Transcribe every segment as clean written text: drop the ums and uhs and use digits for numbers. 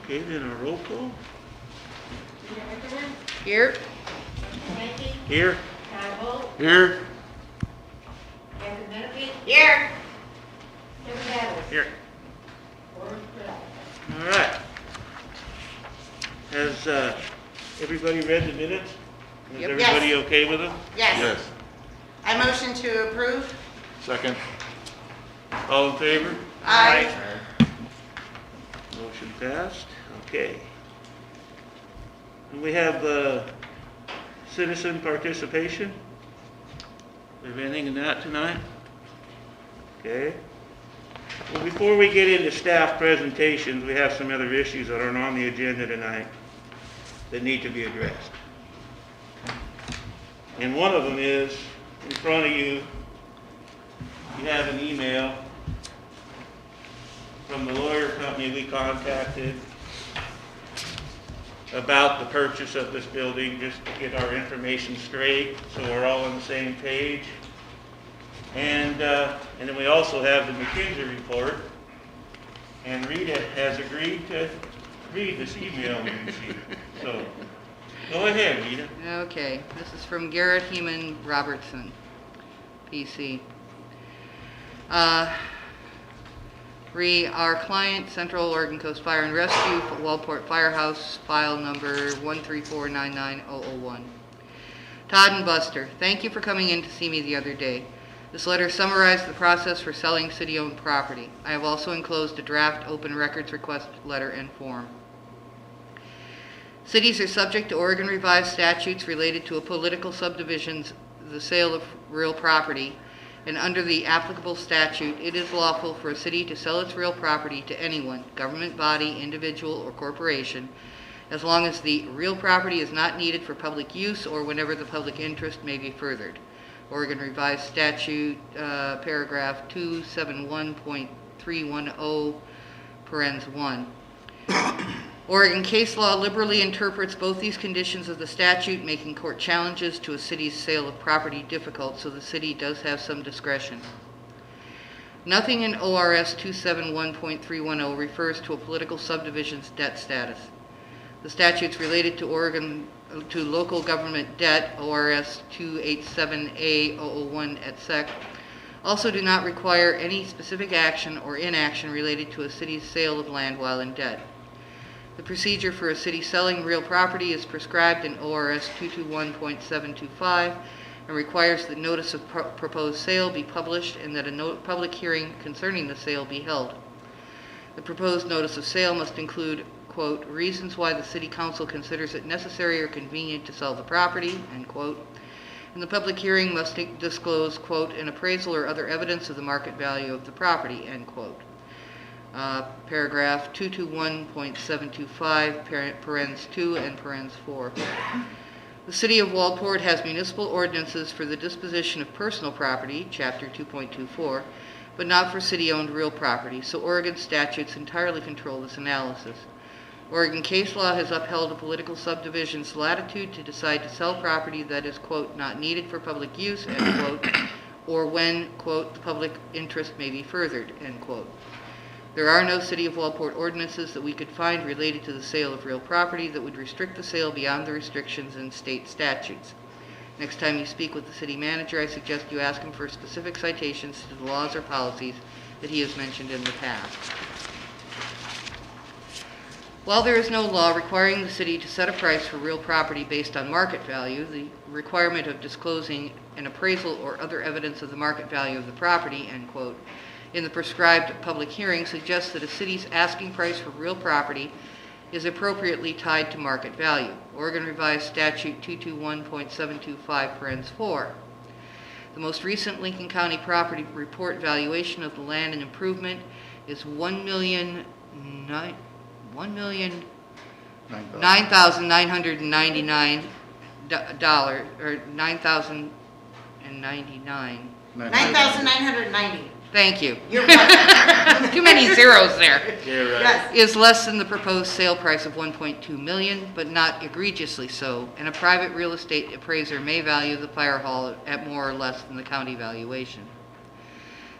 Okay, then a roll call. Peter Hickerman, Here. Hanky, Here. Todd Holt, Here. Kevin Menefee, Here. Kevin Battles. Here. Warren Spradl. All right. Has everybody read the minutes? Is Yep. everybody Yes. okay with them? Yes. I motion to approve. Second. All in favor? Aye. Motion passed. Okay. And we have citizen participation. Do you have anything in that tonight? Okay. Well, before we get into staff presentations, we have some other issues that aren't on the agenda tonight that need to be addressed. And one of them is, in front of you, you have an email from the lawyer company we contacted about the purchase of this building, just to get our information straight, so we're all on the same page. And then we also have the McKinsey report, and Rita has agreed to read this email we received. So, go ahead, Rita. Okay, this is from Garrett Heeman Robertson, PC. Our client, Central Oregon Coast Fire and Rescue, Waldport Firehouse, file number 134990001. Todd and Buster, thank you for coming in to see me the other day. This letter summarized the process for selling city-owned property. I have also enclosed a draft open records request letter and form. Cities are subject to Oregon revised statutes related to a political subdivision's the sale of real property, and under the applicable statute, it is lawful for a city to sell its real property to anyone, government body, individual, or corporation, as long as the real property is not needed for public use or whenever the public interest may be furthered. Oregon Revised Statute, paragraph 271.310, parens 1. Oregon case law liberally interprets both these conditions of the statute, making court challenges to a city's sale of property difficult, so the city does have some discretion. Nothing in ORS 271.310 refers to a political subdivision's debt status. The statutes related to local government debt, ORS 287A001 et sec., also do not require any specific action or inaction related to a city's sale of land while in debt. The procedure for a city selling real property is prescribed in ORS 221.725 and requires that notice of proposed sale be published and that a public hearing concerning the sale be held. The proposed notice of sale must include, quote, reasons why the city council considers it necessary or convenient to sell the property, end quote. And the public hearing must disclose, quote, an appraisal or other evidence of the market value of the property, end quote. Paragraph 221.725, parens 2 and parens 4. The City of Waldport has municipal ordinances for the disposition of personal property, Chapter 2.24, but not for city-owned real property, so Oregon statutes entirely control this analysis. Oregon case law has upheld a political subdivision's latitude to decide to sell property that is, quote, not needed for public use, end quote, or when, quote, the public interest may be furthered, end quote. There are no City of Waldport ordinances that we could find related to the sale of real property that would restrict the sale beyond the restrictions in state statutes. Next time you speak with the city manager, I suggest you ask him for specific citations to the laws or policies that he has mentioned in the past. While there is no law requiring the city to set a price for real property based on market value, the requirement of disclosing an appraisal or other evidence of the market value of the property, end quote, in the prescribed public hearing suggests that a city's asking price for real property is appropriately tied to market value. Oregon Revised Statute 221.725, parens 4. The most recent Lincoln County property report valuation of the land and improvement is $1,009,999 or $9,099. $9,990. Thank you. You're right. Too many zeros there. Yeah, right. Yes. Is less than the proposed sale price of $1.2 million, but not egregiously so, and a private real estate appraiser may value the fire hall at more or less than the county valuation.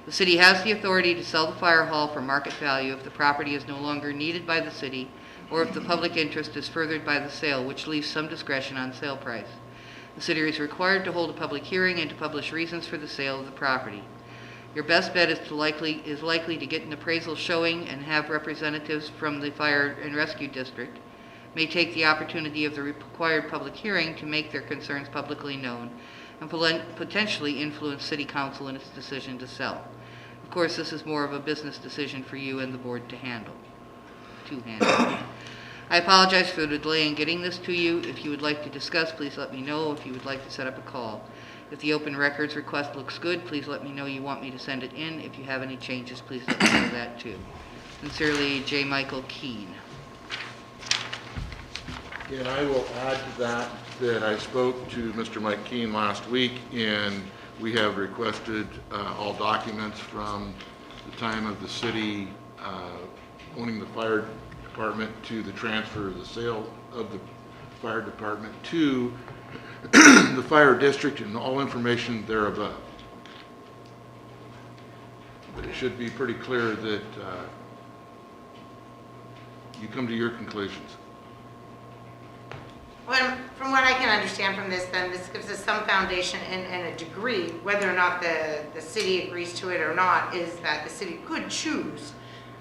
The city has the authority to sell the fire hall for market value if the property is no longer needed by the city or if the public interest is furthered by the sale, which leaves some discretion on sale price. The city is required to hold a public hearing and to publish reasons for the sale of the property. Your best bet is likely to get an appraisal showing and have representatives from the Fire and Rescue District may take the opportunity of the required public hearing to make their concerns publicly known and potentially influence City Council in its decision to sell. Of course, this is more of a business decision for you and the board to handle. I apologize for the delay in getting this to you. If you would like to discuss, please let me know. If you would like to set up a call. If the open records request looks good, please let me know you want me to send it in. If you have any changes, please let me know that too. Sincerely, J. Michael Keene. And I will add to that I spoke to Mr. Mike Keene last week, and we have requested all documents from the time of the city owning the fire department to the transfer of the sale of the fire department to the fire district and all information there above. But it should be pretty clear that you come to your conclusions. Well, from what I can understand from this, then this gives us some foundation and a degree, whether or not the city agrees to it or not, is that the city could choose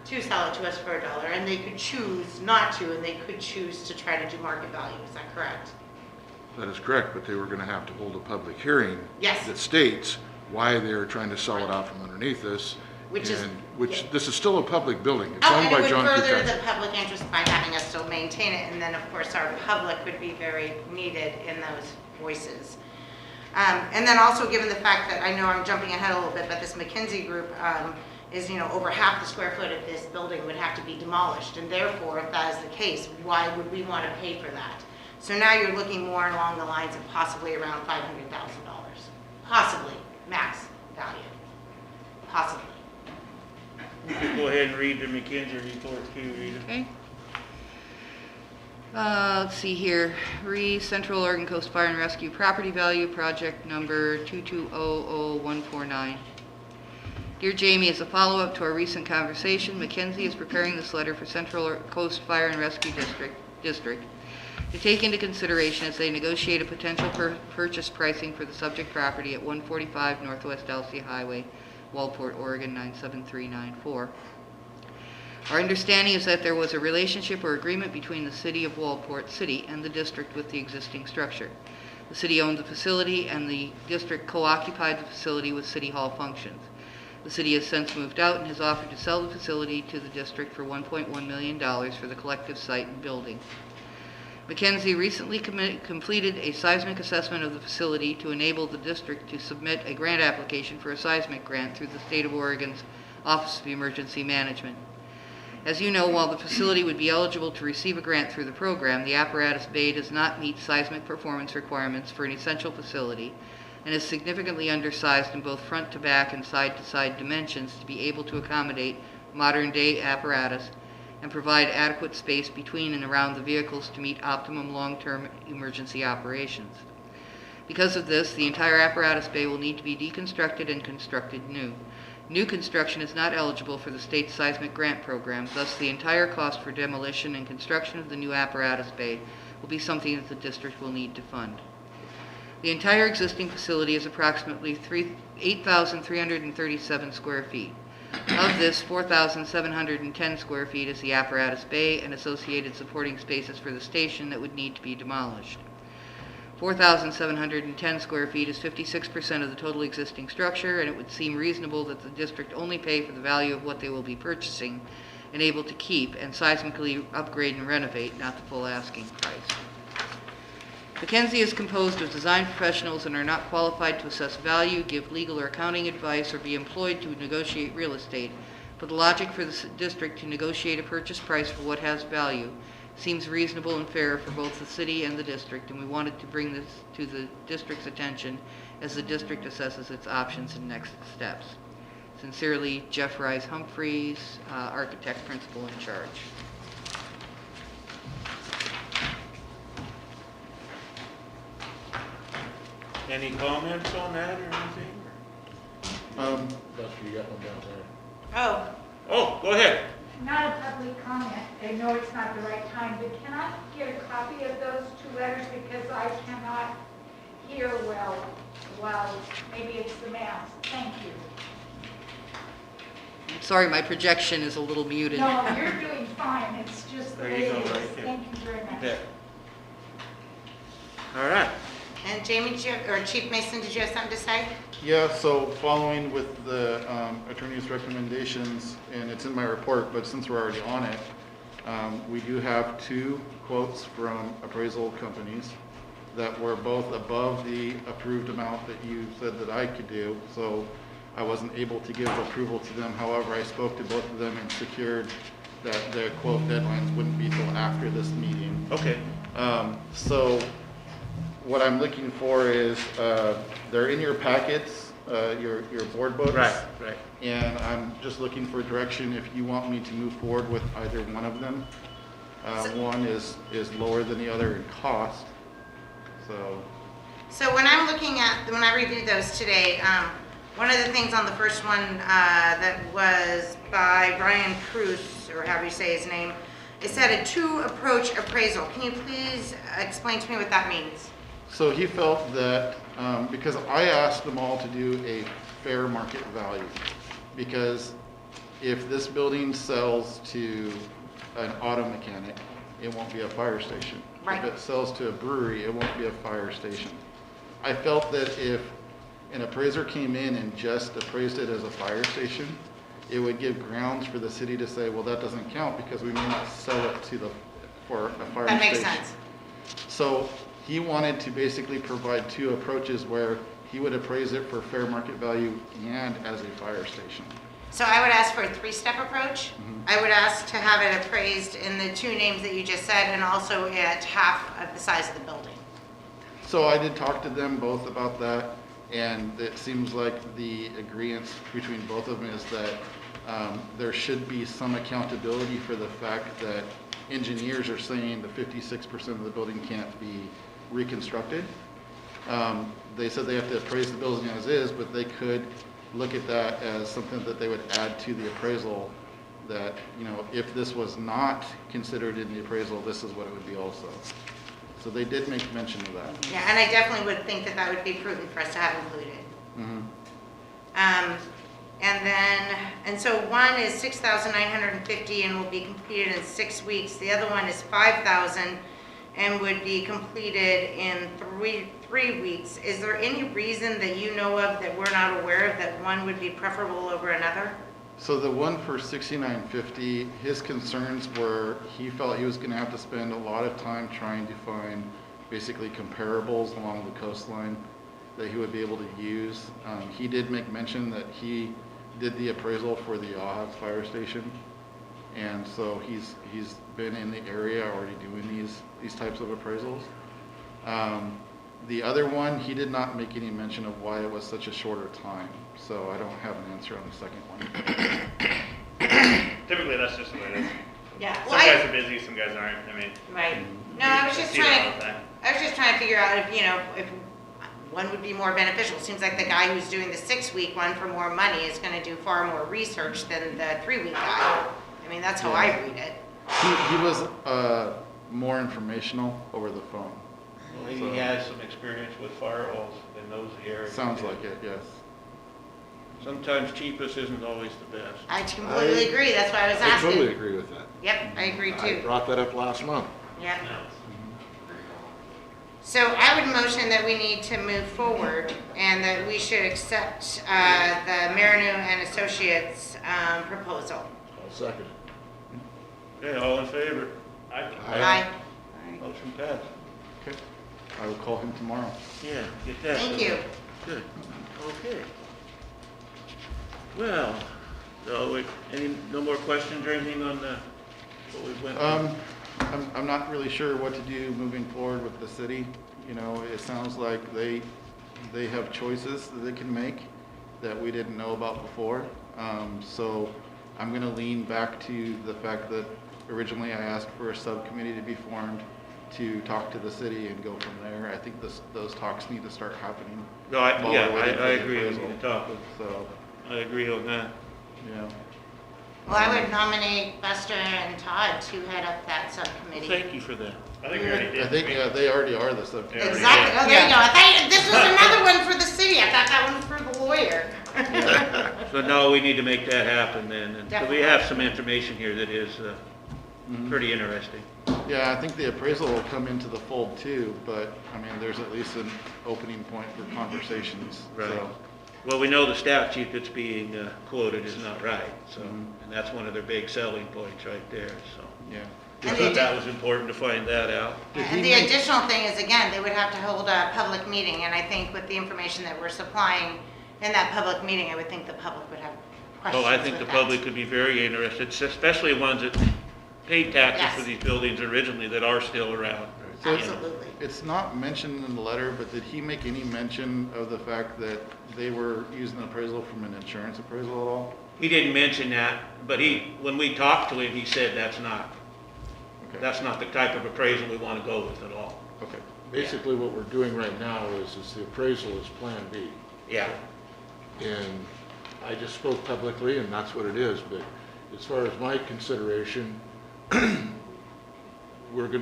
to sell it to us for $1, and they could choose not to, and they could choose to try to do market value. Is that correct? That is correct, but they were going to have to hold a public hearing Yes. that states why they're trying to sell it out from underneath us. Which is- This is still a public building. It's owned And by it would John further Kuczynski. the public interest by having us still maintain it, and then, of course, our public would be very needed in those voices. And then also, given the fact that, I know I'm jumping ahead a little bit, but this McKinsey Group is, over half the square foot of this building would have to be demolished, and therefore, if that is the case, why would we want to pay for that? So now you're looking more along the lines of possibly around $500,000. Possibly, max value. Possibly. You could go ahead and read the McKinsey report too, Rita. Okay. Let's see here. Central Oregon Coast Fire and Rescue Property Value, project number 2200149. Dear Jamie, as a follow-up to our recent conversation, McKinsey is preparing this letter for Central Coast Fire and Rescue District to take into consideration as they negotiate a potential purchase pricing for the subject property at 145 Northwest Elsie Highway, Walport, Oregon 97394. Our understanding is that there was a relationship or agreement between the City of Walport City and the district with the existing structure. The city owned the facility and the district co-occupied the facility with City Hall functions. The city has since moved out and has offered to sell the facility to the district for $1.1 million for the collective site and building. McKinsey recently completed a seismic assessment of the facility to enable the district to submit a grant application for a seismic grant through the State of Oregon's Office of Emergency Management. As you know, while the facility would be eligible to receive a grant through the program, the apparatus bay does not meet seismic performance requirements for an essential facility and is significantly undersized in both front to back and side to side dimensions to be able to accommodate modern day apparatus and provide adequate space between and around the vehicles to meet optimum long-term emergency operations. Because of this, the entire apparatus bay will need to be deconstructed and constructed new. New construction is not eligible for the state's seismic grant program, thus the entire cost for demolition and construction of the new apparatus bay will be something that the district will need to fund. The entire existing facility is approximately 8,337 square feet. Of this, 4,710 square feet is the apparatus bay and associated supporting spaces for the station that would need to be demolished. 4,710 square feet is 56% of the total existing structure, and it would seem reasonable that the district only pay for the value of what they will be purchasing and able to keep and seismically upgrade and renovate, not the full asking price. McKinsey is composed of design professionals and are not qualified to assess value, give legal or accounting advice, or be employed to negotiate real estate, but the logic for the district to negotiate a purchase price for what has value seems reasonable and fair for both the city and the district, and we wanted to bring this to the district's attention as the district assesses its options and next steps. Sincerely, Jeff Rice Humphreys, architect principal in charge. Any comments on that or anything? Buster, you got one down there. Oh, Oh, go ahead. not a public comment, I know it's not the right time, but can I get a copy of those two letters because I cannot hear well, maybe it's the mask. Thank you. Sorry, my projection is a little muted. No, you're doing fine, it's just the There way you go, it right is. there. Thank you very much. Yeah. All right. And Jamie, or Chief Mason, did you have something to say? Yeah, so following with the attorney's recommendations, and it's in my report, but since we're already on it, we do have 2 quotes from appraisal companies that were both above the approved amount that you said that I could do. So I wasn't able to give approval to them. However, I spoke to both of them and secured that their quote deadlines wouldn't be till after this meeting. Okay. So what I'm looking for is, they're in your packets, your board books. Right. And I'm just looking for direction if you want me to move forward with either one of them. One is lower than the other in cost, so. So when I reviewed those today, one of the things on the first one that was by Brian Cruz, or however you say his name, it said a 2-approach appraisal. Can you please explain to me what that means? So he felt that, because I asked them all to do a fair market value, because if this building sells to an auto mechanic, it won't be a fire station. Right. If it sells to a brewery, it won't be a fire station. I felt that if an appraiser came in and just appraised it as a fire station, it would give grounds for the city to say, well, that doesn't count because we may not sell it for a fire station. That makes sense. So he wanted to basically provide 2 approaches where he would appraise it for fair market value and as a fire station. So I would ask for a 3-step approach. I would ask to have it appraised in the 2 names that you just said, and also at half of the size of the building. So I did talk to them both about that, and it seems like the agreement between both of them is that there should be some accountability for the fact that engineers are saying the 56% of the building can't be reconstructed. They said they have to appraise the building as is, but they could look at that as something that they would add to the appraisal, that, you know, if this was not considered in the appraisal, this is what it would be also. So they did make mention of that. Yeah, and I definitely would think that that would be prudent for us to have included. And so one is 6,950 and will be completed in 6 weeks. The other one is 5,000 and would be completed in three weeks. Is there any reason that you know of that we're not aware of that one would be preferable over another? So the one for 6,950, his concerns were he felt he was going to have to spend a lot of time trying to find basically comparables along the coastline that he would be able to use. He did make mention that he did the appraisal for the Yachats Fire Station, and so he's been in the area already doing these types of appraisals. The other one, he did not make any mention of why it was such a shorter time, so I don't have an answer on the second one. Typically, that's just the way it is. Yeah. Some guys are busy, some guys aren't. I mean, Right. No, I was just see that all trying the time. to figure out if one would be more beneficial. It seems like the guy who's doing the 6-week one for more money is going to do far more research than the 3-week guy. I mean, that's how I read it. He was more informational over the phone. Well, he has some experience with firewalls and knows the area. Sounds like it, yes. Sometimes cheapest isn't always the best. I completely agree. That's why I was I asking. totally agree with that. Yep, I agree I too. brought that up last month. Yep. So I would motion that we need to move forward and that we should accept the Marinu and Associates proposal. I'll second it. Okay, all in favor? Aye. Motion passed. Okay. I will call him tomorrow. Yeah, get that. Thank you. Good. Okay. Well, so no more questions or anything on what we went through? I'm not really sure what to do moving forward with the city. You know, it sounds like they have choices that they can make that we didn't know about before. So I'm gonna lean back to the fact that originally I asked for a subcommittee to be formed to talk to the city and go from there. I think those talks need to start happening. No, I while we're waiting for agree. the We appraisal. need to talk. So, I agree on that. yeah. Well, I would nominate Buster and Todd to head up that subcommittee. Thank you for that. I think we already did. I think, yeah, they already are the subject. Yeah. Exactly, oh, there you go. I thought, this was another one for the city. I thought that one was for the lawyer. So no, we need to make that happen then, and so we have some information here that is pretty interesting. Yeah, I think the appraisal will come into the fold too, but, I mean, there's at least an opening point for conversations, Right. so. Well, we know the statute that's being quoted is not right, so, and that's one of their big selling points right there, so. Yeah. I And thought they that was important to find that out. And the additional thing is, again, they would have to hold a public meeting, and I think with the information that we're supplying in that public meeting, I would think the public would have questions Well, I think with the that. public could be very interested, especially ones that paid taxes for Yes. these buildings originally that are still around. So it's- Absolutely. It's not mentioned in the letter, but did he make any mention of the fact that they were using an appraisal from an insurance appraisal at all? He didn't mention that, but when we talked to him, he said that's not the type of appraisal we want to go with at all. Okay. Basically, what we're doing right now is the appraisal is Plan B. Yeah. And I just spoke publicly, and that's what it is, but as far as my consideration,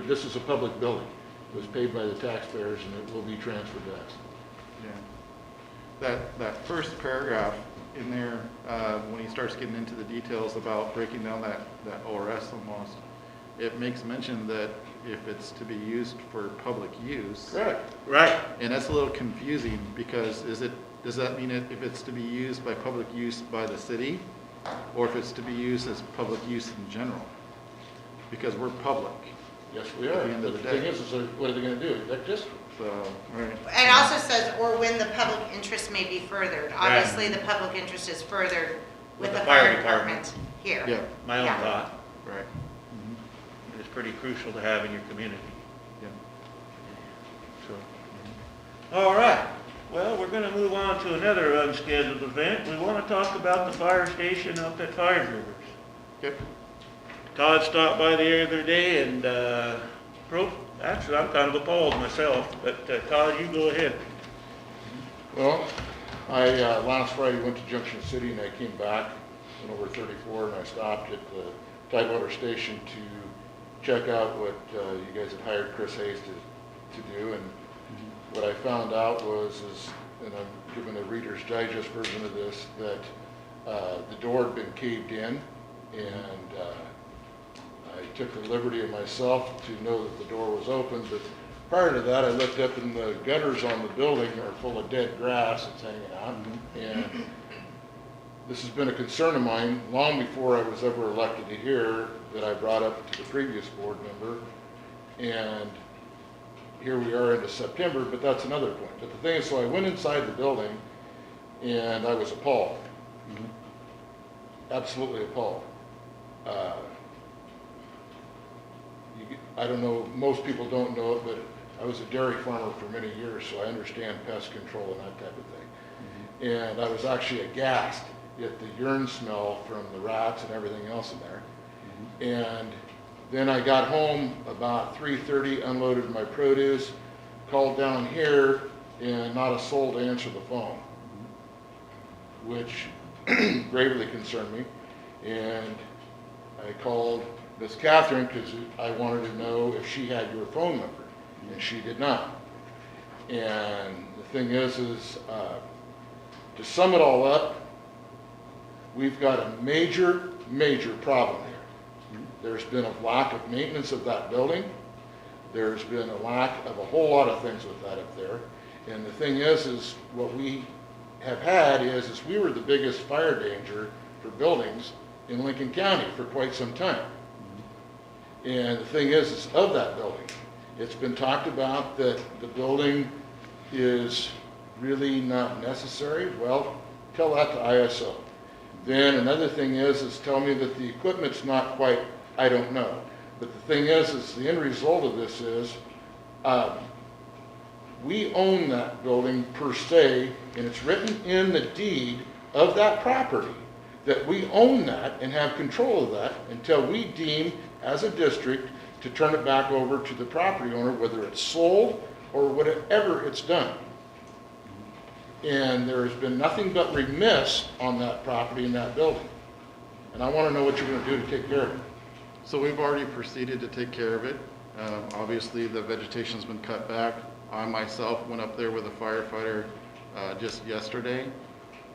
this is a public building. It was paid by the taxpayers, and it will be transferred to us. Yeah. That first paragraph in there, when he starts getting into the details about breaking down that ORS almost, it makes mention that if it's to be used for public use. Correct. Right. And that's a little confusing because does that mean if it's to be used by public use by the city, or if it's to be used as public use in general? Because we're public, Yes, we are. At the end of But the thing day. is, what are they gonna do? Evict us? so, right. It also says, or when the public interest may be furthered. Obviously, the public interest is furthered with the fire department here. Yeah, My own Yeah. thought. right. It's pretty crucial to have in your community. Yeah. So, all right. Well, we're going to move on to another unscheduled event. We want to talk about the fire station up at Fire Rivers. Okay. Todd stopped by the other day and, actually, I'm kind of appalled myself, but Todd, you go ahead. Well, I, last Friday went to Junction City and I came back, went over 34, and I stopped at the Tidewater Station to check out what you guys had hired Chris Hayes to do. And what I found out was, and I'm giving a Reader's Digest version of this, that the door had been caved in, and I took the liberty of myself to know that the door was open, but prior to that, I looked up and the gutters on the building are full of dead grass that's hanging out. And this has been a concern of mine long before I was ever elected to here, that I brought up to the previous board member. And here we are into September, but that's another point. But the thing is, so I went inside the building and I was appalled. Absolutely appalled. I don't know, most people don't know it, but I was a dairy farmer for many years, so I understand pest control and that type of thing. And I was actually aghast at the urine smell from the rats and everything else in there. And then I got home about 3:30, unloaded my produce, called down here, and not a soul to answer the phone, which gravely concerned me. And I called Miss Catherine because I wanted to know if she had your phone number, and she did not. And the thing is to sum it all up, we've got a major, major problem here. There's been a lack of maintenance of that building. There's been a lack of a whole lot of things with that up there. And the thing is what we have had is we were the biggest fire danger for buildings in Lincoln County for quite some time. And the thing is of that building, it's been talked about that the building is really not necessary. Well, tell that to ISO. Then another thing is tell me that the equipment's not quite, I don't know. But the thing is the end result of this is, we own that building per se, and it's written in the deed of that property that we own that and have control of that until we deem as a district to turn it back over to the property owner, whether it's sold or whatever it's done. And there has been nothing but remiss on that property in that building. and I want to know what you're going to do to take care of it. So we've already proceeded to take care of it. Obviously, the vegetation's been cut back. I myself went up there with a firefighter just yesterday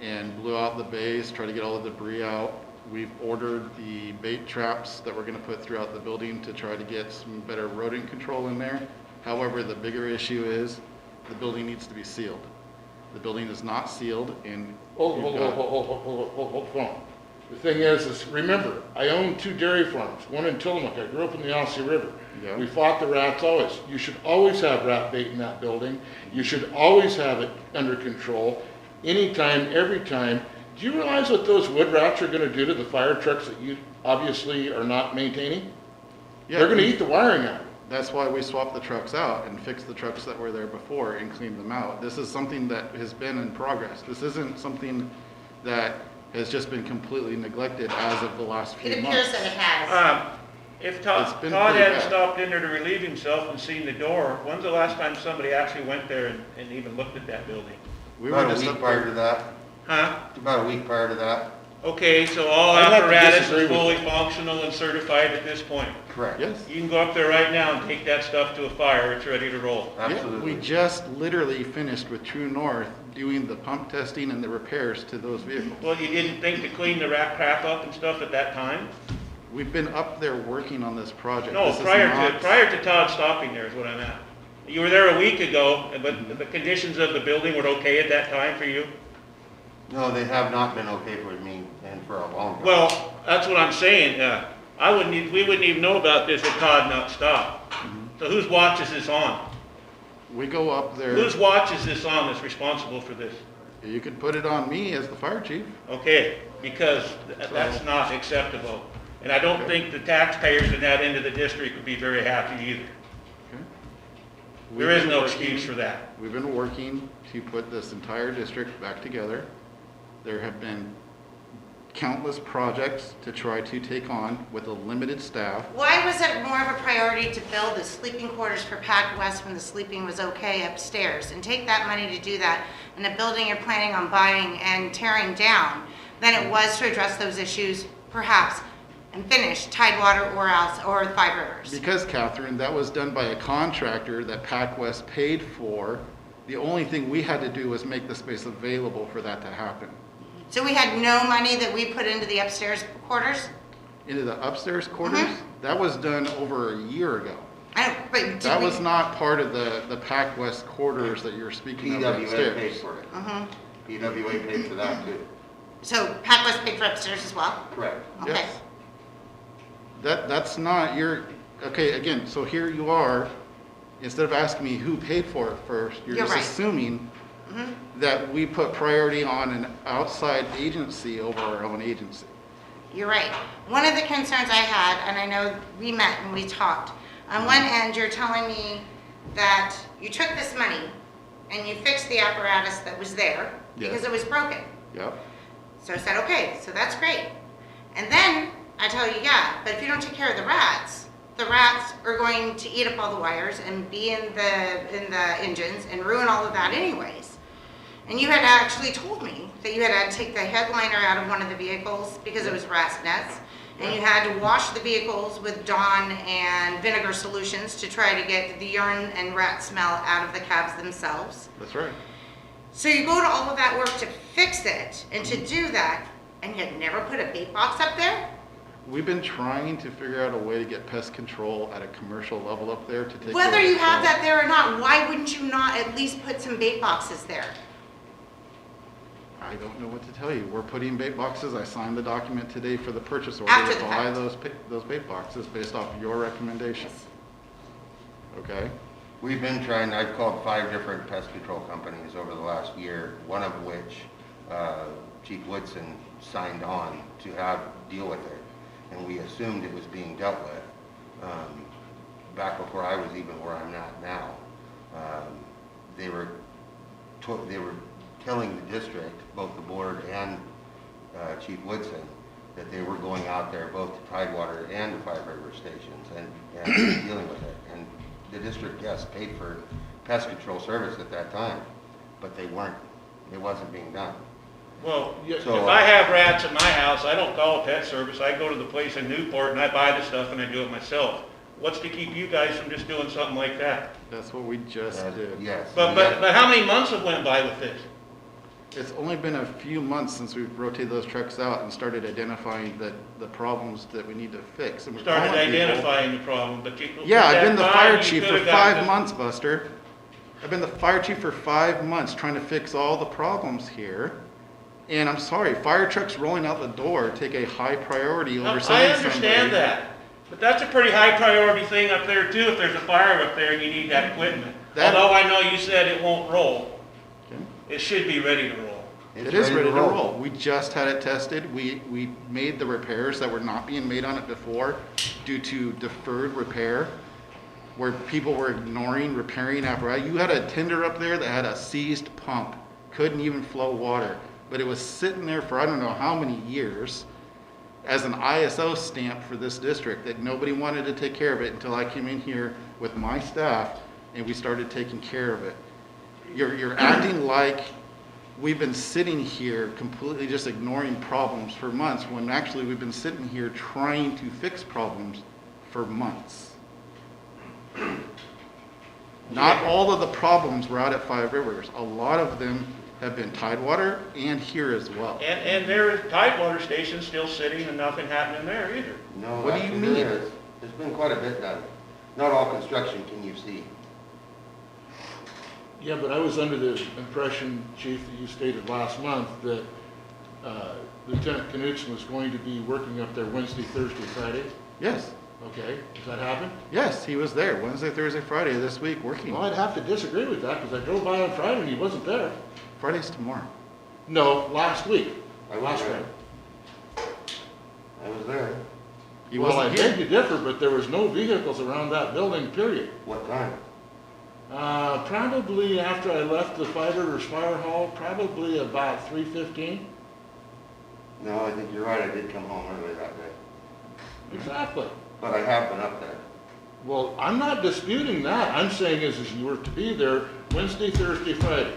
and blew out the bays, tried to get all the debris out. We've ordered the bait traps that we're going to put throughout the building to try to get some better rodent control in there. However, the bigger issue is the building needs to be sealed. The building is not sealed, and Hold on. The thing is remember, I own 2 dairy farms, one in Tillamook. I grew up in the Odyssey River. Yeah. We fought the rats always. You should always have rat bait in that building. You should always have it under control, anytime, every time. Do you realize what those wood rats are gonna do to the fire trucks that you obviously are not maintaining? Yeah, They're gonna eat the wiring out. that's why we swapped the trucks out and fixed the trucks that were there before and cleaned them out. This is something that has been in progress. This isn't something that has just been completely neglected as of the last few It months. appears that it has. If It's Todd been hadn't pretty bad. stopped in there to relieve himself and seen the door, when's the last time somebody actually went there and even looked at that building? We were About a just week up prior there. to that, Huh? about a week prior to that, Okay, so all I'd have to apparatus disagree is with fully you. functional and certified at this point. correct. Yes. You can go up there right now and take that stuff to a fire, it's ready to roll. Yeah, Absolutely. we just literally finished with True North doing the pump testing and the repairs to those vehicles. Well, you didn't think to clean the rat crap up and stuff at that time? We've been up there working on this project. No, This is prior not- to Todd stopping there is what I'm at. You were there a week ago, but the conditions of the building were okay at that time for you? No, they have not been okay with me and for a long time. Well, that's what I'm saying, we wouldn't even know about this if Todd not stopped. So whose watch is this on? We go up there, Whose watch is this on that's responsible for this? you could put it on me as the fire chief. Okay, because that's not acceptable. And I don't think the taxpayers in that end of the district would be very happy either. Okay. There We've is been no working- excuse for that. We've been working to put this entire district back together. There have been countless projects to try to take on with a limited staff. Why was it more of a priority to build the sleeping quarters for Pac West when the sleeping was okay upstairs? And take that money to do that in a building you're planning on buying and tearing down than it was to address those issues, perhaps, and finish Tidewater or else, or Five Rivers? Because, Catherine, that was done by a contractor that Pac West paid for. The only thing we had to do was make the space available for that to happen. So we had no money that we put into the upstairs quarters? Into the upstairs quarters, that was done over a year ago. I don't, but did That we? was not part of the Pac West quarters that you're speaking of PWA paid upstairs. for it. Mhm. PWA paid for that too. So Pac West paid for upstairs as well? Correct. Okay. Yes. That's not your, okay, again, so here you are, instead of asking me who paid for it first, you're You're just right. assuming that we put priority on an outside agency over our own agency. You're right. One of the concerns I had, and I know we met and we talked, on one end, you're telling me that you took this money and you fixed the apparatus that was there because Yes. it was broken. Yep. So I said, okay, so that's great. And then I tell you, yeah, but if you don't take care of the rats are going to eat up all the wires and be in the engines and ruin all of that anyways. And you had actually told me that you had to take the headliner out of one of the vehicles because it was rat's nest. And you had to wash the vehicles with Dawn and vinegar solutions to try to get the urine and rat smell out of the cabs themselves. That's right. So you go to all of that work to fix it and to do that, and you never put a bait box up there? We've been trying to figure out a way to get pest control at a commercial level up there to take. Whether care of you the have problem. that there or not, why wouldn't you not at least put some bait boxes there? I don't know what to tell you. We're putting bait boxes. I signed the document today for the purchase order After to the buy fact. those bait boxes based off your recommendation. Okay? We've been trying, I've called 5 different pest control companies over the last year, one of which Chief Woodson signed on to deal with it. And we assumed it was being dealt with. Back before I was even where I'm at now. They were telling the district, both the board and Chief Woodson, that they were going out there both to Tidewater and the Five River stations and dealing with it. And the district, yes, paid for pest control service at that time, but it wasn't being done. Well, if So, I have rats at my house, I don't call a pet service, I go to the place in Newport and I buy the stuff and I do it myself. What's to keep you guys from just doing something like that? That's what we just did. Yes. But how many months have went by with this? It's only been a few months since we've rotated those trucks out and started identifying the problems that we need to fix. And we're Started calling people. identifying the problem, but you. Yeah, I've been the fire you chief for could've got 5 this- months, Buster. I've been the fire chief for 5 months trying to fix all the problems here. And I'm sorry, fire trucks rolling out the door take a high priority Now, over I sending somebody. understand that, but that's a pretty high priority thing up there too, if there's a fire up there and you need that equipment. That- Although I know you said it won't roll, Okay. it should be ready to roll. It is ready to roll. We just had it tested. We made the repairs that were not being made on it before due to deferred repair, where people were ignoring repairing apparatus. You had a tender up there that had a seized pump, couldn't even flow water, but it was sitting there for I don't know how many years as an ISO stamp for this district that nobody wanted to take care of it until I came in here with my staff and we started taking care of it. You're acting like we've been sitting here completely just ignoring problems for months, when actually we've been sitting here trying to fix problems for months. Not all of the problems were out at Five Rivers. A lot of them have been Tidewater and here as well. And there is Tidewater Station still sitting and nothing happening there either. No, What do you actually, mean? there is. There's been quite a bit done. Not all construction can you see. Yeah, but I was under the impression, Chief, that you stated last month that Lieutenant Knudsen was going to be working up there Wednesday, Thursday, Friday. Yes, Okay, does that happen? yes, he was there Wednesday, Thursday, Friday this week working. Well, I'd have to disagree with that because I drove by on Friday and he wasn't there. Friday's tomorrow. No, last week. I was Last there. Friday. I was there. He Well, I wasn't beg here. to differ, but there was no vehicles around that building, period. What time? Probably after I left the Five Rivers Fire Hall, probably about 3:15. No, I think you're right. I did come home early that day. Exactly. But I have been up there. Well, I'm not disputing that. I'm saying is you were to be there Wednesday, Thursday, Friday.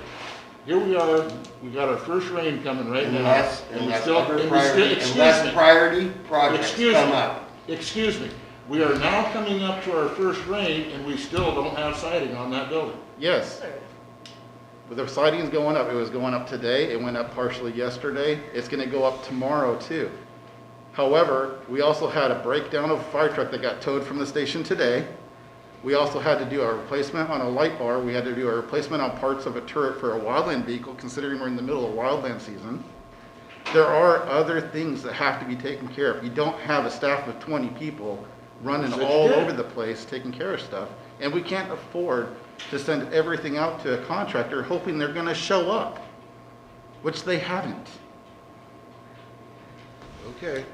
Here we are, we got our first rain coming right now. Unless, and we unless still- other and we priority, still- excuse unless me. priority projects Excuse come me. up. Excuse me, we are now coming up to our first rain and we still don't have siding on that building. Yes. But the siding's going up. It was going up today. It went up partially yesterday. It's gonna go up tomorrow too. However, we also had a breakdown of a fire truck that got towed from the station today. We also had to do a replacement on a light bar. We had to do a replacement on parts of a turret for a wildland vehicle, considering we're in the middle of wildland season. There are other things that have to be taken care of. You don't have a staff of 20 people running Yes, you all did. over the place taking care of stuff. And we can't afford to send everything out to a contractor hoping they're gonna show up, which they haven't. Okay.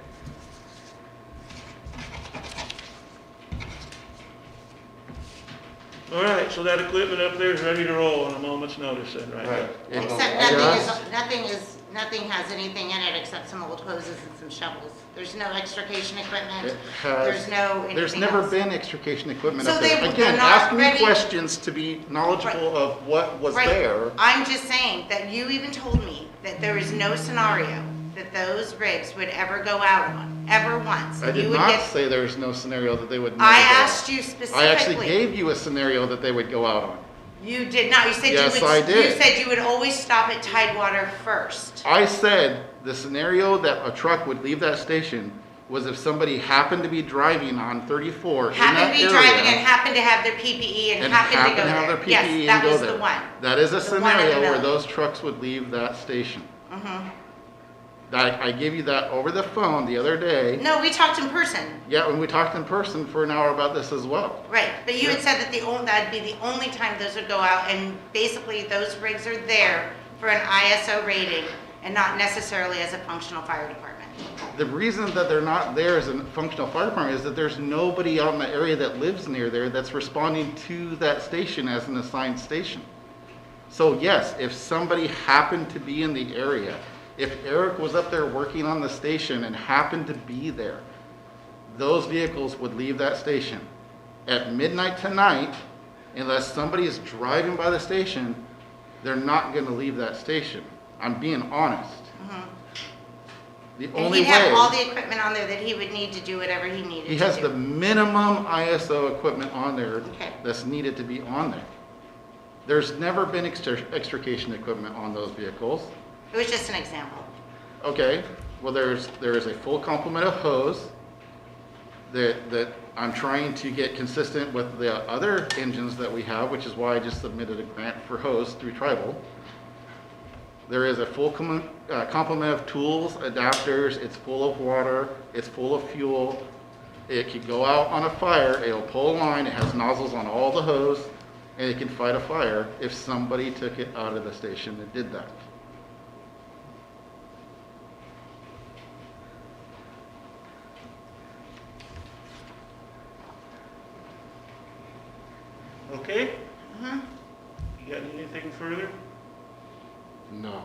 All right, so that equipment up there is ready to roll on a moment's notice then, right? Right. It's- Except Just- nothing has anything in it except some old hoses and some shovels. There's no extrication equipment. It has- There's no There's anything never else. been extrication equipment So up there. they're Again, not ask me ready- questions to be knowledgeable of what was Right. there. I'm just saying that you even told me that there is no scenario that those rigs would ever go out on, ever once. I You did would not get- say there's no scenario that they would never I go out. asked you specifically. I actually gave you a scenario that they would go out on. You did not. You said Yes, you would. I did. You said you would always stop at Tidewater first. I said the scenario that a truck would leave that station was if somebody happened to be driving on 34 in that Happened to be area driving and happened to have their PPE and happened to go have there. their PPE Yes, and that go was there. the one. That is a The one in the scenario where middle. those trucks would leave that station. Mhm. I gave you that over the phone the other day. No, we talked in person. Yeah, when we talked in person for an hour about this as well. Right, but you had said that that'd be the only time those would go out, and basically those rigs are there for an ISO rating and not necessarily as a functional fire department. The reason that they're not there as a functional fire department is that there's nobody out in the area that lives near there that's responding to that station as an assigned station. So yes, if somebody happened to be in the area, if Eric was up there working on the station and happened to be there, those vehicles would leave that station. At midnight tonight, unless somebody is driving by the station, they're not gonna leave that station. I'm being honest. The And only he'd have all way, the equipment on there that he would need to do whatever he needed to do. he has the minimum ISO equipment on there Okay. that's needed to be on there. There's never been extrication equipment on those vehicles. It was just an example. Okay, well, there is a full complement of hose that I'm trying to get consistent with the other engines that we have, which is why I just submitted a grant for hose through Tribal. There is a full complement of tools, adapters, it's full of water, it's full of fuel. It can go out on a fire, it'll pull a line, it has nozzles on all the hose, and it can fight a fire if somebody took it out of the station and did that. Okay? You got anything further? No.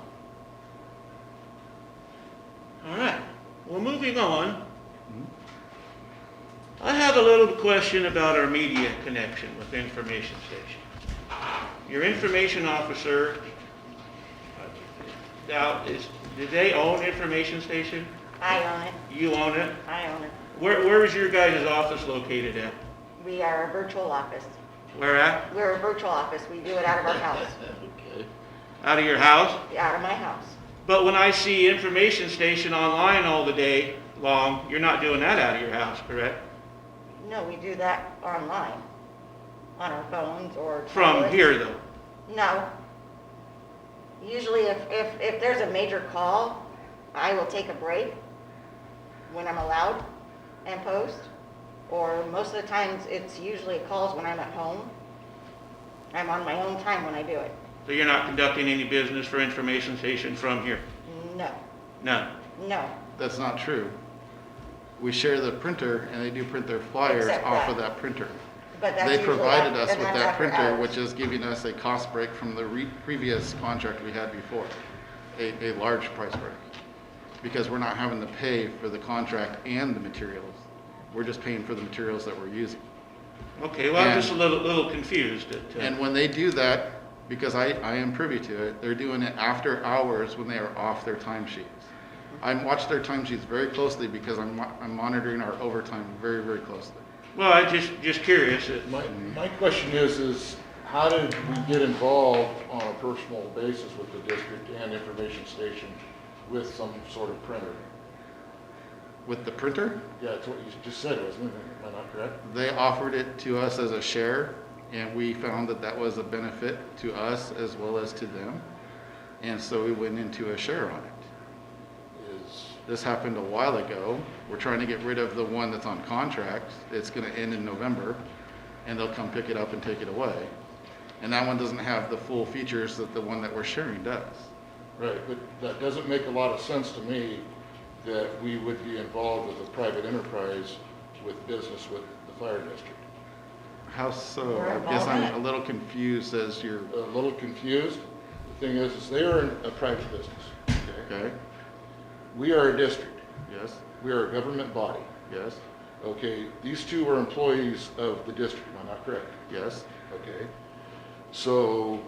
All right. Well, moving on. I have a little question about our media connection with Information Station. Your information officer, now, do they own Information Station? I own it. You own it? I own it. Where is your guys' office located at? We are a virtual office. Where at? We're a virtual office. We do it out of our house, Okay. Out of your house? out of my house. But when I see Information Station online all the day long, you're not doing that out of your house, correct? No, we do that online, on our phones or From tablets. here, though? No. Usually if there's a major call, I will take a break when I'm allowed and post. Or most of the times, it's usually calls when I'm at home. I'm on my own time when I do it. So you're not conducting any business for Information Station from here? No, None? no. That's not true. We share the printer and they do print their flyers Except off that. of that printer. But that's They usually provided af- us and with that's that after printer, hours. which is giving us a cost break from the previous contract we had before, a large price break. Because we're not having to pay for the contract and the materials. We're just paying for the materials that we're using. Okay, well, I'm And- just a little confused. And when they do that, because I am privy to it, they're doing it after hours when they are off their timesheets. I watch their timesheets very closely because I'm monitoring our overtime very, very closely. Well, I just curious. My question is how did we get involved on a personal basis with the district and Information Station with some sort of printer? With the printer, Yeah, that's what you just said, wasn't it? Am I not correct? they offered it to us as a share, and we found that that was a benefit to us as well as to them. And so we went into a share on it. This happened a while ago. We're trying to get rid of the one that's on contract. It's going to end in November, and they'll come pick it up and take it away. And that one doesn't have the full features that the one that we're sharing does. Right, but that doesn't make a lot of sense to me that we would be involved with a private enterprise with business with the fire district. How so? We're I guess I'm involved in a it. little confused as you're, A little confused. The thing is they are a private business, okay? okay, We are a district. yes, We are a government body. yes, Okay, these two are employees of the district, am I not correct? yes, Okay, so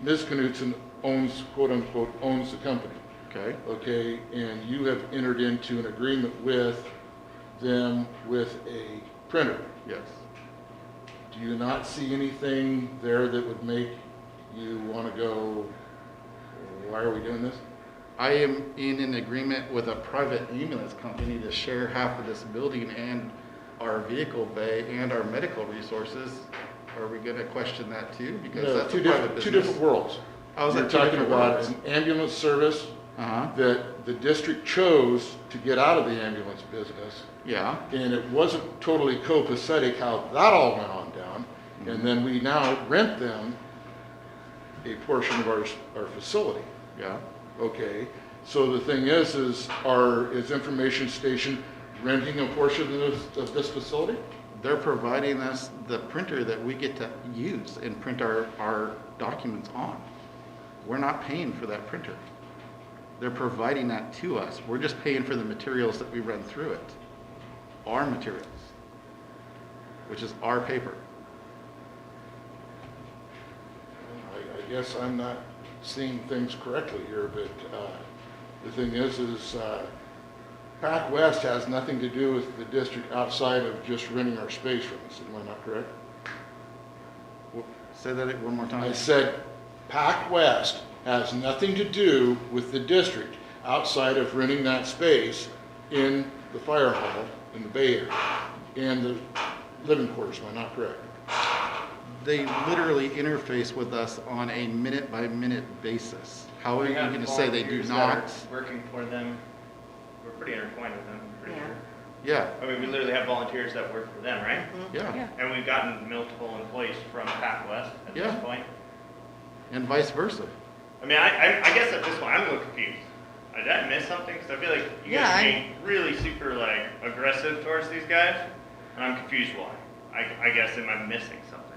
Ms. Knutson owns, quote unquote, owns the company, okay, okay? And you have entered into an agreement with them with a printer. yes. Do you not see anything there that would make you want to go, why are we doing this? I am in an agreement with a private ambulance company to share half of this building and our vehicle bay and our medical resources. Are we gonna question that too? Because No, that's a two private different business. worlds. How is You're that two talking different about worlds? an ambulance service Uh-huh, that the district chose to get out of the ambulance business, yeah, and it wasn't totally copacetic how that all went on down. And then we now rent them a portion of our facility. yeah. Okay, so the thing is Information Station renting a portion of this facility? They're providing us the printer that we get to use and print our documents on. We're not paying for that printer. They're providing that to us. We're just paying for the materials that we run through it. Our materials, which is our paper. I guess I'm not seeing things correctly here, but the thing is PAC West has nothing to do with the district outside of just renting our space from us. Am I not correct? Say that one more time. I said PAC West has nothing to do with the district outside of renting that space in the fire hall in the Bay Area and the living quarters. Am I not correct? They literally interface with us on a minute-by-minute basis. How are We you have going to say they do volunteers that are not? Working for them, we're pretty intertwined with them, I'm pretty Yeah. sure. Yeah, I mean, we literally have volunteers that work for them, right? yeah, And we've gotten multiple employees from PAC West at this Yeah. point. and vice versa. I mean, I guess at this point, I'm a little confused. Did I miss something? Because I feel like you Yeah, guys are I- being really super, like, aggressive towards these guys, and I'm confused why. I guess, am I missing something?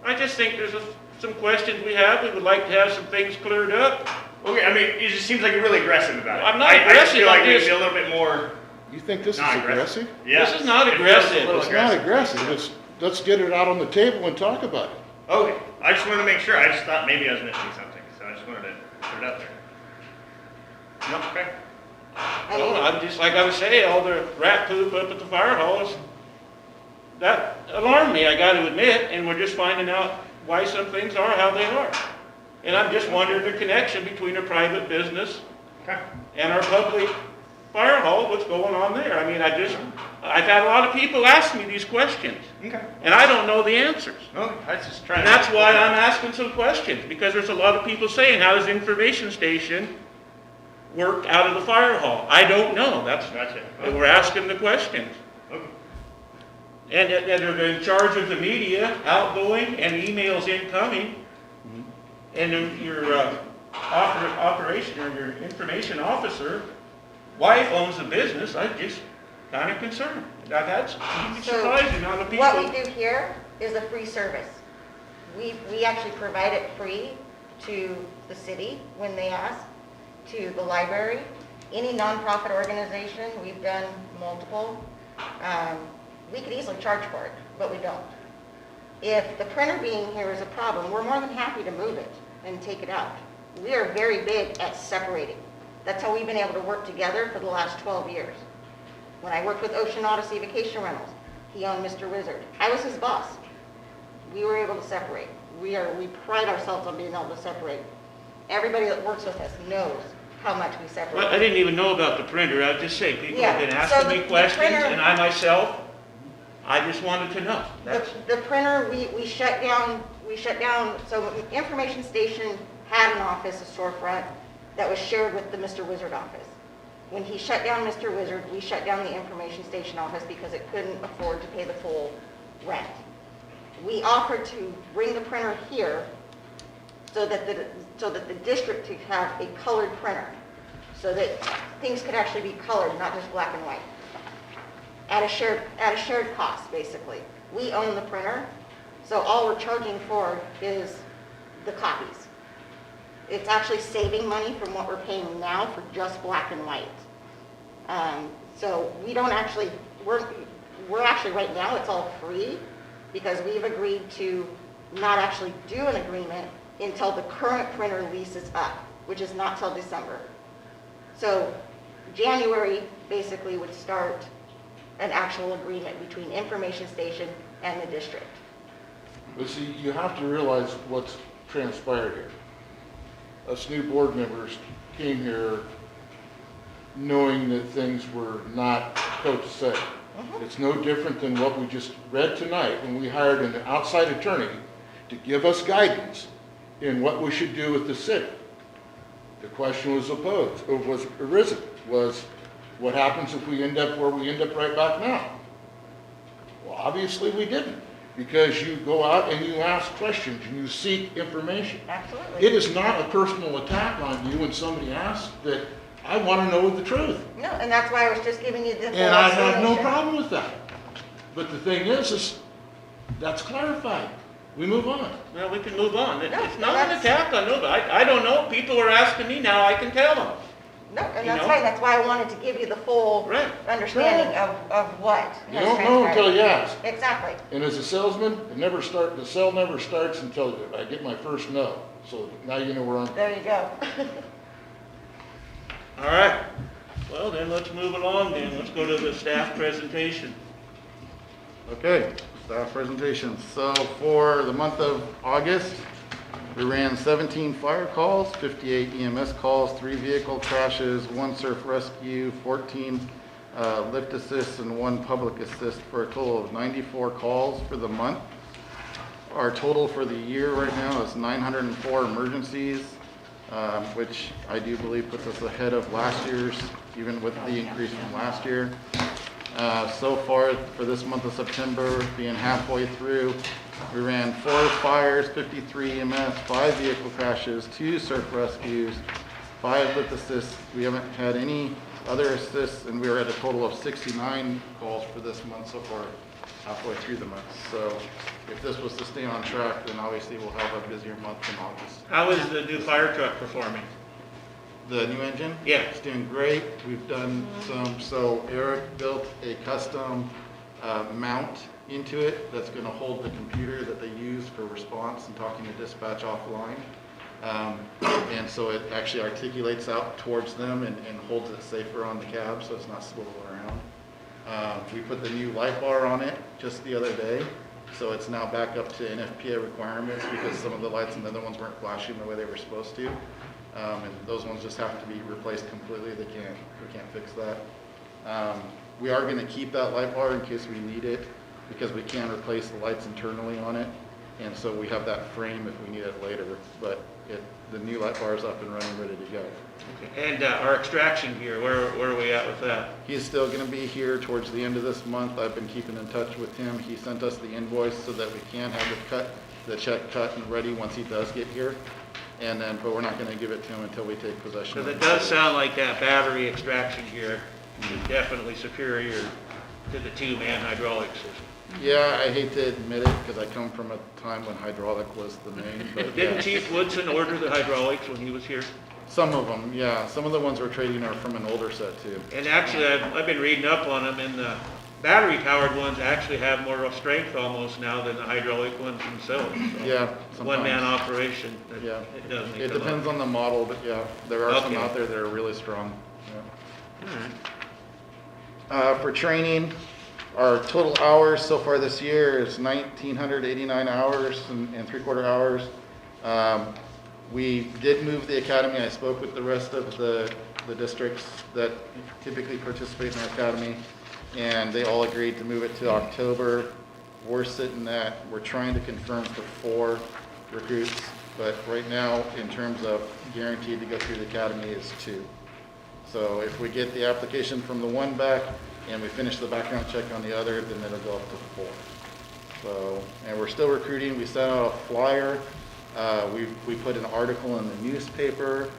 I just think there's some questions we have. We would like to have some things cleared up. Okay, I mean, it just seems like you're really aggressive about it. I'm not I just aggressive, feel like I'm maybe just- a little bit more You think this is not aggressive? Yeah. This is not It feels a aggressive. little It's not aggressive. Let's get it out on the table and talk about it. Okay, I just wanted to make sure. I just thought maybe I was missing something, so I just wanted to put it out there. No, okay. I Well, mean, I'm just, like I was saying, all the rat poop up at the fire halls, that alarmed me, I gotta admit, and we're just finding out why some things are how they are. And I'm just wondering the connection between a private business Okay. and our public fire hall, what's going on there? I mean, I've had a lot of people ask me these questions, Okay. and I don't know the answers. Okay, I was just trying And to. that's why I'm asking some questions, because there's a lot of people saying, how does the information station work out of the fire hall? I don't know, that's, Gotcha. and we're asking the questions. Okay. And they're in charge of the media, outgoing, and emails incoming. And then your operation, or your information officer, wife owns the business, I'm just kind of concerned. I've had some So, surprising amount of people. what we do here is a free service. We actually provide it free to the city when they ask, to the library, any nonprofit organization, we've done multiple. We could easily charge for it, but we don't. If the printer being here is a problem, we're more than happy to move it and take it out. We are very big at separating. That's how we've been able to work together for the last 12 years. When I worked with Ocean Odyssey Vacation Rentals, he owned Mr. Wizard. I was his boss. We were able to separate. We pride ourselves on being able to separate. Everybody that works with us knows how much we separate. Well, I didn't even know about the printer, I'll just say, people have been Yeah, so asking the me questions, printer- and I myself, I just wanted to know. That's, The printer, we shut down, so Information Station had an office, a storefront, that was shared with the Mr. Wizard office. When he shut down Mr. Wizard, we shut down the Information Station office because it couldn't afford to pay the full rent. We offered to bring the printer here so that the district could have a colored printer, so that things could actually be colored, not just black and white. At a shared cost, basically. We own the printer, so all we're charging for is the copies. It's actually saving money from what we're paying now for just black and white. So we don't actually, we're actually right now, it's all free because we've agreed to not actually do an agreement until the current printer lease is up, which is not till December. So January basically would start an actual agreement between Information Station and the district. But see, you have to realize what's transpired here. Us new board members came here knowing that things were not copacetic. It's no different than what we just read tonight when we hired an outside attorney to give us guidance in what we should do with the city. The question was arisen, was what happens if we end up where we end up right back now? Well, obviously we didn't, because you go out and you ask questions and you seek information. Absolutely. It is not a personal attack on you when somebody asks that I want to know the truth. No, and that's why I was just giving you the full And I have no explanation. problem with that. But the thing is that's clarified. We move on. well, we can move on. It's No, not an that's- attack on nobody. I don't know, people are asking me now, I can tell them. No, and You that's know? fine, that's why I wanted to give you the full Right. understanding of what. You has don't know until transpired. you ask. Exactly. And as a salesman, the sale never starts until I get my first no. So now you know where I'm. There you go. All right. Well, then let's move along then. Let's go to the staff presentation. Okay, staff presentations. So for the month of August, we ran 17 fire calls, 58 EMS calls, 3 vehicle crashes, 1 surf rescue, 14 lift assists, and 1 public assist for a total of 94 calls for the month. Our total for the year right now is 904 emergencies, which I do believe puts us ahead of last year's, even with the increase from last year. So far for this month of September, being halfway through, we ran 4 fires, 53 EMS, 5 vehicle crashes, 2 surf rescues, 5 lift assists. We haven't had any other assists, and we are at a total of 69 calls for this month so far, halfway through the month. So if this was to stay on track, then obviously we'll have a busier month in August. How is the new fire truck performing? The new engine? Yeah. It's doing great. We've done so Eric built a custom mount into it that's going to hold the computer that they use for response and talking to dispatch offline. And so it actually articulates out towards them and holds it safer on the cab so it's not swiveling around. We put the new light bar on it just the other day, so it's now back up to NFPA requirements because some of the lights in the other ones weren't flashing the way they were supposed to. And those ones just have to be replaced completely. We can't fix that. We are going to keep that light bar in case we need it because we can replace the lights internally on it. And so we have that frame if we need it later, but the new light bar is up and running, ready to go. Okay. And our extraction gear, where are we at with that? He's still going to be here towards the end of this month. I've been keeping in touch with him. He sent us the invoice so that we can have the check cut and ready once he does get here. And then, but we're not going to give it to him until we take possession. Because of it does sound like that battery extraction gear is definitely superior to the 2-man hydraulic system. Yeah, I hate to admit it because I come from a time when hydraulic was the main. But Didn't yeah. Chief Woodson order the hydraulics when he was here? Some of them, yeah. Some of the ones we're trading are from an older set too. And actually, I've been reading up on them, and the battery-powered ones actually have more strength almost now than the hydraulic ones themselves. So Yeah, sometimes. One-man operation, Yeah. it does make It a lot. depends on the model, but yeah, there are some Okay. out there that are really strong. Yeah. All right. For training, our total hours so far this year is 1,989 hours and 3/4 hours. We did move the academy. I spoke with the rest of the districts that typically participate in our academy, and they all agreed to move it to October. We're trying to confirm for 4 recruits, but right now, in terms of guaranteed to go through the academy, is 2. So if we get the application from the one back and we finish the background check on the other, then it'll go up to 4. So, and we're still recruiting. We sent out a flyer. We put an article in the newspaper.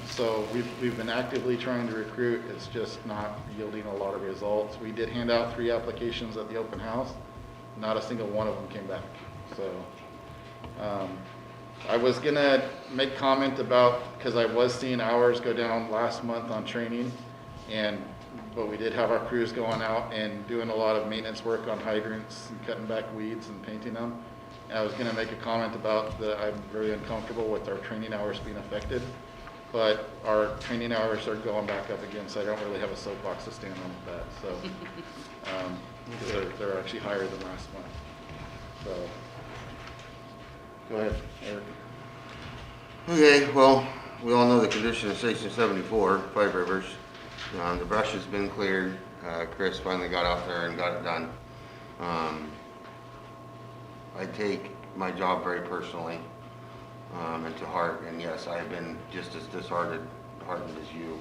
So we've been actively trying to recruit. It's just not yielding a lot of results. We did hand out 3 applications at the open house. Not a single one of them came back. So I was gonna make comment about, because I was seeing hours go down last month on training, but we did have our crews going out and doing a lot of maintenance work on hydrants and cutting back weeds and painting them. And I was gonna make a comment about that I'm very uncomfortable with our training hours being affected, but our training hours are going back up again, so I don't really have a soapbox to stand on with that, so. Because they're actually higher than last month, so. Go ahead, Eric. Okay, well, we all know the condition of Station 74, Five Rivers. The brush has been cleared. Chris finally got out there and got it done. I take my job very personally and to heart, and yes, I've been just as disheartened as you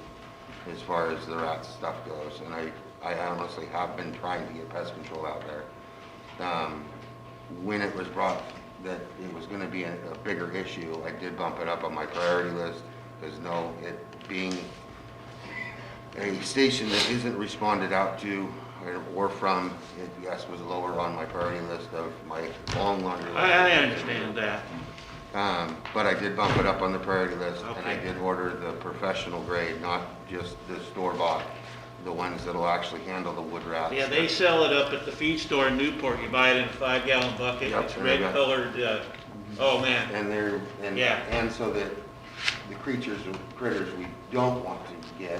as far as the rat stuff goes, and I honestly have been trying to get pest control out there. When it was brought that it was going to be a bigger issue, I did bump it up on my priority list, because it being a station that isn't responded out to or from, it yes was lower on my priority list of my long laundry list. I understand that. But I did bump it up on the priority list, and I Okay. did order the professional grade, not just the store-bought, the ones that'll actually handle the wood rats. Yeah, they sell it up at the feed store in Newport. You buy it in a 5-gallon bucket. Yep, It's and I red got- colored, oh man. And they're, Yeah. and so that the critters we don't want to get,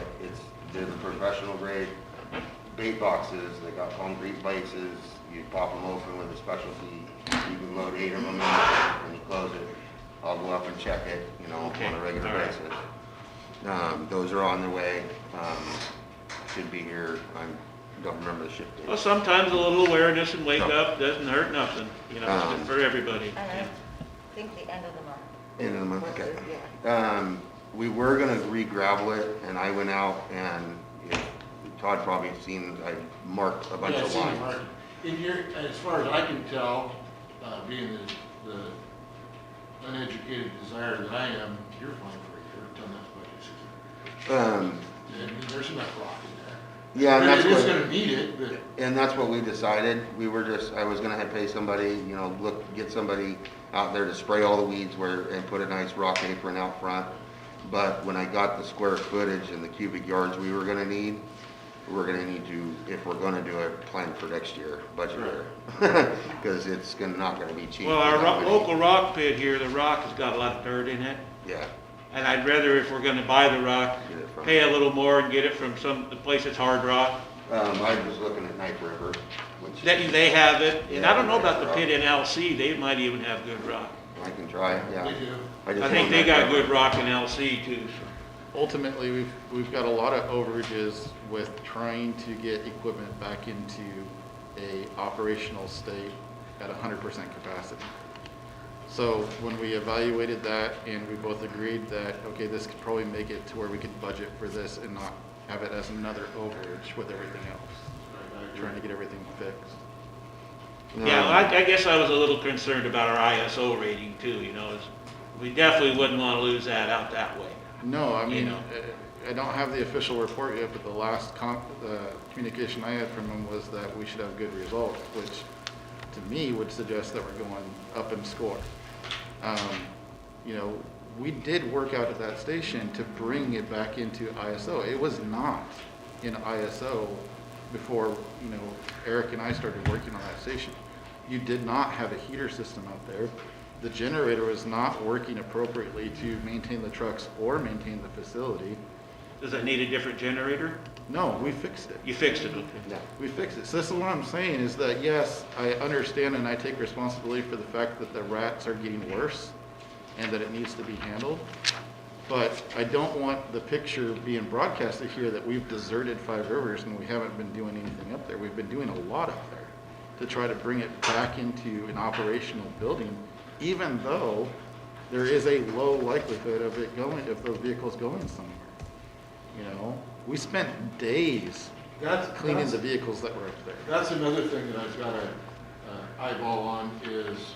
they're the professional grade bait boxes, they got concrete bases, you pop them open with a specialty, you can load 8 of them in, when you close it, I'll go up and check it, Okay, on a regular all right. basis. Those are on their way, should be here, I don't remember the ship date. Well, sometimes a little awareness and wake No. up doesn't hurt nothing, it's good for everybody. And I think the end of the month. End of the month, was okay. it? Yeah. We were gonna re-gravel it, and I went out and, Todd probably seen, I marked a bunch Yeah, I of seen the lines. mark. In your, as far as I can tell, being the uneducated desire that I am, you're fine for a year, done that budget season. I mean, there's enough rock in there. Yeah, and And that's it is what, gonna need it, but and that's what we decided. I was gonna have pay somebody, get somebody out there to spray all the weeds and put a nice rock apron out front. But when I got the square footage and the cubic yards we were gonna need, we're gonna need to, if we're gonna do it, plan for next year, budget year. Because it's not gonna be cheap. Well, our We're not gonna- local rock pit here, the rock has got a lot of dirt in it. Yeah, And I'd rather, if we're gonna buy the rock, get it from. pay a little more and get it from the place that's hard rock. I was looking at Knife River, which. They have it, and I don't know about the Yeah, pit in LC, they might even have good rock. I can try it, yeah. we do. just I think know they got Knife good River. rock in LC too. Ultimately, we've got a lot of overages with trying to get equipment back into a operational state at 100% capacity. So when we evaluated that and we both agreed that, okay, this could probably make it to where we could budget for this and not have it as another overage with everything else, trying to get everything fixed. Yeah, I guess I was a little concerned about our ISO rating too, we definitely wouldn't wanna lose that out that way. No, I mean, know. I don't have the official report yet, but the last communication I had from him was that we should have good results, which to me would suggest that we're going up in score. We did work out at that station to bring it back into ISO. It was not in ISO before, Eric and I started working on that station. You did not have a heater system out there. The generator was not working appropriately to maintain the trucks or maintain the facility. Does it need a different generator? No, we fixed it. You fixed it, okay. Yeah. We fixed it. So this is what I'm saying is that, yes, I understand and I take responsibility for the fact that the rats are getting worse and that it needs to be handled. But I don't want the picture being broadcasted here that we've deserted Five Rivers and we haven't been doing anything up there. We've been doing a lot up there to try to bring it back into an operational building, even though there is a low likelihood of those vehicles going somewhere. We spent days cleaning the vehicles that were up there. That's another thing that I've got a eyeball on is,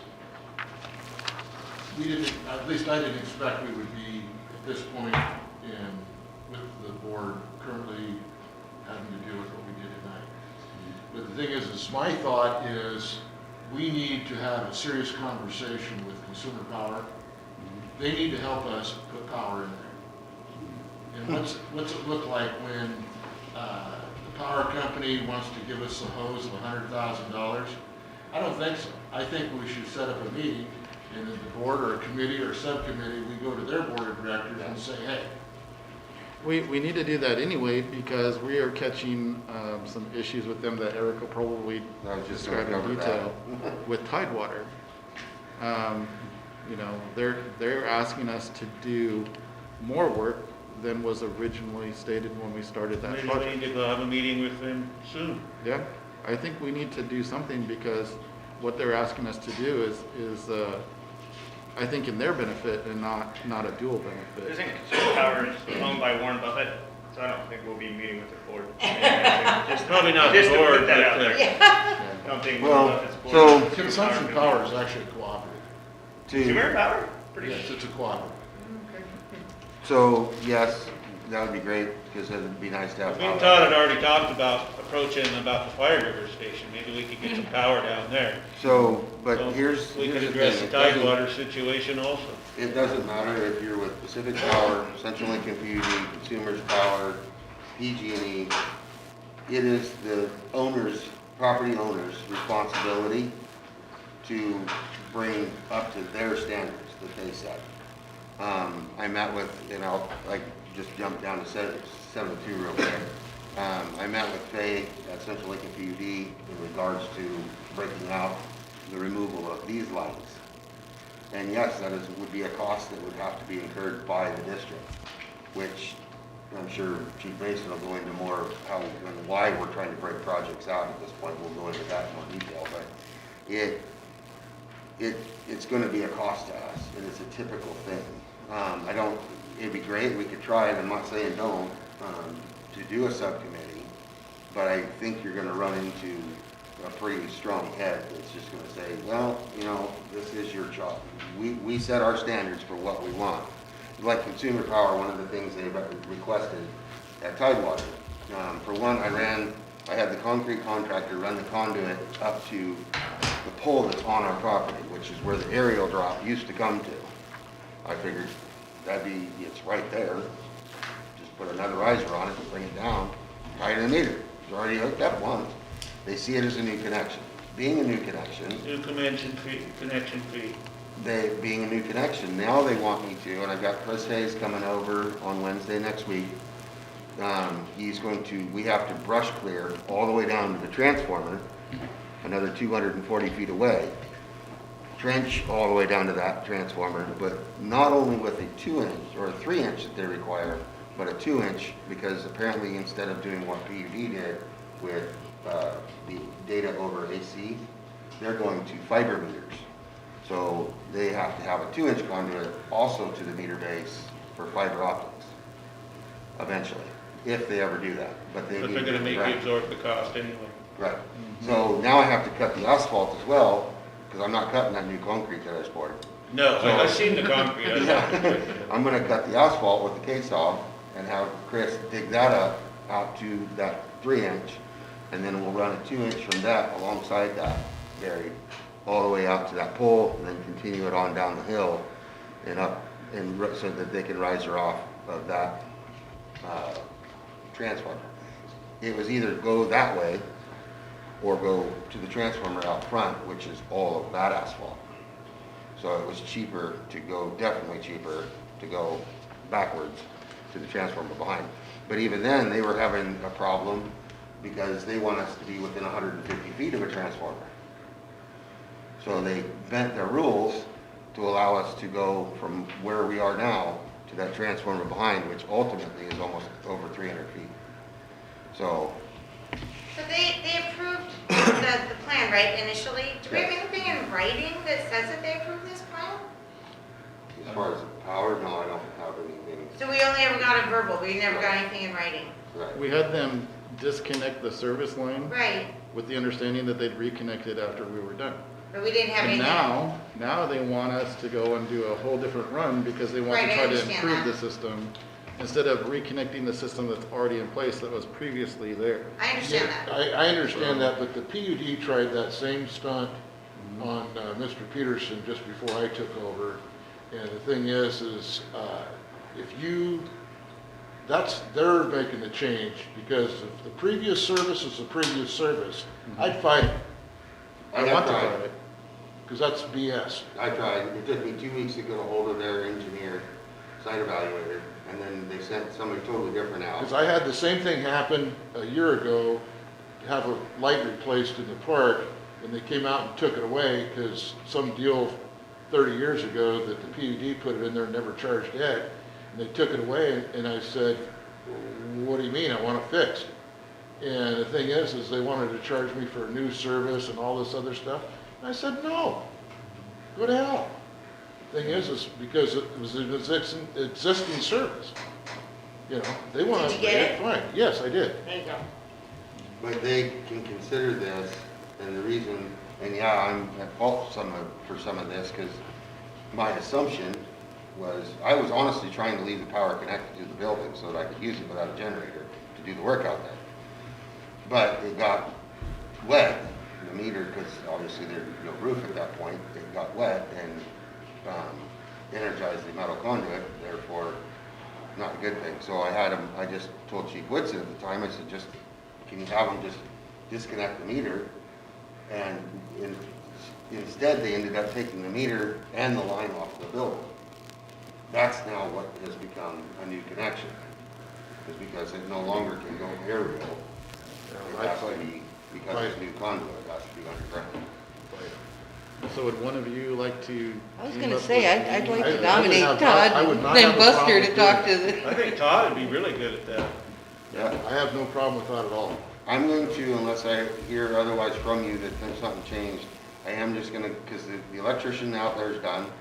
at least I didn't expect we would be at this point with the board currently having to deal with what we did tonight. But the thing is my thought is, we need to have a serious conversation with Consumer Power. They need to help us put power in there. And what's it look like when the power company wants to give us a hose of $100,000? I don't think so. I think we should set up a meeting, and then the board or a committee or subcommittee, we go to their board of directors and say, hey, We need to do that anyway because we are catching some issues with them that Eric will probably I was just gonna describe in cover detail with Tidewater. They're asking us to do more work than was originally stated when we started that Maybe we project. need to go have a meeting with them soon. Yeah, I think we need to do something because what they're asking us to do is I think in their benefit and not a dual I benefit. think Consumer Power is owned by Warren Buffett, so I don't think we'll be meeting with their board. Just Probably not the just to board, put that out but, there. Yeah. I don't think Well, Warren Buffett's board. so- consumption power is actually a cooperative. Consumer Power? Pretty Yes, it's a cooperative. So, yes, that would be great, because it'd be nice to have. Me and Todd had already talked about approach him about the Fire River Station. Maybe we could get some power down there. So, but So here's we could the address thing. the It doesn't- Tidewater situation also. It doesn't matter if you're with Pacific Power, Central Lincoln PUD, Consumers Power, PG&E. It is the owner's, property owner's responsibility to bring up to their standards that they set. I met with, and I'll, like, just jump down to 72 real quick. I met with Faye at Central Lincoln PUD in regards to breaking out the removal of these lights. And yes, that would be a cost that would have to be incurred by the district, which I'm sure Chief Mason will go into more how and why we're trying to break projects out at this point. We'll go into that in more detail, but it's going to be a cost to us, and it's a typical thing. It'd be great, we could try it, I'm not saying don't, to do a subcommittee, but I think you're going to run into a pretty strong head that's just going to say, well, you know, this is your job. We set our standards for what we want. Like Consumer Power, one of the things they requested at Tidewater. For one, I had the concrete contractor run the conduit up to the pole that's on our property, which is where the aerial drop used to come to. I figured it's right there. Just put another riser on it and bring it down, tie it in the meter. It's already hooked up once. They see it as a new connection. Being a new connection, New connection fee. being a new connection, now they want me to, and I've got Chris Hayes coming over on Wednesday next week. We have to brush clear all the way down to the transformer, another 240 feet away, trench all the way down to that transformer, but not only with a 2-inch or a 3-inch that they require, but a 2-inch, because apparently instead of doing what PUD did with the data over AC, they're going to fiber meters. So they have to have a 2-inch conduit also to the meter base for fiber optics, eventually, if they ever do that. But But they're gonna make you absorb the cost anyway. Right. So now I have to cut the asphalt as well, because I'm not cutting that new concrete that I poured. No, I've seen the concrete. I know. I'm gonna cut the asphalt with the case saw and have Chris dig that up out to that 3-inch, and then we'll run a 2-inch from that alongside that buried, all the way out to that pole, and then continue it on down the hill and up, and so that they can riser off of that transformer. It was either go that way or go to the transformer out front, which is all of that asphalt. So it was cheaper to go, definitely cheaper to go backwards to the transformer behind. But even then, they were having a problem because they want us to be within 150 feet of a transformer. So they bent their rules to allow us to go from where we are now to that transformer behind, which ultimately is almost over 300 feet. So, So they approved the plan, right, initially? Do we have Yes. anything in writing that says that they approved this plan? as far as power, no, I don't have anything. So we only ever got a verbal, we never got anything in writing? Right. We had them disconnect the service line Right, with the understanding that they'd reconnect it after we were done. but we didn't have And anything. now they want us to go and do a whole different run because they want Right, to I try to understand improve that. the system instead of reconnecting the system that's already in place that was previously there. I understand that. I understand that, but the PUD tried that same stunt on Mr. Peterson just before I took over. And the thing is they're making the change, because if the previous service is the previous service, I'd fight it, I want to tried. try it. because that's BS. I tried. It took me 2 weeks to get a hold of their engineer, site evaluator, and then they sent somebody totally different out. Because I had the same thing happen a year ago, to have a light replaced in the park, and they came out and took it away because some deal 30 years ago that the PUD put it in there and never charged it. And they took it away, and I said, what do you mean? I want it fixed. And the thing is they wanted to charge me for a new service and all this other stuff. And I said, no, go to hell. Thing is because it was an existing service. You know, they want Did to you get it? fine. Yes, I did. There you go. But they can consider this, and the reason, and yeah, I'm at fault for some of this, because my assumption was, I was honestly trying to leave the power connected to the building so that I could use it without a generator to do the work out there. But it got wet, the meter, because obviously there's no roof at that point, it got wet and energized the metal conduit, therefore not a good thing. So I just told Chief Woodson at the time, I said, can you have them just disconnect the meter? And instead, they ended up taking the meter and the line off the building. That's now what has become a new connection, is because it no longer can go aerial. It has to be, because it's new conduit, it has to be underground. So would one of you like to? I was team gonna up say, with I'd me? like I to would nominate have- Todd, I would not then have a Buster problem to doing talk to it. the, I think Todd would be really good at that. Yeah. I have no problem with that at all. I'm going to, unless I hear otherwise from you that there's something changed, I am just gonna, because the electrician out there is done,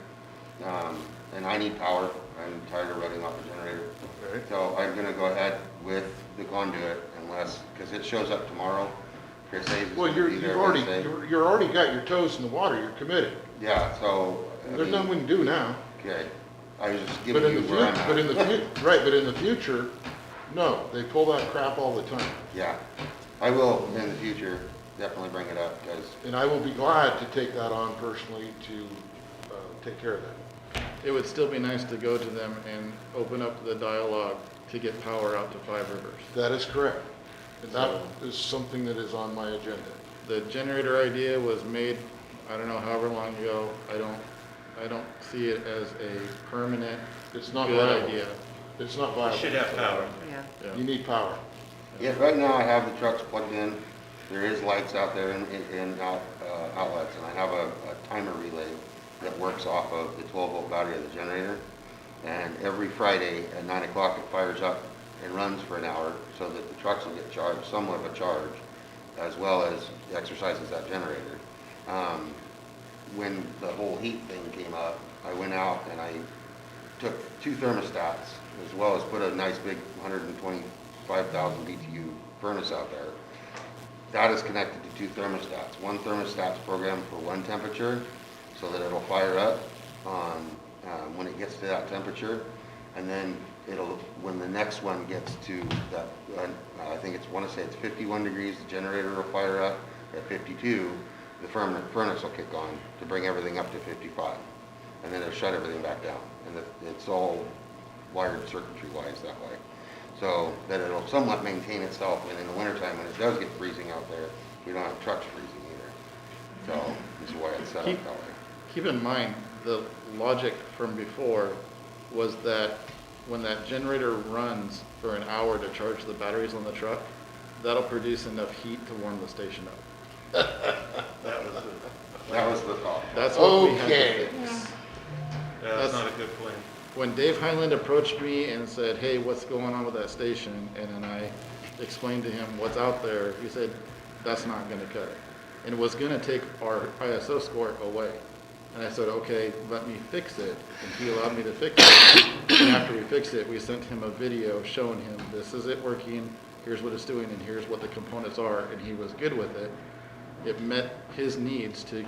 and I need power. I'm tired of running off the generator. Okay. So I'm gonna go ahead with the conduit unless, because it shows up tomorrow. Chris says it's Well, gonna be there Wednesday. you're already got your toes in the water, you're committed. Yeah, so. I There's mean, nothing we can do now. Okay, I was just But giving in you the where I'm future, at. but in the right, but in the future, no, they pull that crap all the time. Yeah, I will in the future definitely bring it up, because, And I will be glad to take that on personally to, take care of that. It would still be nice to go to them and open up the dialogue to get power out to Five Rivers. That is correct. And that is something that is on my agenda. The generator idea was made, I don't know, however long ago. I don't see it as a permanent, It's not good viable. idea. It's not It viable. should have power. yeah. Yeah. You need power. yeah, right now I have the trucks plugged in. There is lights out there in outlets, and I have a timer relay that works off of the 12-volt battery of the generator. And every Friday at 9 o'clock, it fires up and runs for an hour so that the trucks will get charged, somewhat of a charge, as well as exercises that generator. When the whole heat thing came up, I went out and I took 2 thermostats, as well as put a nice big 125,000 BTU furnace out there. That is connected to 2 thermostats. One thermostat's programmed for one temperature, so that it'll fire up on when it gets to that temperature, and then when the next one gets to that, I want to say it's 51 degrees, the generator will fire up. At 52, the furnace will kick on to bring everything up to 55, and then it'll shut everything back down. And it's all wired circuitry wise that way, so that it'll somewhat maintain itself. And in the wintertime, when it does get freezing out there, we don't have trucks freezing either. So this is why it's set up that way. Keep in mind, the logic from before was that when that generator runs for an hour to charge the batteries on the truck, that'll produce enough heat to warm the station up. That was the thought. That's what we had Okay. to fix. That's not a good plan. When Dave Highland approached me and said, hey, what's going on with that station? And then I explained to him what's out there, he said, that's not gonna cut it. And it was gonna take our ISO score away. And I said, okay, let me fix it. And he allowed me to fix it. And after we fixed it, we sent him a video showing him, this is it working, here's what it's doing, and here's what the components are, and he was good with it. It met his needs to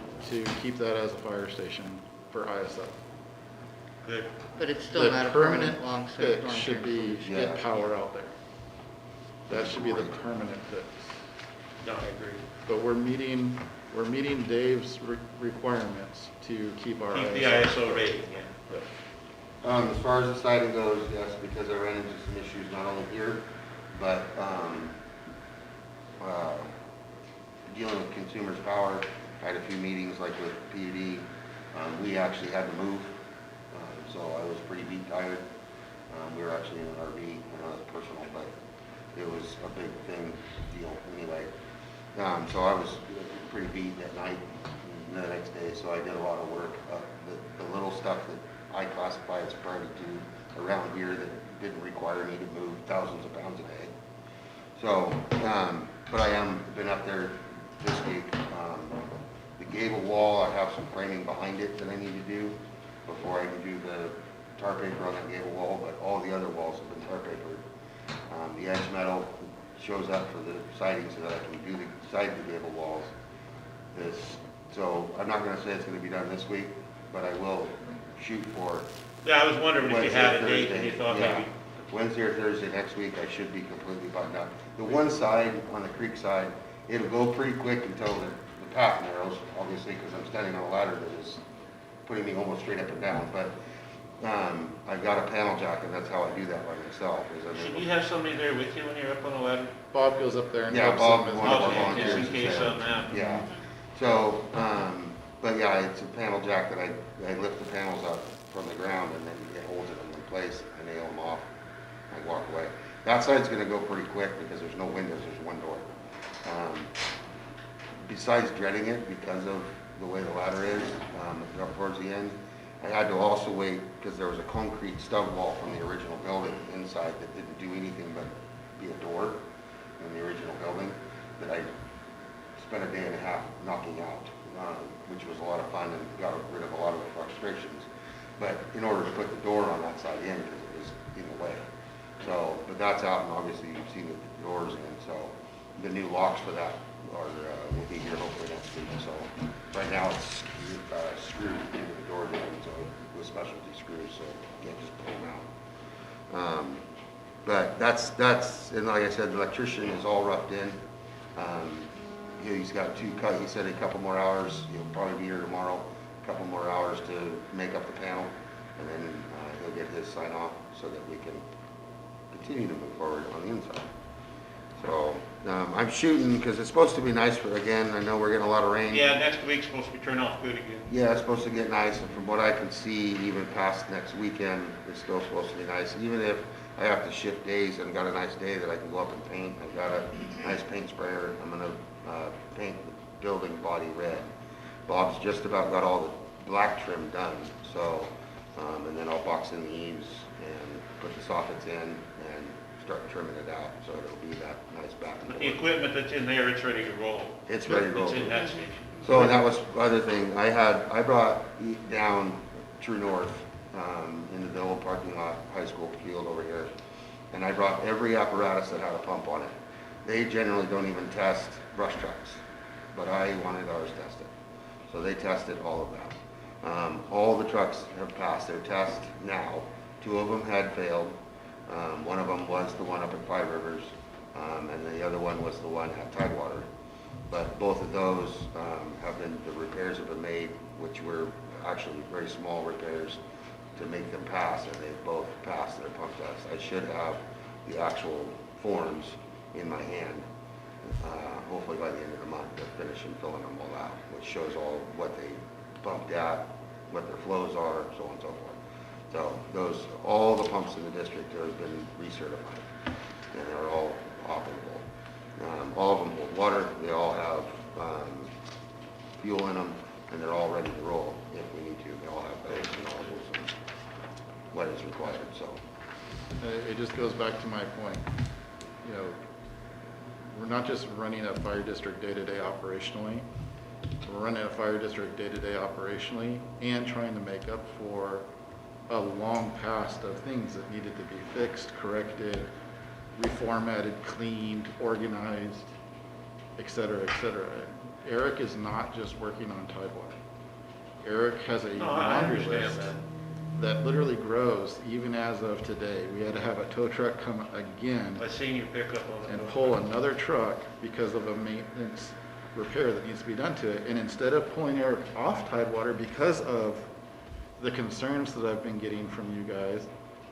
keep that as a fire station for ISO. Good. But it's still The not a permanent long-term fix should be solution. Yeah. get power out there. That should be the permanent fix. No, I agree. But we're meeting Dave's requirements to keep our Keep the ISO rating, yeah. As far as the siding goes, yes, because I ran into some issues not only here, but dealing with Consumers Power. I had a few meetings like with PUD. We actually had to move, so I was pretty beat tired. We were actually in an RV, I know that's personal, but it was a big deal anyway. So I was pretty beat that night and the next day, so I did a lot of work. The little stuff that I classify as priority 2 around here that didn't require me to move thousands of pounds a day. So, but I am been up there this week. The gable wall, I have some framing behind it that I need to do before I can do the tar paper on that gable wall, but all the other walls have been tar papered. The edge metal shows up for the siding so that I can do the side of the gable walls. So I'm not gonna say it's gonna be done this week, but I will shoot for Yeah, I was wondering if you had a date and you Wednesday, thought Thursday. maybe Wednesday or Thursday next week, I should be completely buttoned up. The one side, on the creek side, it'll go pretty quick until the path narrows, obviously, because I'm standing on a ladder that is putting me almost straight up and down, but I've got a panel jack, and that's how I do that by myself. Is I'm Should able- you have somebody there with you when you're up on the ladder? Bob goes up there and Yeah, helps Bob, them. as one of much our as he Okay, just can. in case something happens. Yeah, so, but yeah, it's a panel jack that I lift the panels up from the ground, and then it holds it in place, I nail them off, I walk away. That side's gonna go pretty quick because there's no windows, there's one door. Besides dreading it because of the way the ladder is, up towards the end, I had to also wait because there was a concrete stub wall from the original building inside that didn't do anything but be a door in the original building that I spent a day and a half knocking out, which was a lot of fun and got rid of a lot of the frustrations. But in order to put the door on that side in, because it was in the way. So, but that's out, and obviously you've seen the doors in, so the new locks for that will be here hopefully next week. So right now it's screwed into the door down, so with specialty screws, so you can't just pull them out. But that's, and like I said, the electrician is all roughed in. He's got he said a couple more hours, he'll probably be here tomorrow, a couple more hours to make up the panel, and then he'll get his sign off so that we can continue to move forward on the inside. So I'm shooting, because it's supposed to be nice again, I know we're getting a lot of rain. Yeah, next week's supposed to be turn off good again. Yeah, it's supposed to get nice, and from what I can see, even past next weekend, it's still supposed to be nice. Even if I have to shift days and got a nice day that I can go up and paint, I've got a nice paint sprayer. I'm gonna paint the building body red. Bob's just about got all the black trim done, so, and then I'll box in the eaves and put the soffits in and start trimming it out, so it'll be that nice back and But the forth. equipment that's in there, it's ready to roll. It's ready to roll. It's in that station. So, and that was the other thing, I brought down True North, into the old parking lot, high school field over here, and I brought every apparatus that had a pump on it. They generally don't even test brush trucks, but I wanted ours tested. So they tested all of that. All the trucks have passed their test now. 2 of them had failed. One of them was the one up at Five Rivers, and the other one was the one at Tidewater. But both of those the repairs have been made, which were actually very small repairs to make them pass, and they've both passed their pump test. I should have the actual forms in my hand, hopefully by the end of the month, to finish and filling them all out, which shows all what they pumped at, what their flows are, so on and so forth. So all the pumps in the district have been recertified, and they're all operable. All of them hold water, they all have fuel in them, and they're all ready to roll if we need to. They all have bells and nozzles and what is required, so. It just goes back to my point. You know, we're not just running a fire district day-to-day operationally. We're running a fire district day-to-day operationally and trying to make up for a long past of things that needed to be fixed, corrected, reformatted, cleaned, organized, et cetera, et cetera. Eric is not just working on Tidewater. Eric has a No, I laundry understand list that. that literally grows even as of today. We had to have a tow truck come again I seen your pickup on the. and pull another truck because of a maintenance repair that needs to be done to it. And instead of pulling Eric off Tidewater because of the concerns that I've been getting from you guys,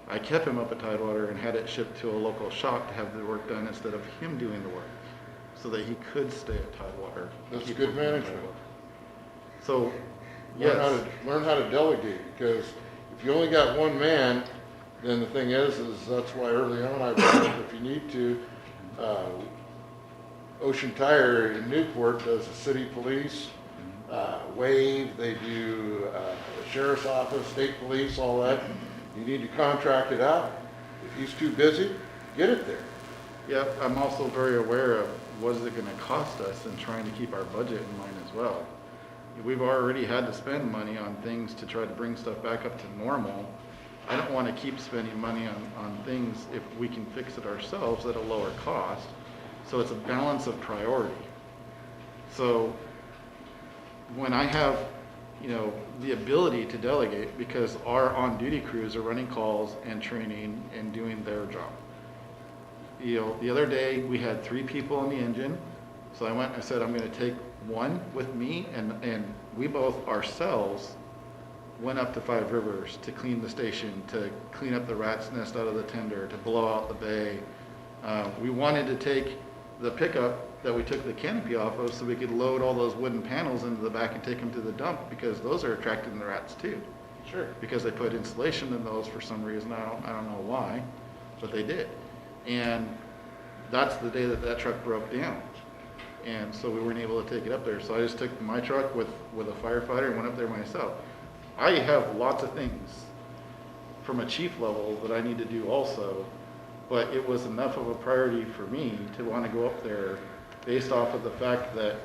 I kept him up at Tidewater and had it shipped to a local shop to have the work done instead of him doing the work, so that he could stay at Tidewater. That's Keep good working at management. Tidewater. So, yes. Learn how to delegate, because if you only got one man, then the thing is that's why early on I brought up, if you need to, Ocean Tire in Newport does the city police, Wave, they do the sheriff's office, state police, all that. You need to contract it out. If he's too busy, get it there. Yep, I'm also very aware of what is it gonna cost us and trying to keep our budget in mind as well. We've already had to spend money on things to try to bring stuff back up to normal. I don't wanna keep spending money on things if we can fix it ourselves at a lower cost. So it's a balance of priority. So when I have you know, the ability to delegate because our on-duty crews are running calls and training and doing their job. You know, the other day, we had 3 people on the engine, so I said, I'm gonna take one with me, and we both ourselves went up to Five Rivers to clean the station, to clean up the rat's nest out of the tender, to blow out the bay. We wanted to take the pickup that we took the canopy off of so we could load all those wooden panels into the back and take them to the dump because those are attracting the rats too. Sure. Because they put insulation in those for some reason, I don't know why, but they did. And that's the day that that truck broke down. And so we weren't able to take it up there. So I just took my truck with a firefighter and went up there myself. I have lots of things from a chief level that I need to do also, but it was enough of a priority for me to want to go up there based off of the fact that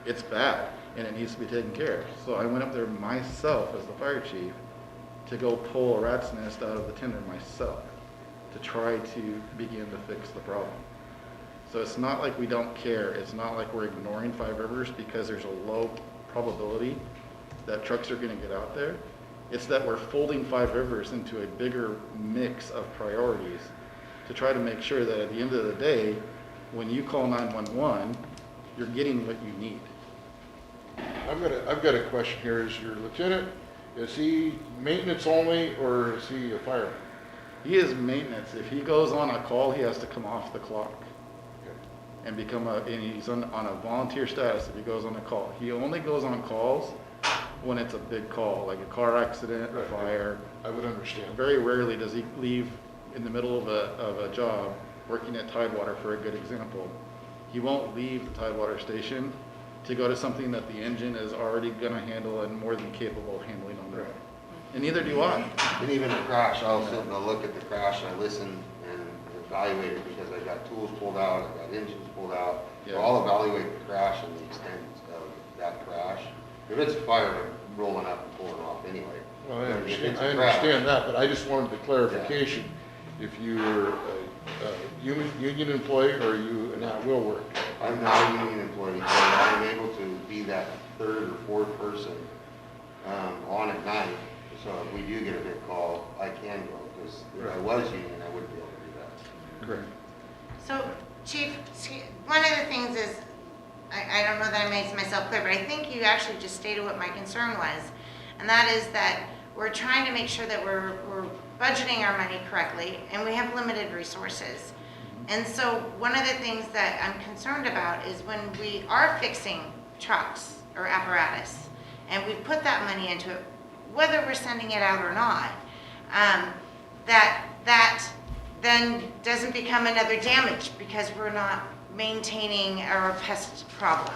it's bad and it needs to be taken care of. So I went up there myself as the fire chief to go pull a rat's nest out of the tender myself to try to begin to fix the problem. So it's not like we don't care. It's not like we're ignoring Five Rivers because there's a low probability that trucks are going to get out there. It's that we're folding Five Rivers into a bigger mix of priorities to try to make sure that at the end of the day, when you call 911, you're getting what you need. I've got a question here. Is your lieutenant, is he maintenance only or is he a fireman? He is maintenance. If he goes on a call, he has to come off the clock and and he's on a volunteer status if he goes on a call. He only goes on calls when it's a big call, like a car accident, a fire. I would understand. Very rarely does he leave in the middle of a job, working at Tidewater for a good example. He won't leave the Tidewater station to go to something that the engine is already gonna handle and more than capable of handling on the road. And neither do I. And even the crash, I'll sit and I'll look at the crash and I listen and evaluate it because I got tools pulled out, I got engines pulled out. So Yeah. I'll evaluate the crash and the extent of that crash. If it's a fire, I'm rolling up and pulling off anyway. Well, I If understand, it's a I crash, understand that, but I just wanted the clarification. If you were a union employee or you an at-will worker? I'm not a union employee, so I'm able to be that third or fourth person on at night. So if we do get a big call, I can go, because if I was union, I wouldn't be able to do that. Correct. So, Chief, one of the things is, I don't know that I made myself clear, but I think you actually just stated what my concern was. And that is that we're trying to make sure that we're budgeting our money correctly, and we have limited resources. And so one of the things that I'm concerned about is when we are fixing trucks or apparatus, and we put that money into it, whether we're sending it out or not, that then doesn't become another damage because we're not maintaining our pest problem.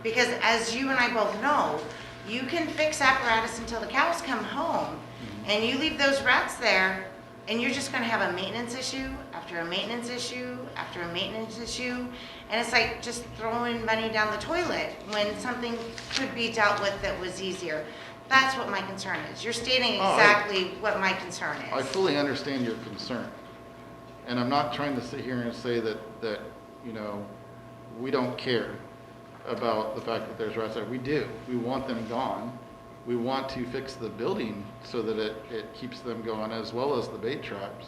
Because as you and I both know, you can fix apparatus until the cows come home, and you leave those rats there, and you're just gonna have a maintenance issue after a maintenance issue after a maintenance issue, and it's like just throwing money down the toilet when something could be dealt with that was easier. That's what my concern is. You're stating exactly what my concern is. I fully understand your concern. And I'm not trying to sit here and say that, you know, we don't care about the fact that there's rats there. We do. We want them gone. We want to fix the building so that it keeps them going, as well as the bait traps.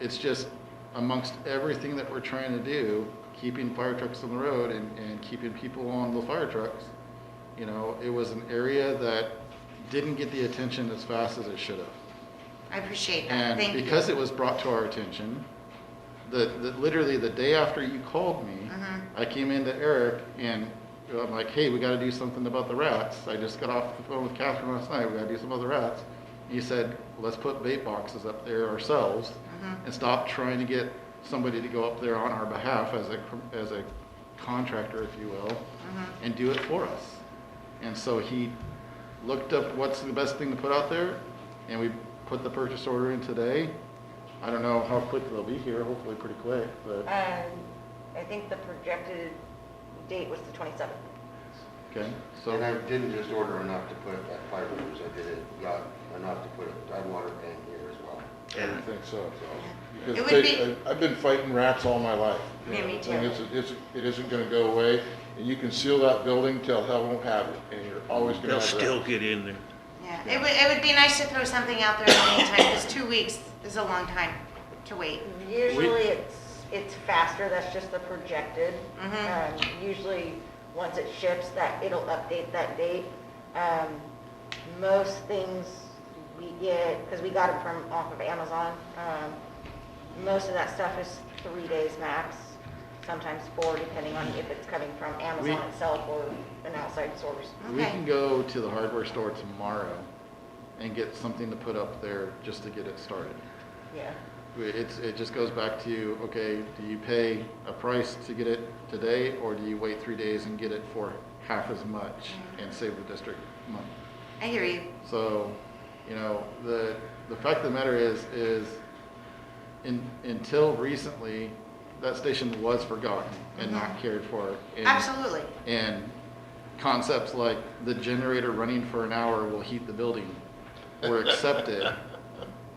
It's just amongst everything that we're trying to do, keeping fire trucks on the road and keeping people on the fire trucks, you know, it was an area that didn't get the attention as fast as it should have. I appreciate that. And Thank you. because it was brought to our attention, literally the day after you called me, I came into Eric and I'm like, hey, we got to do something about the rats. I just got off the phone with Catherine last night. We got to do something about the rats. And he said, let's put bait boxes up there ourselves and stop trying to get somebody to go up there on our behalf as a contractor, if you will, and do it for us. And so he looked up what's the best thing to put out there, and we put the purchase order in today. I don't know how quick they'll be here, hopefully pretty quick, but, I think the projected date was the 27th. okay, so. And I didn't just order enough to put at Five Rivers, got enough to put at Tidewater and here as well. I would think so. Because It would be- I've been fighting rats all my life. Yeah, me And too. it isn't gonna go away, and you can seal that building till hell won't have it, and you're always gonna They'll have still rats. get in there. Yeah, it would be nice to throw something out there in the meantime, because 2 weeks is a long time to wait. Usually it's faster, that's just the projected. Mhm. Usually, once it ships, that it'll update that date. Most things we get, because we got them from off of Amazon, most of that stuff is 3 days max, sometimes 4, depending on if it's coming from Amazon itself or an outside source. We Okay. can go to the hardware store tomorrow and get something to put up there just to get it started. Yeah. It just goes back to, okay, do you pay a price to get it today, or do you wait 3 days and get it for half as much and save the district money? I hear you. So, the fact of the matter is until recently, that station was forgotten and not cared for. And- Absolutely. And concepts like the generator running for an hour will heat the building were accepted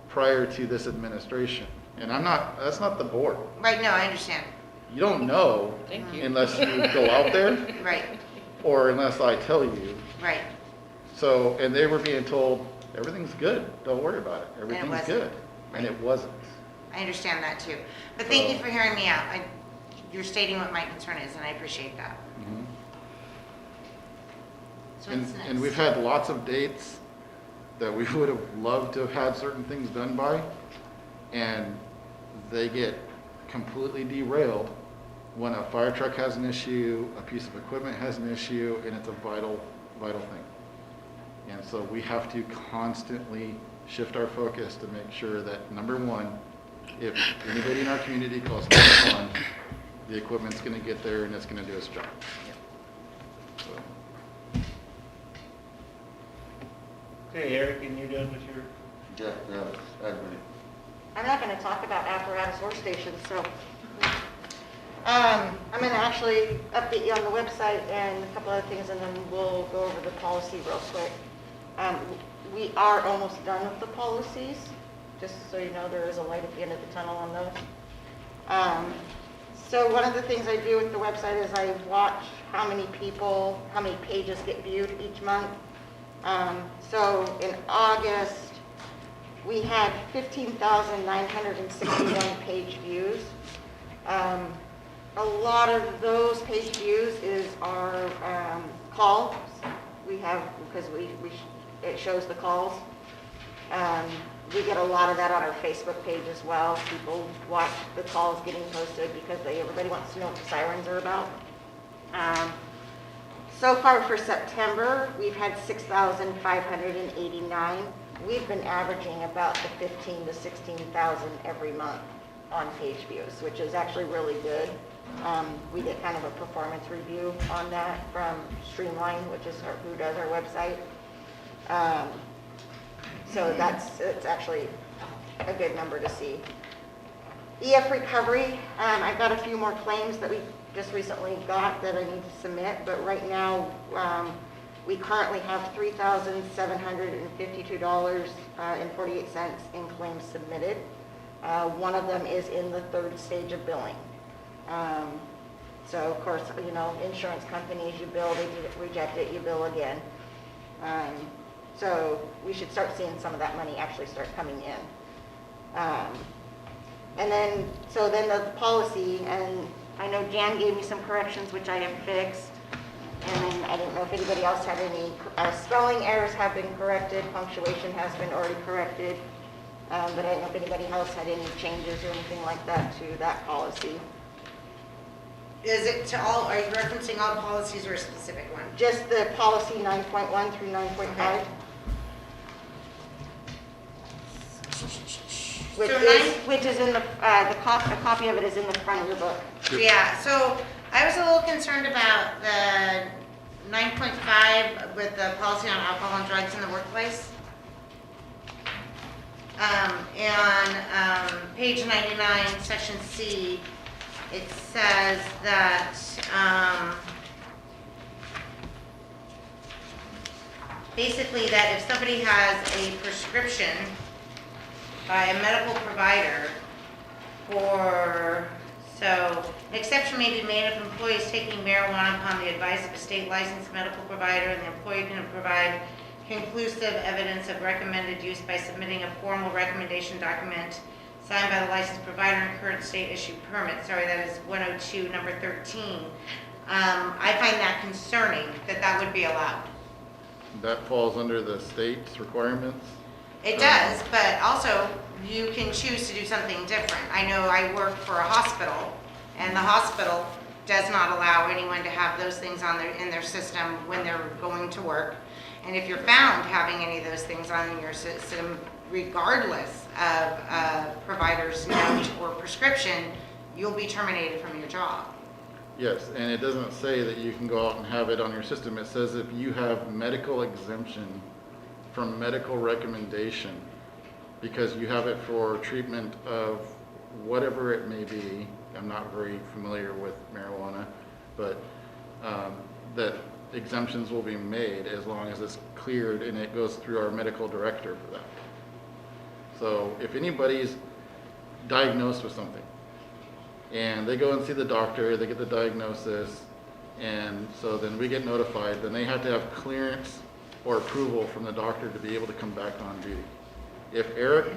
prior to this administration. And that's not the board. Right, no, I understand. You don't know Thank you. unless you go out there Right, or unless I tell you. right. So, and they were being told, everything's good, don't worry about it, everything's wasn't. good. And it wasn't. I understand that too. But thank you for hearing me out. You're stating what my concern is, and I appreciate that. So what's next? And we've had lots of dates that we would have loved to have had certain things done by, and they get completely derailed when a fire truck has an issue, a piece of equipment has an issue, and it's a vital thing. And so we have to constantly shift our focus to make sure that, number one, if anybody in our community calls 911, the equipment's gonna get there and it's gonna do its job. So, Okay, Eric, and you done with your? Jeff, Edward. I'm not gonna talk about apparatus workstations, so, I'm gonna actually update you on the website and a couple other things, and then we'll go over the policy real quick. We are almost done with the policies, just so you know, there is a light at the end of the tunnel on those. So one of the things I do with the website is I watch how many pages get viewed each month. So in August, we had 15,961 page views. A lot of those page views is our calls. We have, because it shows the calls. We get a lot of that on our Facebook page as well. People watch the calls getting posted because everybody wants to know what the sirens are about. So far for September, we've had 6,589. We've been averaging about the 15 to 16,000 every month on page views, which is actually really good. We get kind of a performance review on that from Streamline, which is who does our website. So it's actually a good number to see. EF recovery, I've got a few more claims that we just recently got that I need to submit, but right now we currently have $3,752.48 in claims submitted. One of them is in the third stage of billing. So of course, insurance companies, you bill, they reject it, you bill again. So we should start seeing some of that money actually start coming in. And then the policy, and I know Jan gave me some corrections, which I have fixed. And then I don't know if anybody else had any, spelling errors have been corrected, punctuation has been already corrected. But I don't know if anybody else had any changes or anything like that to that policy. Is it to all, are you referencing all policies or a specific one? Just the policy 9.1 through 9.5. Okay. Which is in the, a copy of it is in the front of your book. Yeah, so I was a little concerned about the 9.5 with the policy on alcohol and drugs in the workplace. And page 99, section C, it says that basically that if somebody has a prescription by a medical provider so an exception may be made if employees taking marijuana upon the advice of a state licensed medical provider, and the employee can provide conclusive evidence of recommended use by submitting a formal recommendation document signed by the licensed provider and current state issued permit. Sorry, that is 102, number 13. I find that concerning that that would be allowed. That falls under the state's requirements. It does, but also you can choose to do something different. I know I work for a hospital, and the hospital does not allow anyone to have those things in their system when they're going to work. And if you're found having any of those things on your system, regardless of a provider's note or prescription, you'll be terminated from your job. Yes, and it doesn't say that you can go out and have it on your system. It says if you have medical exemption from medical recommendation, because you have it for treatment of whatever it may be. I'm not very familiar with marijuana, but that exemptions will be made as long as it's cleared and it goes through our medical director for that. So if anybody's diagnosed with something and they go and see the doctor, they get the diagnosis, and so then we get notified, then they have to have clearance or approval from the doctor to be able to come back on duty. If Eric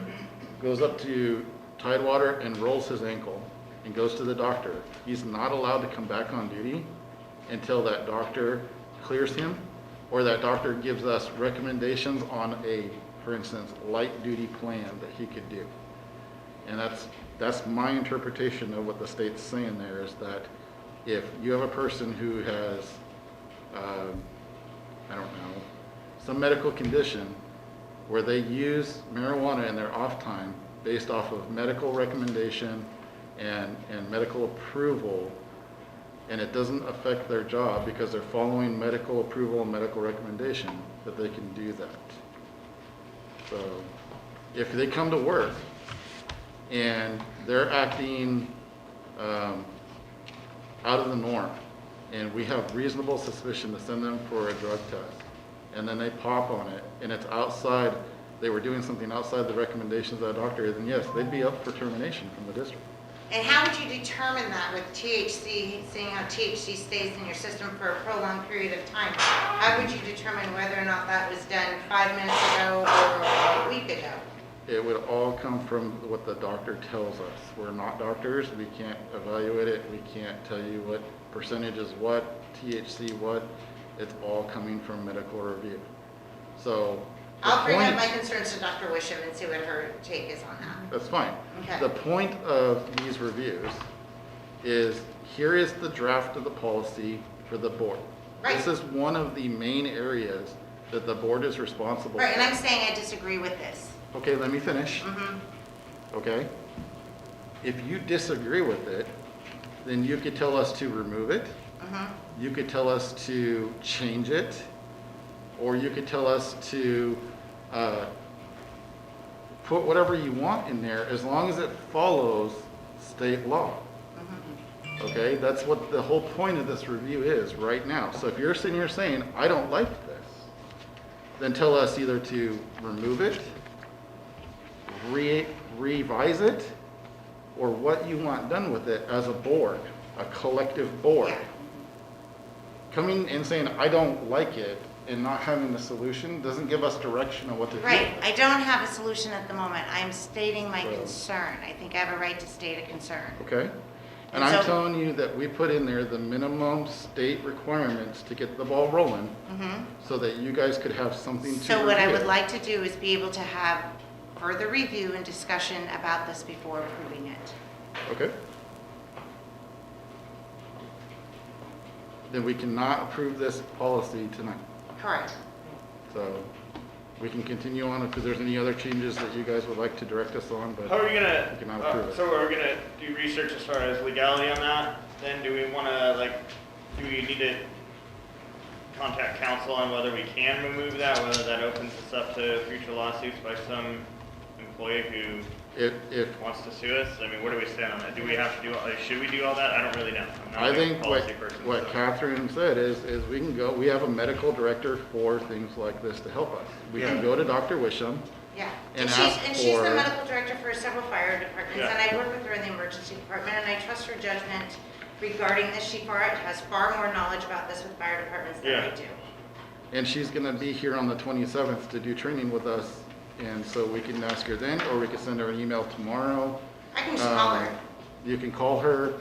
goes up to Tidewater and rolls his ankle and goes to the doctor, he's not allowed to come back on duty until that doctor clears him, or that doctor gives us recommendations on a, for instance, light duty plan that he could do. And that's my interpretation of what the state's saying there, is that if you have a person who has, I don't know, some medical condition where they use marijuana in their off time based off of medical recommendation and medical approval, and it doesn't affect their job because they're following medical approval and medical recommendation, that they can do that. So if they come to work and they're acting out of the norm, and we have reasonable suspicion to send them for a drug test, and then they pop on it, and it's outside, they were doing something outside the recommendations of the doctor, then yes, they'd be up for termination from the district. And how would you determine that with THC, seeing how THC stays in your system for a prolonged period of time? How would you determine whether or not that was done 5 minutes ago or a week ago? It would all come from what the doctor tells us. We're not doctors, we can't evaluate it, we can't tell you what percentage is what, THC what, it's all coming from medical review. So I'll bring up my concerns to Dr. Wisham and see what her take is on that. that's fine. Okay. The point of these reviews is, here is the draft of the policy for the board. Right. This is one of the main areas that the board is responsible for. Right, and I'm saying I disagree with this. Okay, let me finish. Mhm. Okay? If you disagree with it, then you could tell us to remove it. Mhm. You could tell us to change it, or you could tell us to put whatever you want in there, as long as it follows state law. Okay, that's what the whole point of this review is right now. So if you're sitting here saying, I don't like this, then tell us either to remove it, revise it, or what you want done with it as a board, a collective board. Yeah. Coming and saying, I don't like it, and not having the solution doesn't give us direction on what to do. Right, I don't have a solution at the moment. I'm stating my So- concern. I think I have a right to state a concern. Okay? And And I'm so- telling you that we put in there the minimum state requirements to get the ball rolling, so that you guys could have something to So what I review. would like to do is be able to have further review and discussion about this before approving it. Okay? Then we cannot approve this policy tonight. Correct. So we can continue on if there's any other changes that you guys would like to direct us on, but How are we gonna, we cannot approve it. so are we gonna do research as far as legality on that? Then do we wanna, like, do we need to contact council on whether we can remove that, whether that opens us up to future lawsuits by some employee who If, wants to sue us? I mean, where do we stand on that? Do we have to do, should we do all that? I don't really know. I'm not I a big think policy person. what so. Catherine said is we can go, we have a medical director for things like this to help us. We can Yeah. go to Dr. Wisham Yeah, and and ask she's the for- medical director for several fire departments, Yeah. and I work with her in the emergency department, and I trust her judgment regarding this. She has far more knowledge about this with fire departments than I Yeah. do. And she's gonna be here on the 27th to do training with us, and so we can ask her then, or we can send her an email tomorrow. I can just call her. You can call her,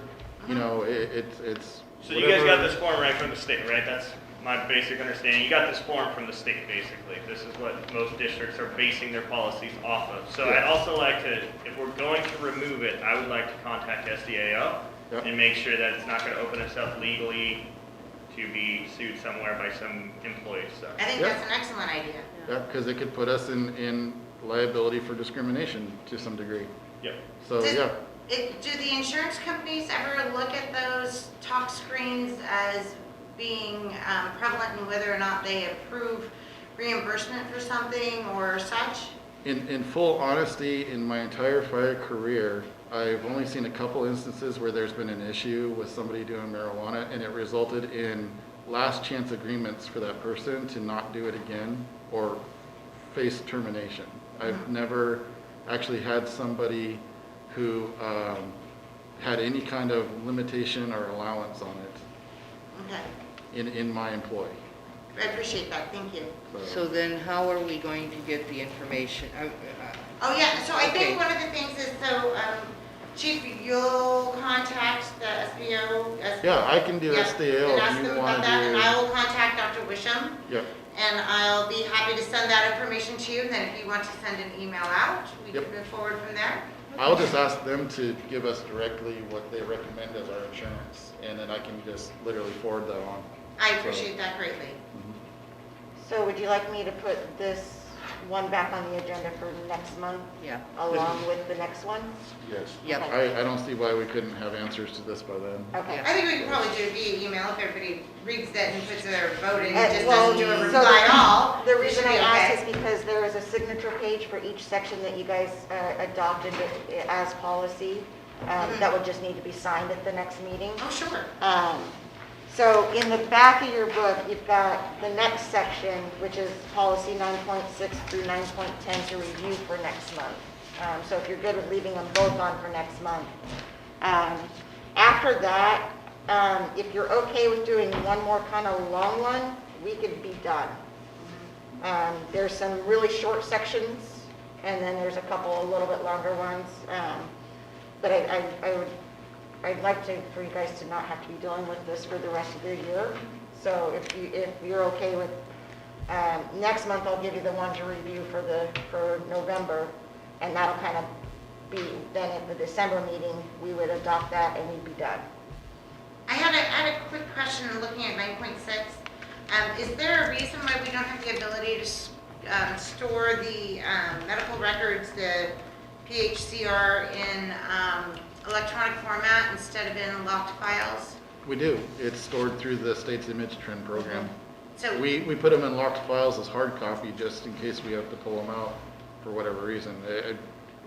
you know, it's. So you guys got whatever- this form right from the state, right? That's my basic understanding. You got this form from the state, basically. This is what most districts are basing their policies off of. So I'd also like to, if we're going to remove it, I would like to contact SDAO Yep. and make sure that it's not gonna open us up legally to be sued somewhere by some employee, so. I think Yeah. that's an excellent idea. Yeah, because it could put us in liability for discrimination to some degree. Yep. So, Does- yeah, Do the insurance companies ever look at those talk screens as being prevalent in whether or not they approve reimbursement for something or such? in full honesty, in my entire fire career, I've only seen a couple instances where there's been an issue with somebody doing marijuana, and it resulted in last chance agreements for that person to not do it again or face termination. I've never actually had somebody who had any kind of limitation or allowance on it Okay, in my employ. I appreciate that, thank you. So then how are we going to get the information? Oh, yeah, so I Okay. think one of the things is, so, Chief, you'll contact the SBO? Yeah, I can do Yeah, SDAO and if ask you them wanna about that, and I do. will contact Dr. Wisham, Yep, and I'll be happy to send that information to you, and then if you want to send an email out, we can Yep. move forward from there. I'll just ask them to give us directly what they recommend as our insurance, and then I can just literally forward that on. I appreciate that greatly. So would you like me to put this one back on the agenda for next month, Yeah, along with the next one? Yes. yep. I don't see why we couldn't have answers to this by then. Okay. I think we could probably do it via email if everybody reads that and puts their vote in, Uh, just well, doesn't do a so reply all. The it reason should I be asked okay. is because there is a signature page for each section that you guys adopted as policy. That would just need to be signed at the next meeting. Oh, sure. So in the back of your book, you've got the next section, which is policy 9.6 through 9.10 to review for next month. So if you're good with leaving them both on for next month. After that, if you're okay with doing one more kind of long one, we could be done. There's some really short sections, and then there's a couple a little bit longer ones. But I'd like for you guys to not have to be dealing with this for the rest of the year. So if you're okay with, next month I'll give you the one to review for November, and that'll kind of be, then at the December meeting, we would adopt that and we'd be done. I had a quick question looking at 9.6. Is there a reason why we don't have the ability to store the medical records, the PHCR in electronic format instead of in locked files? We do. It's stored through the state's image trend program. So, We put them in locked files as hard copy just in case we have to pull them out for whatever reason.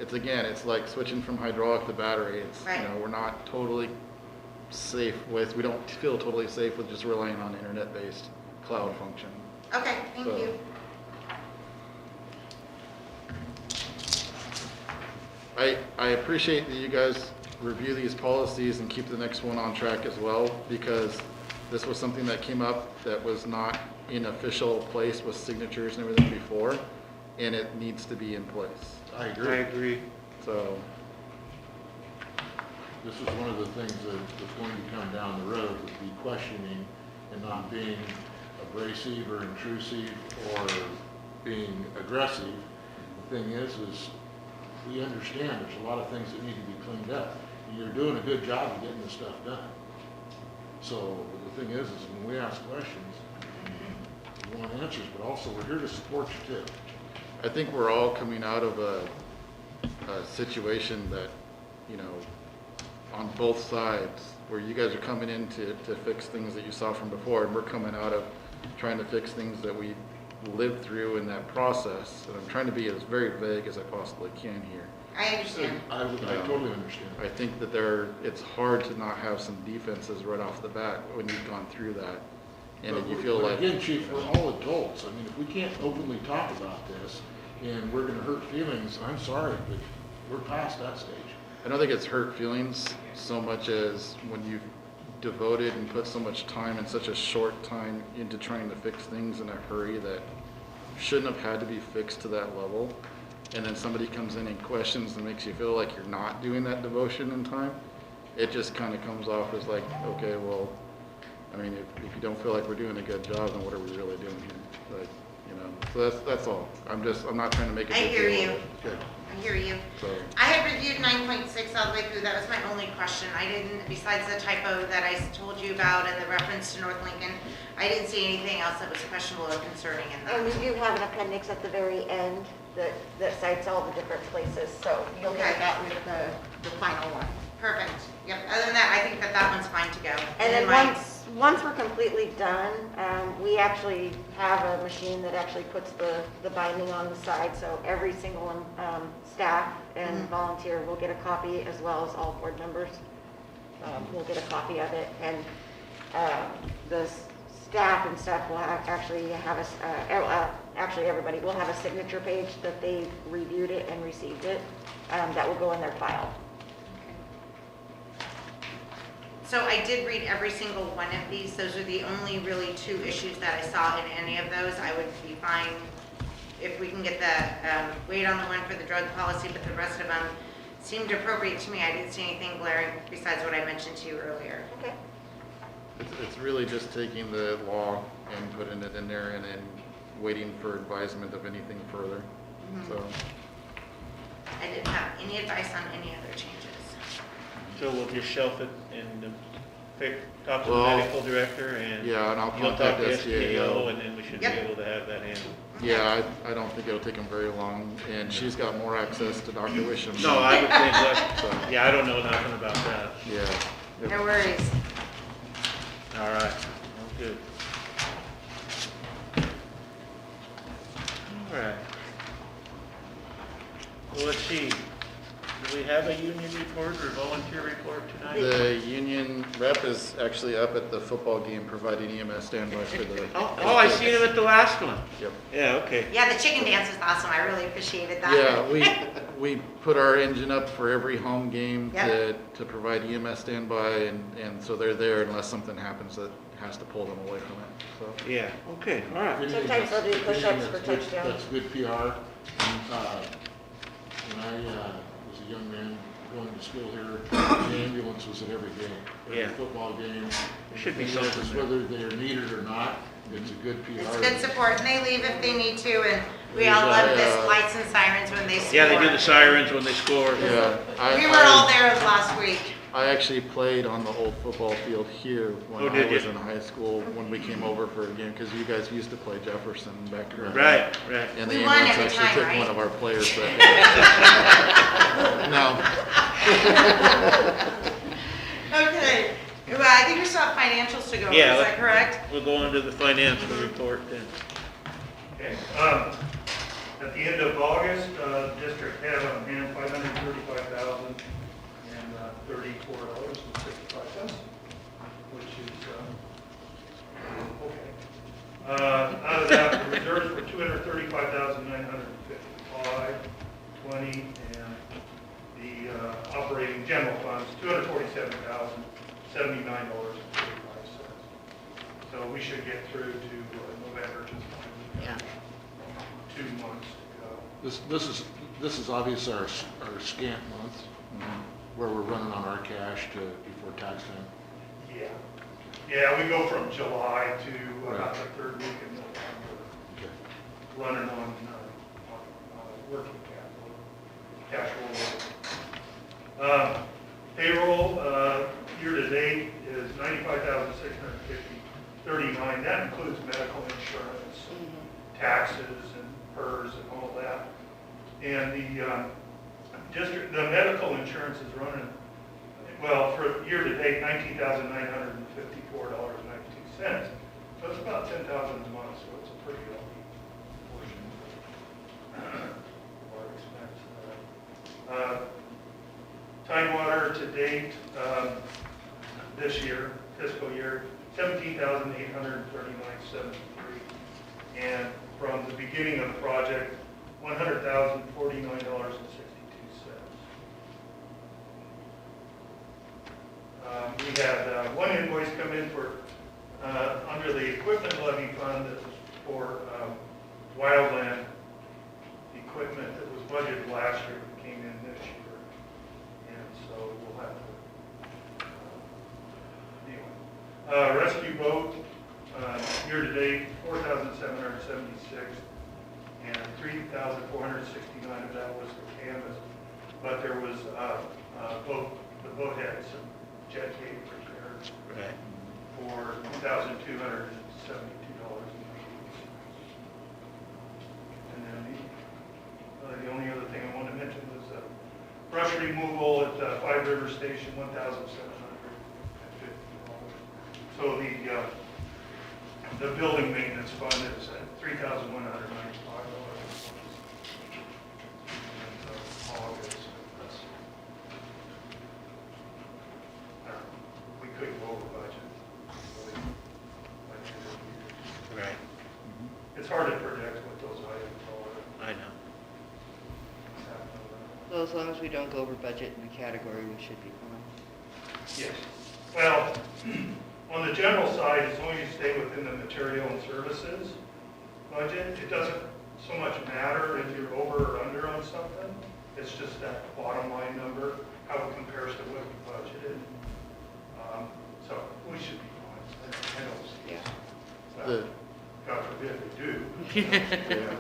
It's like switching from hydraulic to battery. Right. We're not totally safe with, we don't feel totally safe with just relying on internet-based cloud function. okay, thank So- you. I appreciate that you guys review these policies and keep the next one on track as well, because this was something that came up that was not in official place with signatures and everything before, and it needs to be in place. I I agree. agree. So, This is one of the things that's going to come down the road, would be questioning and not being abrasive or intrusive or being aggressive. The thing is we understand there's a lot of things that need to be cleaned up. And you're doing a good job of getting this stuff done. So the thing is when we ask questions, we want answers, but also we're here to support you too. I think we're all coming out of a situation that, on both sides, where you guys are coming in to fix things that you saw from before, and we're coming out of trying to fix things that we lived through in that process. And I'm trying to be as very vague as I possibly can here. I understand. I totally understand. I think that it's hard to not have some defenses right off the bat when you've gone through that. And But you we're- feel but like, Again, chief, we're all adults. I mean, if we can't openly talk about this and we're gonna hurt feelings, I'm sorry, but we're past that stage. I don't think it's hurt feelings so much as when you've devoted and put so much time in such a short time into trying to fix things in a hurry that shouldn't have had to be fixed to that level. And then somebody comes in and questions and makes you feel like you're not doing that devotion in time. It just kind of comes off as like, okay, well, I mean, if you don't feel like we're doing a good job, then what are we really doing here? Like, you know, so that's all. I'm not trying to make a I big hear deal you. of it. Okay, I hear you. so, I had reviewed 9.6 all the way through, that was my only question. I didn't, besides the typo that I told you about and the reference to North Lincoln, I didn't see anything else that was questionable or concerning in And we that. do have an appendix at the very end that cites all the different places, so you'll Okay. get that with the final one. Perfect, yep, other than that, I think that one's fine to go. And then my- once we're completely done, we actually have a machine that actually puts the binding on the side, so every single staff and Mhm. volunteer will get a copy, as well as all board members will get a copy of it. And the staff and stuff will actually have actually everybody will have a signature page that they reviewed it and received it, that will go in their file. So I did read every single one of these. Those are the only really two issues that I saw in any of those. I would be fine if we can get the weight on the one for the drug policy, but the rest of them seemed appropriate to me. I didn't see anything glaring besides what I mentioned to you earlier. Okay. it's really just taking the law and putting it in there and then waiting for advisement of anything further, so. I didn't have any advice on any other changes. So we'll just shelf it and talk to the Well, medical director and Yeah, and I'll you'll talk contact to SDAO. SDAO and then we should be Yep. able to have that handled. Yeah, I don't think it'll take them very long, and she's got more access to Dr. Wisham. No, I would think that, So, yeah, I don't know nothing about that. yeah. No worries. All right, well, good. All right. Well, let's see. Do we have a union report or volunteer report tonight? The union rep is actually up at the football game providing EMS standby for the. Oh, I seen him at the last one. Yep. Yeah, okay. Yeah, the chicken dance was awesome. I really appreciated that. Yeah, we put our engine up for every home game Yep. to provide EMS standby, and so they're there unless something happens that has to pull them away from it, so. Yeah, okay, all right. Anything Sometimes they'll do that's- push-ups anything for that's good- touchdowns. That's good PR. And, when I was a young man going to school here, the ambulance was at every game, every Yeah. football game. There should be Regardless something there. whether they're needed or not, it's a good PR. It's good support, and they leave if they need to, and we There's, all love this yeah. lights and sirens when they score. Yeah, they do the sirens when they score. Yeah. We were all there last week. I actually played on the old football field here Oh, when I did was you? in high school, when we came over for a game, because you guys used to play Jefferson back in the day. Right, right. And We the won ambulance every actually time, took right? one of our players that No, Okay, well, I think we still have financials to go over, Yeah, is that correct? We'll go on to the financial report then. Okay, at the end of August, the district had on hand $535,034.65, which is, okay. Out of that, the reserves were $235,955.20, and the operating general funds, $247,079.45. So we should get through to November, just fine. We've got 2 months to This is obviously our scant month, where we're running on our cash before tax time. go. Yeah. Yeah, we go from July to about Right. the third week in November, Okay. running on working capital, cash flow. Payroll, year to date is $95,650.39. That includes medical insurance, taxes and PERS and all that. And the medical insurance is running, well, for year to date, $19,954.92. So it's about $10,000 a month, so it's a pretty healthy portion of our expense. Tidewater to date, this year, fiscal year, $17,839.73. And from the beginning of the project, $100,049.62. We had one invoice come in for, under the equipment levy fund that was for wildland equipment that was budgeted last year, that came in this year. And so we'll have to deal with it. Rescue boat, year-to-date, 4,776, and 3,469 of that was for canvas. But there was, the boat had some jet gate repairs Right. for $2,272. And then the only other thing I wanted to mention was brush removal at Five River Station, $1,750. So the building maintenance fund is at $3,195. And August, we could go over budget. Right. It's hard to predict what those items are. I know. So as long as we don't go over budget in the category, we should be fine. Yes. Well, on the general side, as long as you stay within the material and services budget, it doesn't so much matter if you're over or under on something. It's just that bottom line number, how it compares to what you budgeted. So we should be fine. I don't see it. The- God forbid we do. Yeah.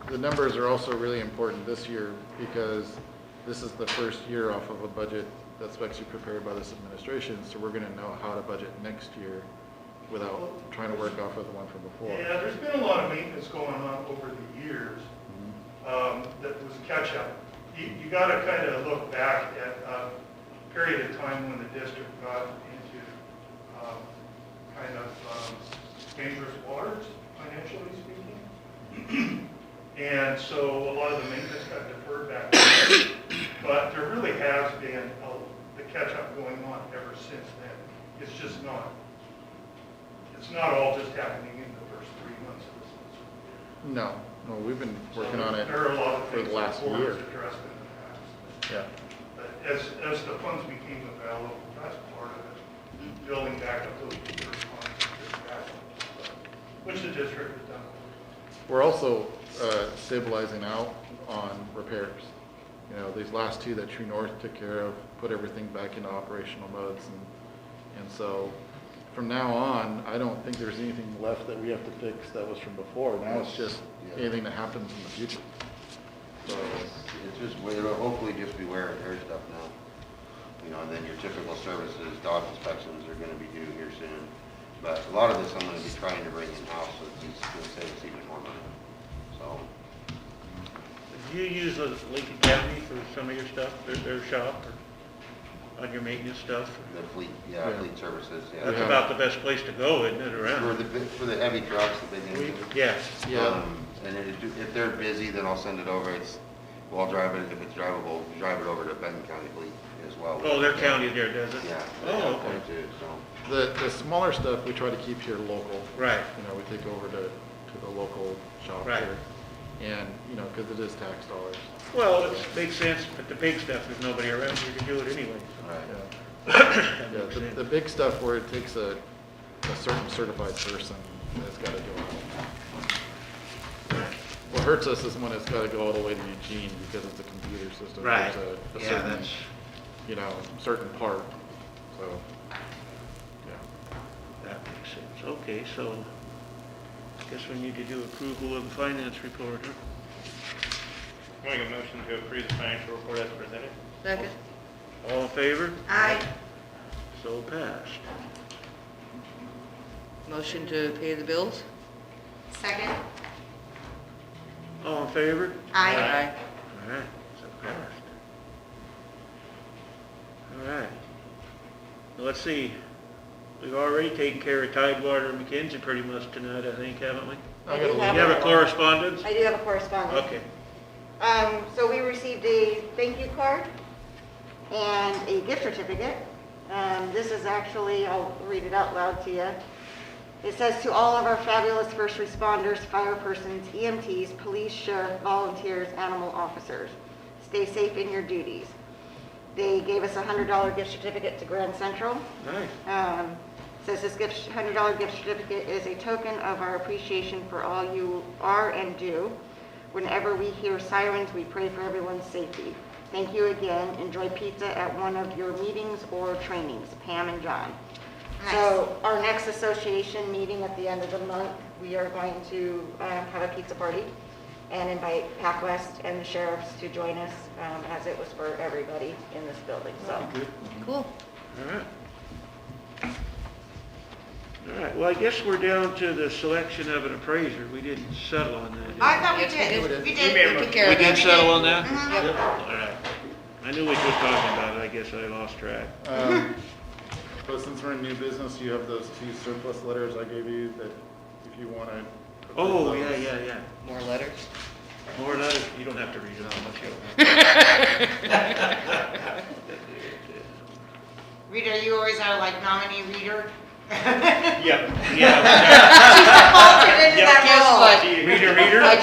The numbers are also really important this year because this is the first year off of a budget that's actually prepared by this administration, so we're gonna know how to budget next year without trying to work off of the one from before. Yeah, there's been a lot of maintenance going on over the years that was catch up. You got to kind of look back at a period of time when the district got into kind of dangerous waters, financially speaking. And so a lot of the maintenance got deferred back then. But there really has been the catch-up going on ever since then. It's just not, it's not all just happening in the first 3 months of this. No, we've been working on it There are a lot of for things the last that boards year. addressed in the past. Yeah. But as the funds became available, that's part of it, building back up those reserve funds, which the district has done. We're also stabilizing out on repairs. You know, these last two that True North took care of, put everything back into operational modes. And so from now on, I don't think there's anything left that we have to fix that was from before. Now it's just anything that happens in the future. So, It's just, it'll hopefully just be wear and tear stuff now. You know, and then your typical services, dog inspections are gonna be due here soon. But a lot of this I'm gonna be trying to bring in-house, so it's gonna save us even more money. So, Do you use Lincoln County for some of your stuff, their shop, or on your maintenance stuff? the fleet, Yeah. fleet services, yeah. That's about the best place to go, isn't it, For around? the heavy trucks, the big engines. Yeah, yeah, And if they're busy, then I'll send it over. Well, I'll drive it, if it's drivable, drive it over to Benton County Fleet as well. oh, their county there does it? Yeah. they Oh, have okay, one too, so. the smaller stuff we try to keep here local. right, You know, we take over to the local shop Right. here. And, you know, because it is tax dollars. well, it makes sense, but the big stuff, there's nobody around here to do it anyway. Right. Yeah. That Yeah, makes sense. the big stuff where it takes a certain certified person that's got to do it. What hurts us is when it's got to go all the way to Eugene because it's a computer system. Right, There's a yeah, certain, that's, you know, certain part, so, yeah. that makes sense, okay, so, I guess we need to do approval of the finance report, huh? Make a motion to approve the financial report as presented. Second? All in favor? Aye. So passed. Motion to pay the bills? Second? All in favor? Aye. All right, so passed. All right. Well, let's see, we've already taken care of Tidewater and McKenzie pretty much tonight, I think, haven't we? I gotta do leave. have You have a correspondence? I do have a correspondence. Okay, So we received a thank you card and a gift certificate. This is actually, I'll read it out loud to you. It says to all of our fabulous first responders, fire persons, EMTs, police, sheriff, volunteers, animal officers, stay safe in your duties. They gave us a $100 gift certificate to Grand Central. Nice. Says this $100 gift certificate is a token of our appreciation for all you are and do. Whenever we hear sirens, we pray for everyone's safety. Thank you again. Enjoy pizza at one of your meetings or trainings. Pam and John. Nice. So our next association meeting at the end of the month, we are going to have a pizza party and invite PacWest and the sheriffs to join us, as it was for everybody in this building. So Good. Cool. All right. All right, well, I guess we're down to the selection of an appraiser. We didn't settle on that, did we? I thought we Yes, we did. did. We We did. made a Took care We of that. did settle on that? Mhm. Yep. All right. I knew we were talking about it, I guess I lost track. But since we're in new business, you have those 2 surplus letters I gave you that if you want to. Oh, yeah. More letters? More letters, you don't have to read it all, Rita, you always are like nominee reader. Yep. Yeah, Faltered into Yep. that Guess role. what? reader? I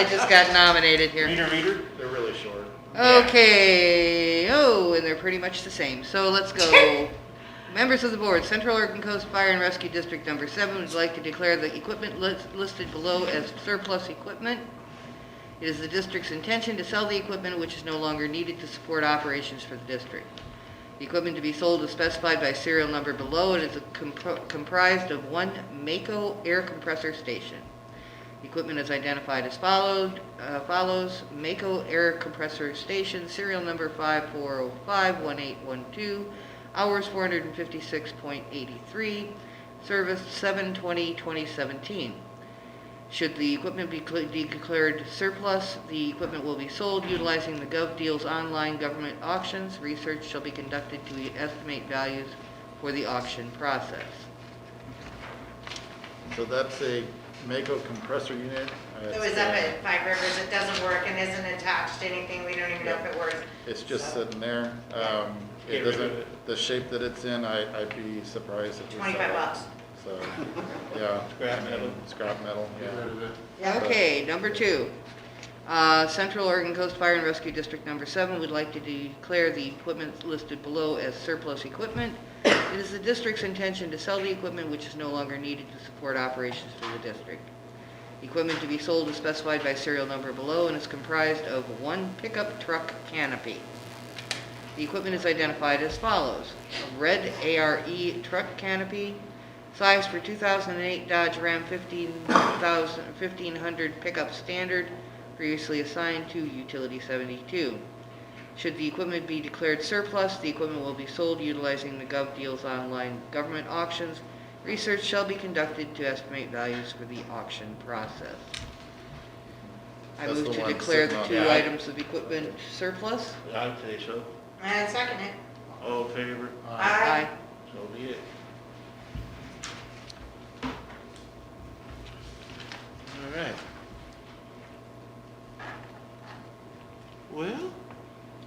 just got nominated here. Reader? They're really short. Okay, and they're pretty much the same. So let's go. Members of the board, Central Oregon Coast Fire and Rescue District Number 7 would like to declare the equipment listed below as surplus equipment. It is the district's intention to sell the equipment which is no longer needed to support operations for the district. The equipment to be sold is specified by serial number below. It is comprised of one Mako air compressor station. The equipment is identified as follows: Mako air compressor station, serial number 54051812, hours 456.83, service 7/20/2017. Should the equipment be declared surplus, the equipment will be sold utilizing the GovDeals online government auctions. Research shall be conducted to estimate values for the auction process. So that's a Mako compressor unit. It was up at Five Rivers. It doesn't work and isn't attached to anything. We don't even know if it works. It's just sitting there. It Get rid of doesn't, it. the shape that it's in, I'd be surprised if we sell it. $25. So, yeah. Scrap metal. Scrap metal, yeah. Yeah. Okay, number 2. Central Oregon Coast Fire and Rescue District Number 7 would like to declare the equipment listed below as surplus equipment. It is the district's intention to sell the equipment which is no longer needed to support operations for the district. Equipment to be sold is specified by serial number below and is comprised of one pickup truck canopy. The equipment is identified as follows: a red ARE truck canopy, size for 2008 Dodge Ram 1500 pickup standard, previously assigned to Utility 72. Should the equipment be declared surplus, the equipment will be sold utilizing the GovDeals online government auctions. Research shall be conducted to estimate values for the auction process. I That's move the to one declare sitting the on 2 the- items of equipment surplus. I'd say so. And second it. All in favor? Aye. So be it. All right. Well,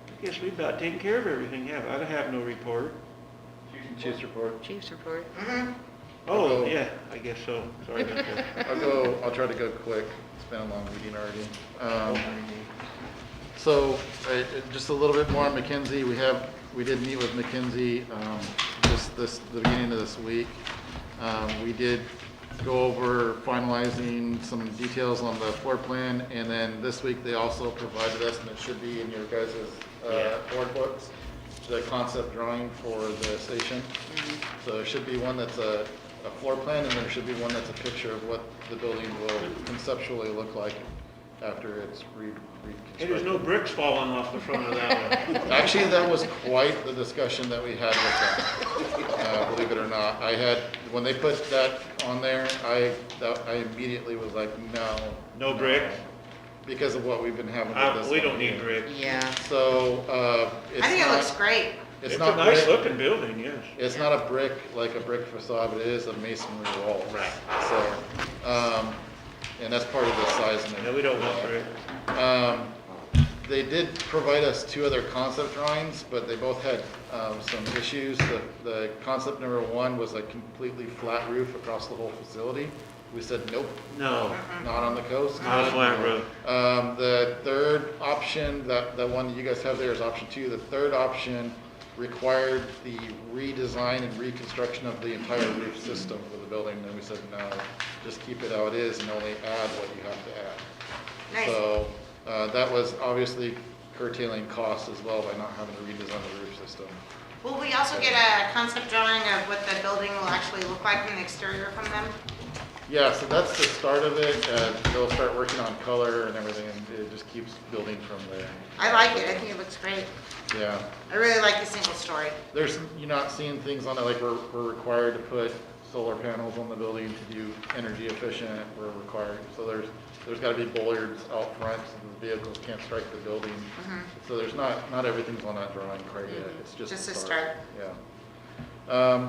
I guess we've about taken care of everything, have I? I have no report. Chief's report. Chief's report. Mm-hmm. Oh, yeah, I guess so. Sorry about that. I'll try to go quick. It's been a long meeting already. So, just a little bit more on McKinsey. We did meet with McKinsey, the beginning of this week. We did go over finalizing some details on the floor plan, and then this week they also provided us, and it should be in your guys' board books, the concept drawing for the station. So there should be one that's a floor plan, and there should be one that's a picture of what the building will conceptually look like after it's reconstructed. Hey, there's no bricks falling off the front of that one. Actually, that was quite the discussion that we had with them, believe it or not. When they put that on there, I immediately was like, no. No brick? Because of what we've been having with this We one don't need here. bricks. Yeah. So, it's I think it not- looks great. It's a not nice brick. looking building, yes. It's not a brick, like a brick facade, but it is a masonry wall. Right. So, and that's part of the size and No, we don't want brick. They did provide us 2 other concept drawings, but they both had some issues. The concept number 1 was a completely flat roof across the whole facility. We said, nope, No, not on the coast. not a flat roof. The third option, that one that you guys have there is option 2. The third option required the redesign and reconstruction of the entire roof system for the building. And we said, no, just keep it how it is and only add what you have to add. Nice. So that was obviously curtailing costs as well by not having to redesign the roof system. Will we also get a concept drawing of what the building will actually look like from the exterior from them? Yeah, so that's the start of it. They'll start working on color and everything, and it just keeps building from there. I like it, I think it looks great. Yeah. I really like the single story. There's, you're not seeing things on it, like we're required to put solar panels on the building to do energy efficient, we're required. So there's gotta be bollards out front so the vehicles can't strike the building. So there's not everything's on that drawing quite yet, it's just Just the a start. start. Yeah.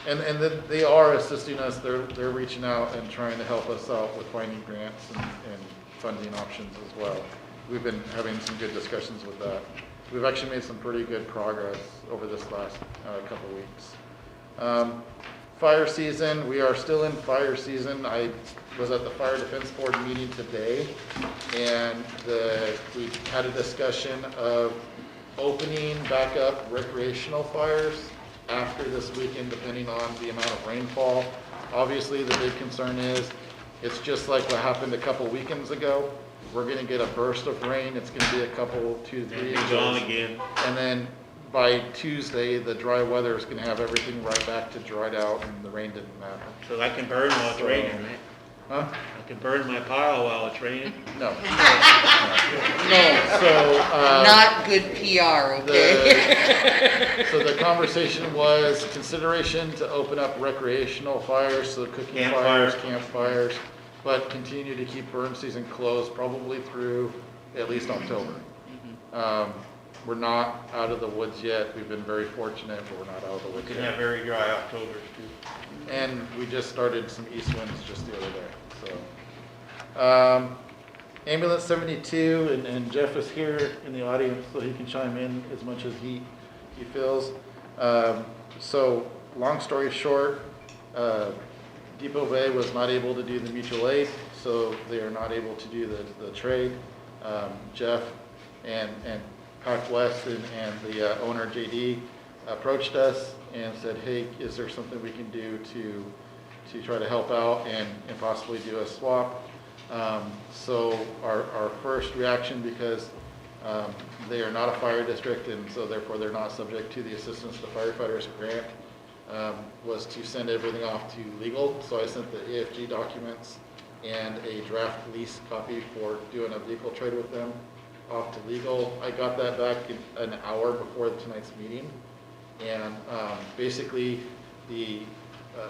And then they are assisting us, they're reaching out and trying to help us out with finding grants and funding options as well. We've been having some good discussions with that. We've actually made some pretty good progress over this last couple weeks. Fire season, we are still in fire season. I was at the Fire Defense Board meeting today, and we had a discussion of opening back up recreational fires after this weekend, depending on the amount of rainfall. Obviously, the big concern is, it's just like what happened a couple weekends ago. We're gonna get a burst of rain, it's gonna be a couple, 2 to 3 It's inches. on again. And then by Tuesday, the dry weather is gonna have everything right back to dried out, and the rain didn't matter. So I can burn while it's So- raining, right? Huh? I can burn my pile while it's raining? No. No, so, Not good PR, okay? so the conversation was consideration to open up recreational fires, so cooking Campfires. fires, campfires, but continue to keep burn season closed probably through at least October. We're not out of the woods yet. We've been very fortunate, but we're not out of the We woods can yet. have very dry Octobers too. And we just started some east winds just the other day, so. Ambulance 72, and Jeff is here in the audience, so he can chime in as much as he feels. So, long story short, Depot Bay was not able to do the mutual aid, so they are not able to do the trade. Jeff and Pac West and the owner JD approached us and said, hey, is there something we can do to try to help out and possibly do a swap? So our first reaction, because they are not a fire district and so therefore they're not subject to the Assistance to Firefighters grant, was to send everything off to legal. So I sent the AFG documents and a draft lease copy for doing a vehicle trade with them off to legal. I got that back in an hour before tonight's meeting. And basically the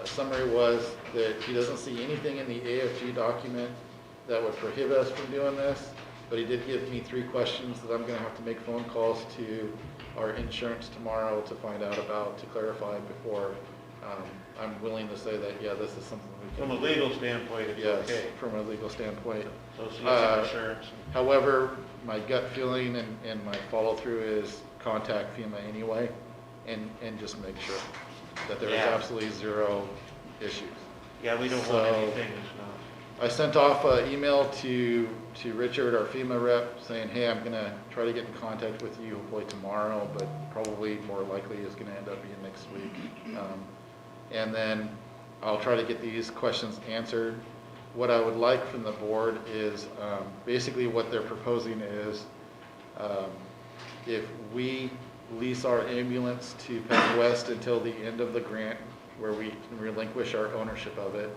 summary was that he doesn't see anything in the AFG document that would prohibit us from doing this, but he did give me 3 questions that I'm gonna have to make phone calls to our insurance tomorrow to find out about, to clarify before I'm willing to say that, yeah, this is something we can. From a legal standpoint, it's Yes, okay. from a legal standpoint. So see some insurance. However, my gut feeling and my follow-through is contact FEMA anyway and just make sure that there is Yeah. absolutely 0 issues. Yeah, we don't want So- anything that's not. I sent off an email to Richard, our FEMA rep, saying, hey, I'm gonna try to get in contact with you hopefully tomorrow, but probably more likely is gonna end up being next week. And then I'll try to get these questions answered. What I would like from the board is, basically what they're proposing is, if we lease our ambulance to Pac West until the end of the grant, where we can relinquish our ownership of it,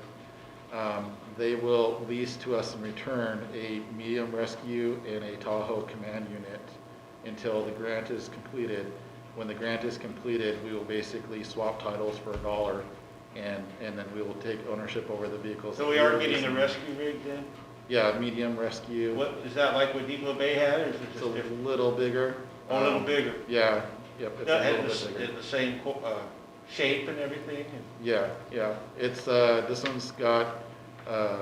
they will lease to us in return a medium rescue and a Tahoe command unit until the grant is completed. When the grant is completed, we will basically swap titles for $1, and then we will take ownership over the vehicles. So we are getting a rescue rig then? Yeah, medium rescue. What, is that like what Depot Bay had, or is it It's just a different? little bigger. Oh, a little bigger? Yeah, yep, it's a That little had bit bigger. the same shape and everything? and- Yeah, yeah. It's, this one's got, I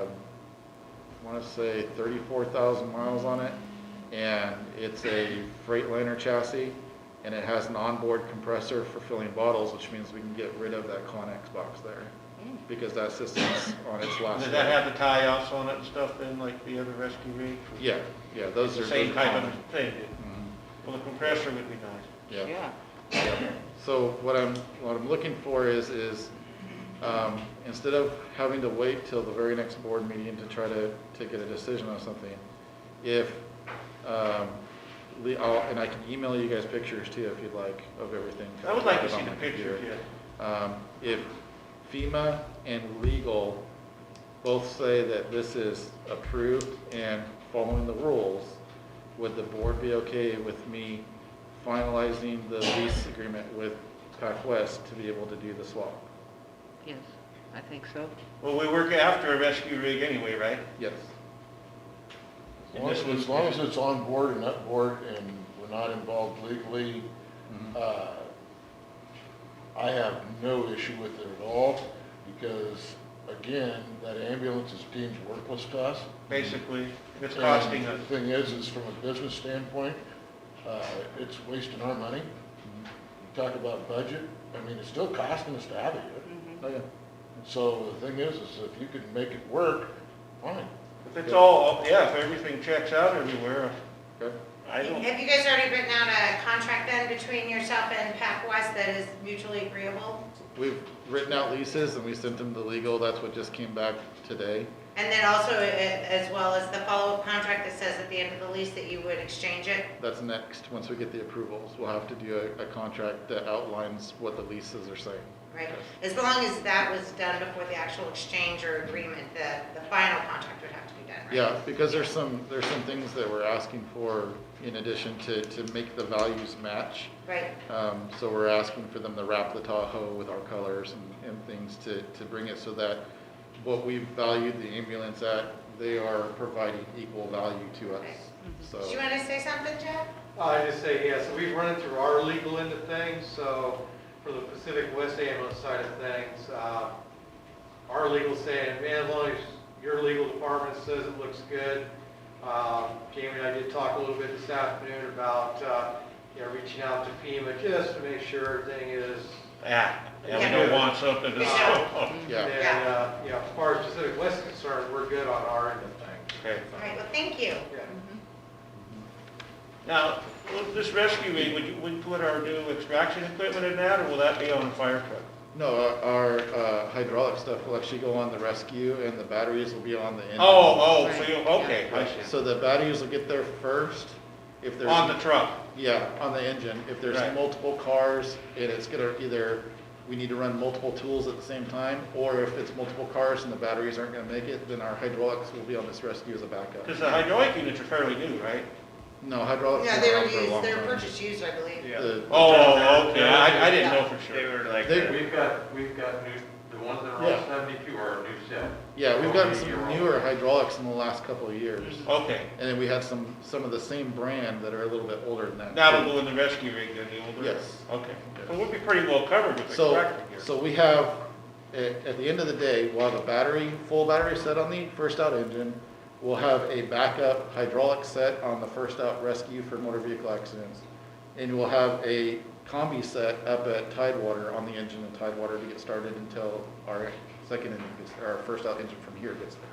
want to say 34,000 miles on it. and it's a Freightliner chassis, and it has an onboard compressor for filling bottles, which means we can get rid of that Connex box there, because that system's on its last Does that leg. have the tie-offs on it and stuff then, like the other rescue rig? Yeah, those are. Same those type common. of thing. Mhm. Well, the compressor would be nice. Yeah. Yeah. So what I'm looking for is, instead of having to wait till the very next board meeting to try to get a decision on something, if, and I can email you guys pictures too if you'd like of everything. I would like to It's on see the my picture, computer. yeah. If FEMA and legal both say that this is approved and following the rules, would the board be okay with me finalizing the lease agreement with PacWest to be able to do the swap? Yes, I think so. Well, we work after a rescue rig anyway, right? Yes. And this was- As long as it's on board and up board and we're not involved legally, I have no issue with it at all, because, again, that ambulance is deemed worthless to us. Basically, it's And costing us. The thing is from a business standpoint, it's wasting our money. You talk about budget, I mean, it's still costing us to have it here. Oh, yeah. So the thing is if you can make it work, fine. If it's all, yeah, if everything checks out everywhere, Okay. I don't, Have you guys already written out a contract then between yourself and PacWest that is mutually agreeable? We've written out leases and we sent them to legal. That's what just came back today. And then also, as well as the follow-up contract that says at the end of the lease that you would exchange it? That's next. Once we get the approvals, we'll have to do a contract that outlines what the leases are saying. Right, as long as that was done before the actual exchange or agreement, the final contract would have to be done, right? Yeah, because there's some things that we're asking for in addition to make the values match. Right, So we're asking for them to wrap the Tahoe with our colors and things to bring it so that what we've valued the ambulance at, they are providing equal value to us. Okay. So, do you want to say something, Jeff? I just say, yeah, so we've run it through our legal end of things, so for the Pacific West ambulance side of things, our legal saying, man, as long as your legal department says it looks good. Jamie and I did talk a little bit this afternoon about, reaching out to FEMA just to make sure everything is. yeah, we don't want something to. yeah. And, as far as Pacific West is concerned, we're good on our end of things. Okay. All right, well, thank you. Yeah. Now, will this rescue rig, would you put our new extraction equipment in that, or will that be on a fire truck? No, our hydraulic stuff will actually go on the rescue and the batteries will be on the engine. Oh, so Right, you, okay, I see. So the batteries will get there first. If there's On the truck, Yeah, on the engine. If there's Right. multiple cars and it's gonna either, we need to run multiple tools at the same time, or if it's multiple cars and the batteries aren't gonna make it, then our hydraulics will be on this rescue as a backup. because the hydraulic units are fairly new, right? No, hydraulics Yeah, have they been were around for a used, long they were time. purchased used, I believe. Yeah. Oh, okay, I didn't know for They sure. were like, They- We've got new, the ones that are Yeah. on 72 are a new set. Yeah, we've gotten some Year-old. newer hydraulics in the last couple of years. Okay, And then we had some of the same brand that are a little bit older than that. now too. we'll go in the rescue rig, then the older? Yes. Okay, so we'll be pretty well covered with So, extraction gear. so we have, at the end of the day, we'll have a battery, full battery set on the first out engine. We'll have a backup hydraulic set on the first out rescue for motor vehicle accidents. And we'll have a combi set up at Tidewater on the engine and Tidewater to get started until our second engine gets, or our first out engine from here gets there.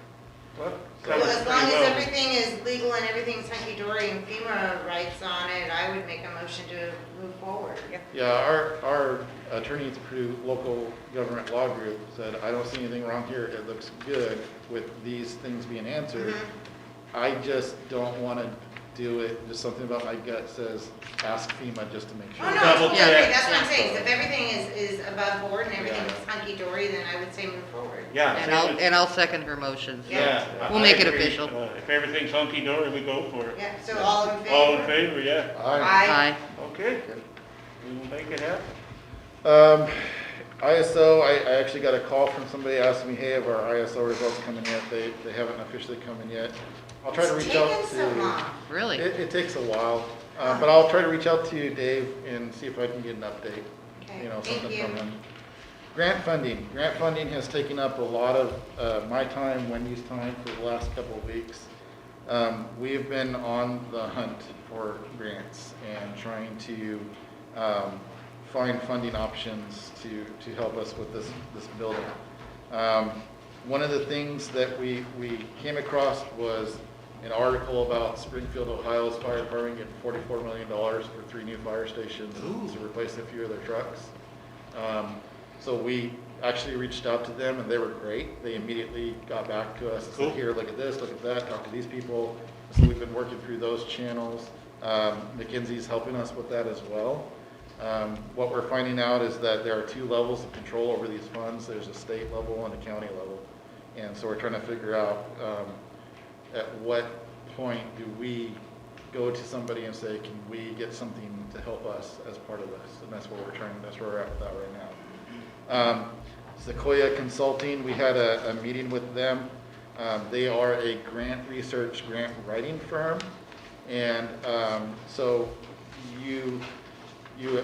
Well, Well, covers as long pretty as well. everything is legal and everything's hunky-dory and FEMA writes on it, I would make a motion to move forward. Yeah, our attorney at the Purdue Local Government Law Group said, I don't see anything wrong here. It looks good with these things being answered. I just don't want to do it, just something about my gut says, ask FEMA just to make sure. Oh, no, Double totally check. agree, that's what I'm saying, if everything is above board and everything Yeah. is hunky-dory, then I would say move forward. Yeah. And I'll second her motion. so Yeah. We'll I make it agree. official. If everything's hunky-dory, we go for it. Yeah, so all in favor? All in favor, yeah. Aye. Okay, we will make it happen. ISO, I actually got a call from somebody asking me, hey, have our ISO results come in yet? They haven't officially come in yet. I'll try to It's reach out taken so to, long. Really? it takes a while, but I'll try to reach out to you, Dave, and see if I can get an update, Okay, you know, thank something you. from him. Grant funding has taken up a lot of my time, Wendy's time for the last couple of weeks. We've been on the hunt for grants and trying to find funding options to help us with this building. One of the things that we came across was an article about Springfield, Ohio's fire department getting $44 million for 3 new fire stations to replace a few of their trucks. So we actually reached out to them and they were great. They immediately got back to us and Cool. said, here, look at this, look at that, talk to these people. So we've been working through those channels. McKinsey's helping us with that as well. What we're finding out is that there are 2 levels of control over these funds. There's a state level and a county level. And so we're trying to figure out at what point do we go to somebody and say, can we get something to help us as part of this? And that's where we're at with that right now. Sequoia Consulting, we had a meeting with them. They are a grant research, grant writing firm. And so you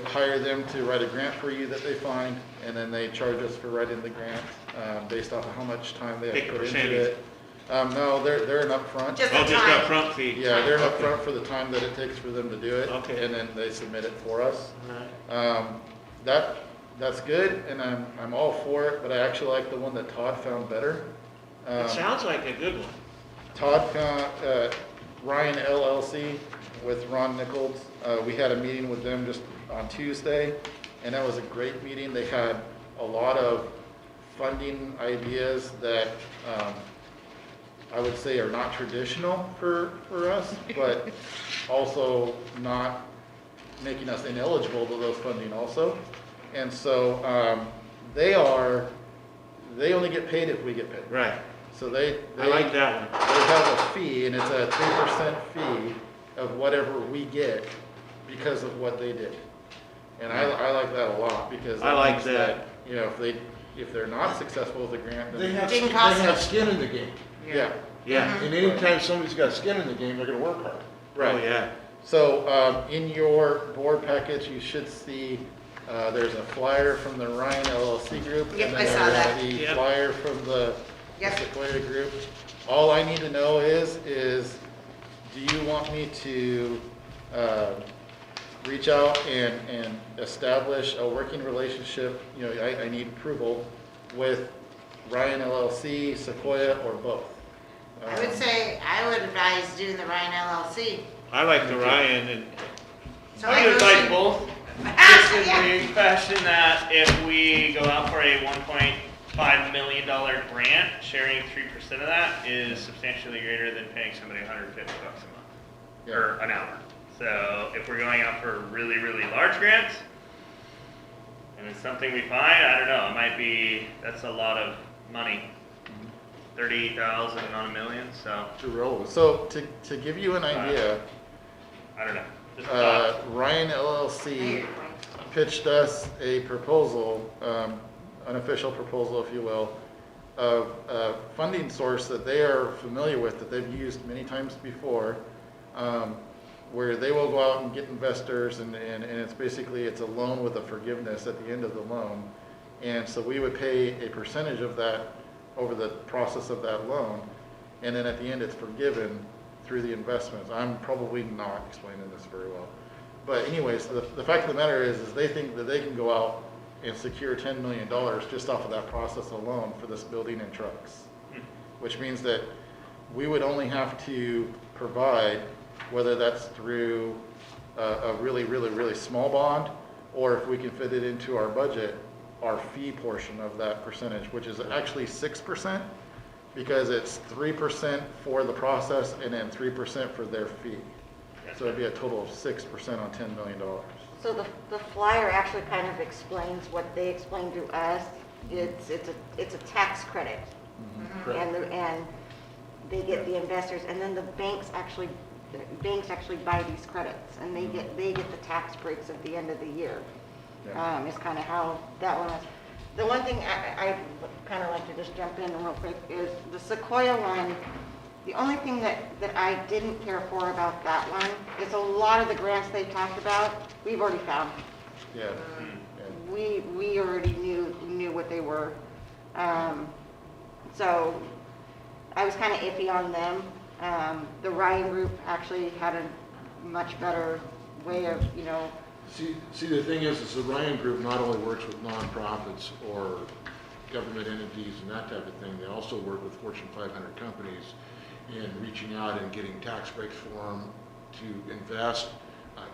hire them to write a grant for you that they find, and then they charge us for writing the grant based off of how much time they Take have a put into percentage. it. No, they're an upfront. Just Oh, the just time. upfront fee? Yeah, they're an Okay. upfront for the time that it takes for them to do it. Okay. And then they submit it for us. Alright. That's good, and I'm all for it, but I actually like the one that Todd found better. It sounds like a good one. Todd found Ryan LLC with Ron Nichols. We had a meeting with them just on Tuesday, and that was a great meeting. They had a lot of funding ideas that I would say are not traditional for us, but also not making us ineligible to those funding also. And so they only get paid if we get paid. Right. So they I like that one. they have a fee, and it's a 3% fee of whatever we get because of what they did. And I like that a lot, because I like means that. you know, if they're not successful with the grant, then Didn't cost us. skin in the game. yeah, Yeah. And anytime somebody's got skin in the game, they're gonna work hard. right. Oh, yeah. So in your board package, you should see there's a flyer from the Ryan LLC group. Yep, and I then saw there's that. the Yep. flyer from the Yep. Sequoia group. All I need to know is do you want me to reach out and establish a working relationship? You know, I need approval with Ryan LLC, Sequoia, or both. I would say, I would advise doing the Ryan LLC. I like the Ryan, and So I would like motion- both, just in the fashion that if we go out for a $1.5 million grant, sharing 3% of that is substantially greater than paying somebody $150 a month, or an hour. So if we're going out for really, really large grants, and it's something we find, I don't know, it might be, that's a lot of money. 30,000 on $1 million, so, To roll with. So to give you an idea, I don't know. Just a thought. Ryan LLC pitched us a proposal, an official proposal, if you will, of a funding source that they are familiar with, that they've used many times before, where they will go out and get investors, and it's basically, it's a loan with a forgiveness at the end of the loan. And so we would pay a percentage of that over the process of that loan, and then at the end, it's forgiven through the investments. I'm probably not explaining this very well. But anyways, the fact of the matter is they think that they can go out and secure $10 million just off of that process alone for this building and trucks. Which means that we would only have to provide, whether that's through a really, really, really small bond, or if we can fit it into our budget, our fee portion of that percentage, which is actually 6%, because it's 3% for the process and then 3% for their fee. So it'd be a total of 6% on $10 million. So the flyer actually kind of explains what they explained to us. It's a tax credit. And they get the investors, and then the banks actually buy these credits, and they get the tax breaks at the end of the year. Yeah. Is kind of how that one is. The one thing I kind of like to just jump in real quick is the Sequoia one. The only thing that I didn't care for about that one is a lot of the grants they talked about, we've already found. Yeah. We already knew what they were. So I was kind of iffy on them. The Ryan Group actually had a much better way of, See, the thing is the Ryan Group not only works with nonprofits or government entities and that type of thing, they also work with Fortune 500 companies in reaching out and getting tax breaks for them to invest,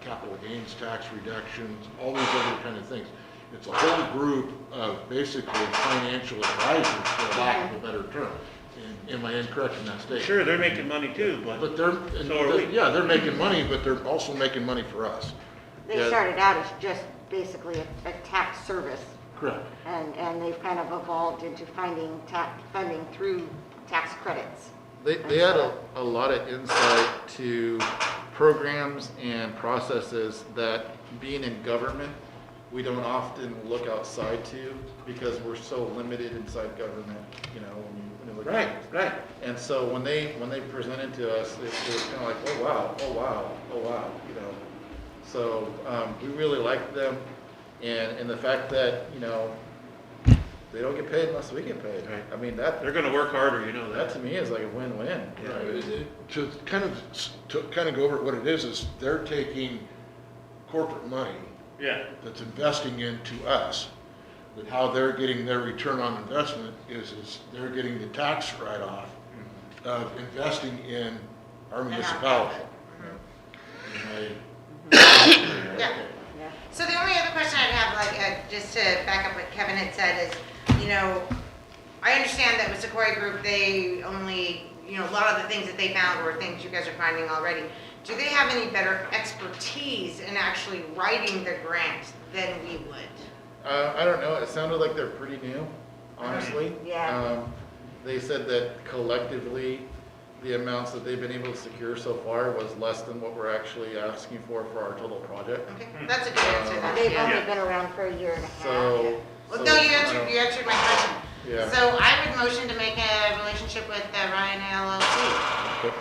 capital gains tax reductions, all these other kind of things. It's a whole group of basically financial advisors, for lack of a better term. Am I incorrect in that statement? Sure, they're making money too, but But they're, So are we. yeah, they're making money, but they're also making money for us. they Yeah. started out as just basically a tax service. Correct. And they've kind of evolved into finding funding through tax credits. They had a lot of insight to programs and processes that, being in government, we don't often look outside to, because we're so limited inside government, when you look at right, things. right. And so when they presented to us, it was kind of like, oh wow, oh wow, oh wow, So we really liked them, and the fact that they don't get paid unless we get paid. Right. I mean that They're gonna work harder, you know that that. to me is like a win-win. To kind of go over what it is they're taking corporate money Yeah. that's investing into us, but how they're getting their return on investment is they're getting the tax write-off of investing in our municipality. Yeah. Yeah. So the only other question I'd have, just to back up what Kevin had said is, I understand that with Sequoia Group, they only, a lot of the things that they found were things you guys are finding already. Do they have any better expertise in actually writing the grant than we would? I don't know. It sounded like they're pretty new, honestly. Yeah. They said that collectively, the amounts that they've been able to secure so far was less than what we're actually asking for our total project. Okay, that's a good answer then. They've only Yeah. been around for a year and a half. So. Well, so, no, you answered my question. Yeah. So I would motion to make a relationship with Ryan LLC.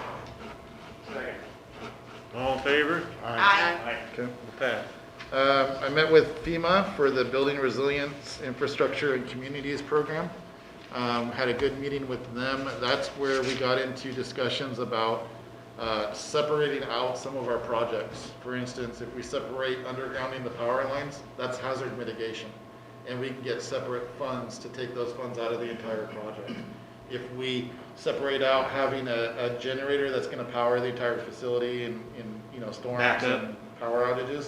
All in favor? Aye. Okay. Pass. I met with FEMA for the Building Resilience Infrastructure and Communities Program. Had a good meeting with them. That's where we got into discussions about separating out some of our projects. For instance, if we separate undergrounding the power lines, that's hazard mitigation. And we can get separate funds to take those funds out of the entire project. If we separate out having a generator that's gonna power the entire facility in storms Backup. and power outages,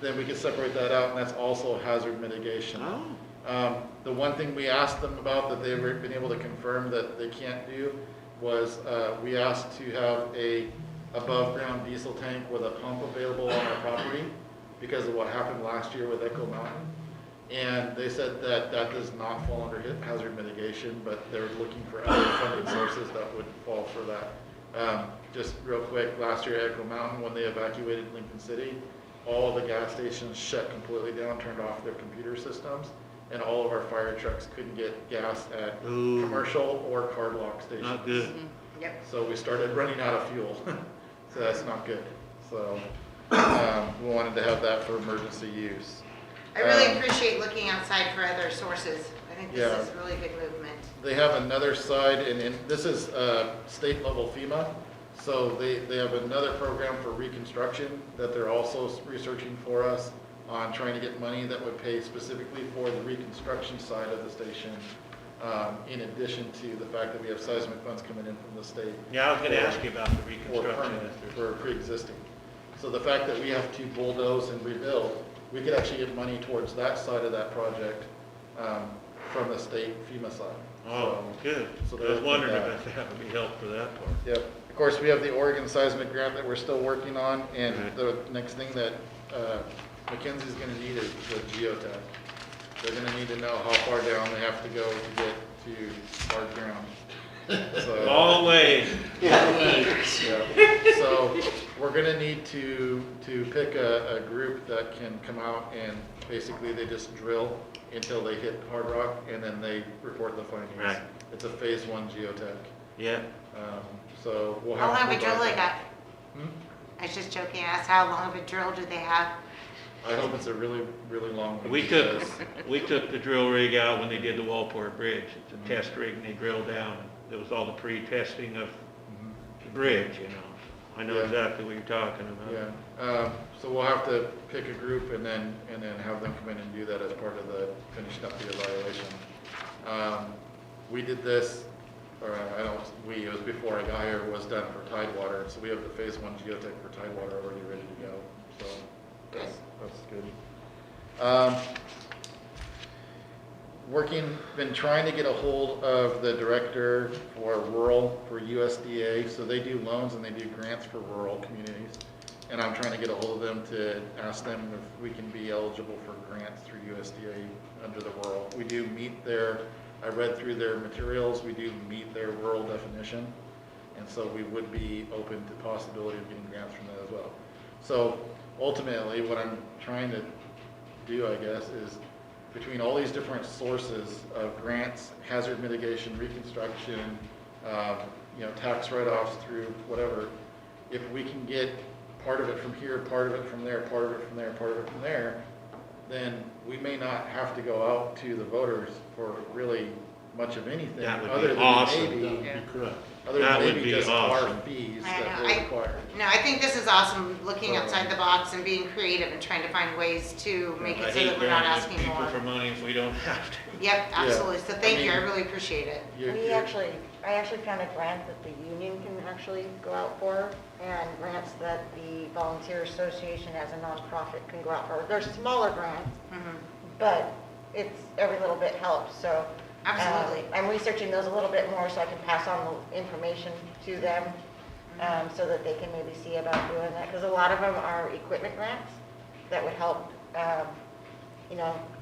then we can separate that out, and that's also hazard mitigation. Oh. The one thing we asked them about that they've been able to confirm that they can't do was, we asked to have a above-ground diesel tank with a pump available on our property because of what happened last year with Echo Mountain. And they said that that does not fall under hazard mitigation, but they're looking for other funding sources that would fall for that. Just real quick, last year at Echo Mountain, when they evacuated Lincoln City, all of the gas stations shut completely down, turned off their computer systems, and all of our fire trucks couldn't get gas at Ooh. commercial or card lock stations. Not good. Yep. So we started running out of fuel, so that's not good. So we wanted to have that for emergency use. I really appreciate looking outside for other sources. I think Yeah. this is really good movement. They have another side, and this is state level FEMA, so they have another program for reconstruction that they're also researching for us on trying to get money that would pay specifically for the reconstruction side of the station, in addition to the fact that we have seismic funds coming in from the state. Yeah, I was gonna ask you about the For reconstruction. permanent, for pre-existing. So the fact that we have to bulldoze and rebuild, we could actually get money towards that side of that project from the state FEMA side. Oh, good. So I was they're wondering looking if that would be help for that part. Yep. Of course, we have the Oregon seismic grant that we're still working on, and Right. the next thing that Mackenzie's gonna need is the geotech. They're gonna need to know how far down they have to go to get to hard ground. So- Long way. Yeah. So we're gonna need to pick a group that can come out and basically they just drill until they hit hard rock and then they report the findings. Right. It's a phase 1 geotech. Yeah. So we'll How have. long of a to drill they provide got? that. I was just joking, I asked how long of a drill do they have? I hope it's a really, really long one. We took, because- we took the drill rig out when they did the Walport Bridge. It's a test rig and they drilled down. There was all the pre-testing of bridge, you know. I know Yeah. exactly what you're talking about. Yeah, so we'll have to pick a group and then have them come in and do that as part of the finishing up the evaluation. We did this, or I don't, it was before I got here, was done for Tidewater, so we have the phase 1 geotech for Tidewater already ready to go, so that's good. Been trying to get a hold of the director for rural, for USDA, so they do loans and they do grants for rural communities. And I'm trying to get a hold of them to ask them if we can be eligible for grants through USDA under the rural. We do meet I read through their materials, we do meet their rural definition. And so we would be open to possibility of getting grants from that as well. So ultimately, what I'm trying to do, I guess, is between all these different sources of grants, hazard mitigation, reconstruction, tax write-offs through whatever, if we can get part of it from here, part of it from there, part of it from there, part of it from there, then we may not have to go out to the voters for really much of anything. That would other be than awesome. maybe- Yeah. other That than would maybe be just our awesome. fees I that know. we're required. No, I think this is awesome, looking outside the box and being creative and trying to find ways to make I it so hate that we're not going to asking people more. for money if we don't have to. Yep, absolutely. So thank you, I mean- really appreciate it. I actually found a grant that the union can actually go out for, and grants that the Volunteer Association as a nonprofit can go out for. They're smaller grants, Mhm. but every little bit helps, so. Absolutely. I'm researching those a little bit more so I can pass on the information to them, so that they can maybe see about doing that, because a lot of them are equipment grants that would help,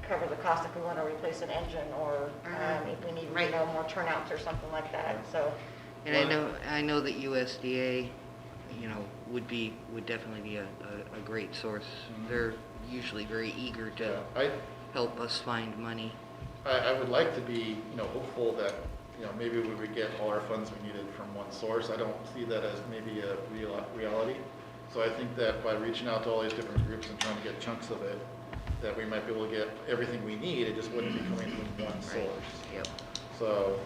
cover the cost if we want to replace an engine, or if we need, Right. more turnouts or something like that, so. And I know that USDA, would definitely be a great source. They're usually very eager to help us find money. I would like to be, hopeful that, maybe we would get all our funds we needed from one source. I don't see that as maybe a reality. So I think that by reaching out to all these different groups and trying to get chunks of it, that we might be able to get everything we need. It just wouldn't be coming from one source. Yep. So,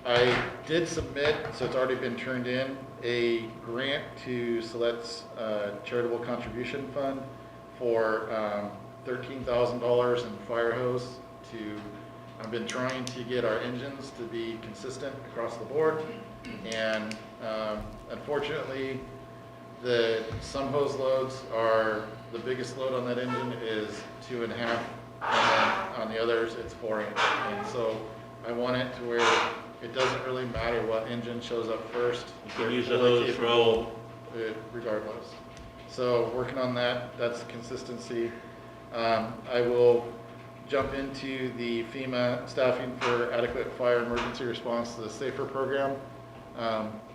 I did submit, so it's already been turned in, a grant to Silet's Charitable Contribution Fund for $13,000 in fire hose I've been trying to get our engines to be consistent across the board, and unfortunately, some hose loads the biggest load on that engine is 2.5, and then on the others, it's 4 inch. And so I want it to where it doesn't really matter what engine shows up first. You can They're use the fully hose for capable, all. regardless. So working on that, that's consistency. I will jump into the FEMA staffing for adequate fire emergency response to the SAFER program.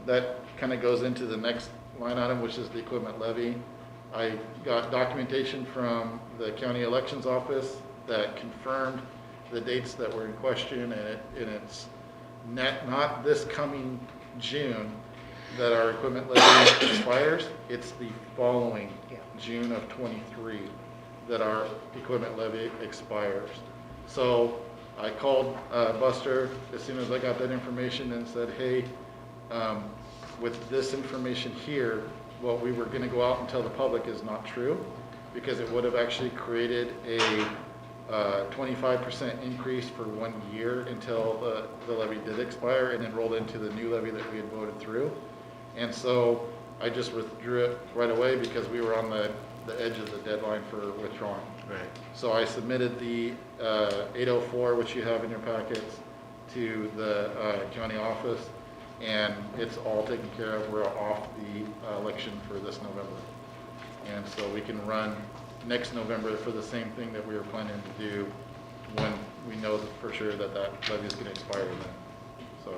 That kind of goes into the next line item, which is the equipment levy. I got documentation from the county elections office that confirmed the dates that were in question, and it's not this coming June that our equipment levy expires. It's the following June of '23 that our equipment levy expires. So I called Buster as soon as I got that information and said, hey, with this information here, what we were going to go out and tell the public is not true, because it would have actually created a 25% increase for 1 year until the levy did expire, and then rolled into the new levy that we had voted through. And so I just withdrew it right away because we were on the edge of the deadline for withdrawing. Right. So I submitted the 804, which you have in your packets, to the county office, and it's all taken care of. We're off the election for this November. And so we can run next November for the same thing that we were planning to do when we know for sure that levy is going to expire then. So,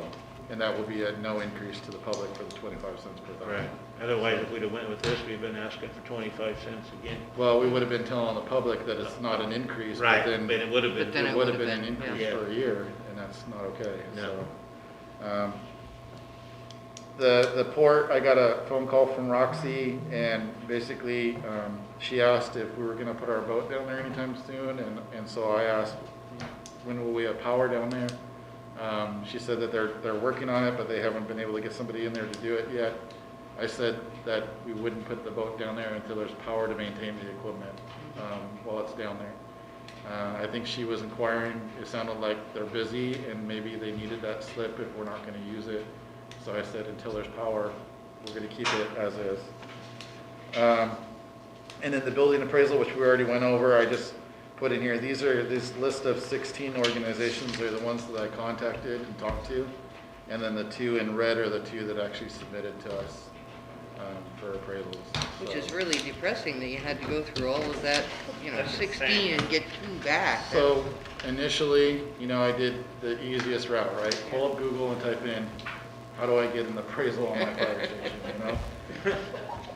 and that will be at no increase to the public for the 25 cents per thousand. Right. Otherwise, if we'd have went with this, we've been asking for 25 cents again. Well, we would have been telling the public that it's not an increase, Right, but then but it would have been. But then it would have been an increase yeah. for a year, and that's not okay. No. So, the port, I got a phone call from Roxy, and basically, she asked if we were gonna put our boat down there anytime soon, and so I asked, when will we have power down there? She said that they're working on it, but they haven't been able to get somebody in there to do it yet. I said that we wouldn't put the boat down there until there's power to maintain the equipment while it's down there. I think she was inquiring, it sounded like they're busy and maybe they needed that slip if we're not gonna use it. So I said, until there's power, we're gonna keep it as is. And then the building appraisal, which we already went over, I just put in here, this list of 16 organizations are the ones that I contacted and talked to. And then the 2 in red are the 2 that actually submitted to us for appraisals. Which So- is really depressing that you had to go through all of that, That's 16 insane. and get 2 back. So initially, I did the easiest route, right? Pull up Google and type in, how do I get an appraisal on my fire station,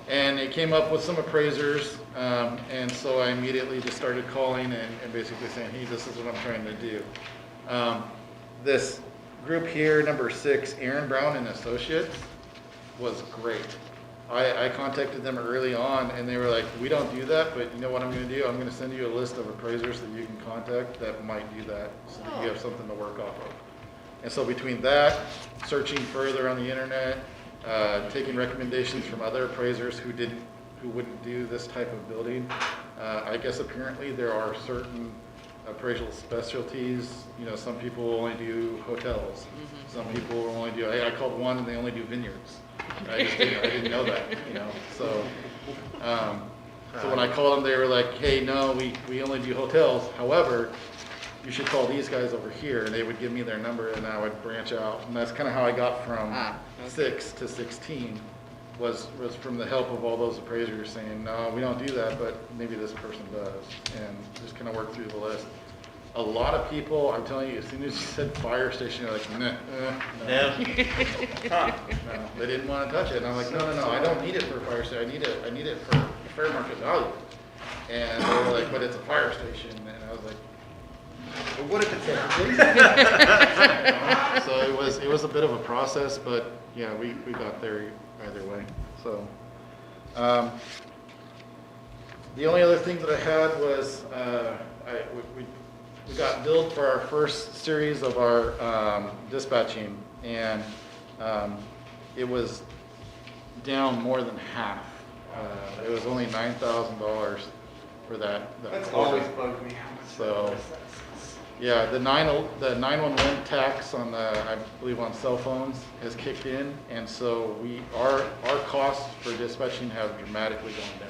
And it came up with some appraisers, and so I immediately just started calling and basically saying, hey, this is what I'm trying to do. This group here, number 6, Aaron Brown and Associates, was great. I contacted them early on and they were like, we don't do that, but you know what I'm gonna do? I'm gonna send you a list of appraisers that you can contact that might do that, so that you have something to work off of. And so between that, searching further on the internet, taking recommendations from other appraisers who wouldn't do this type of building, I guess apparently there are certain appraisal specialties. Some people only do hotels. Some people only do, I called one and they only do vineyards. I didn't know that, so when I called them, they were like, hey, no, we only do hotels. However, you should call these guys over here, and they would give me their number and I would branch out. And that's kind of how I got from 6 to 16 was from the help of all those appraisers saying, no, we don't do that, but maybe this person does, and just kind of work through the list. A lot of people, I'm telling you, as soon as you said fire station, they're like, no. Yeah. Huh. No, they didn't want to touch it. And I'm like, no, I don't need it for a fire station. I need it for fair market value. And they were like, but it's a fire station. And I was like, but what if it's a So it was a bit of a process, but yeah, we got there either way. So the only other thing that I had was we got billed for our first series of our dispatching, and it was down more than half. It was only $9,000 for that. That's quarter. always bugged me. So, yeah, the 911 tax on I believe on cell phones has kicked in, and so our costs for dispatching have dramatically gone down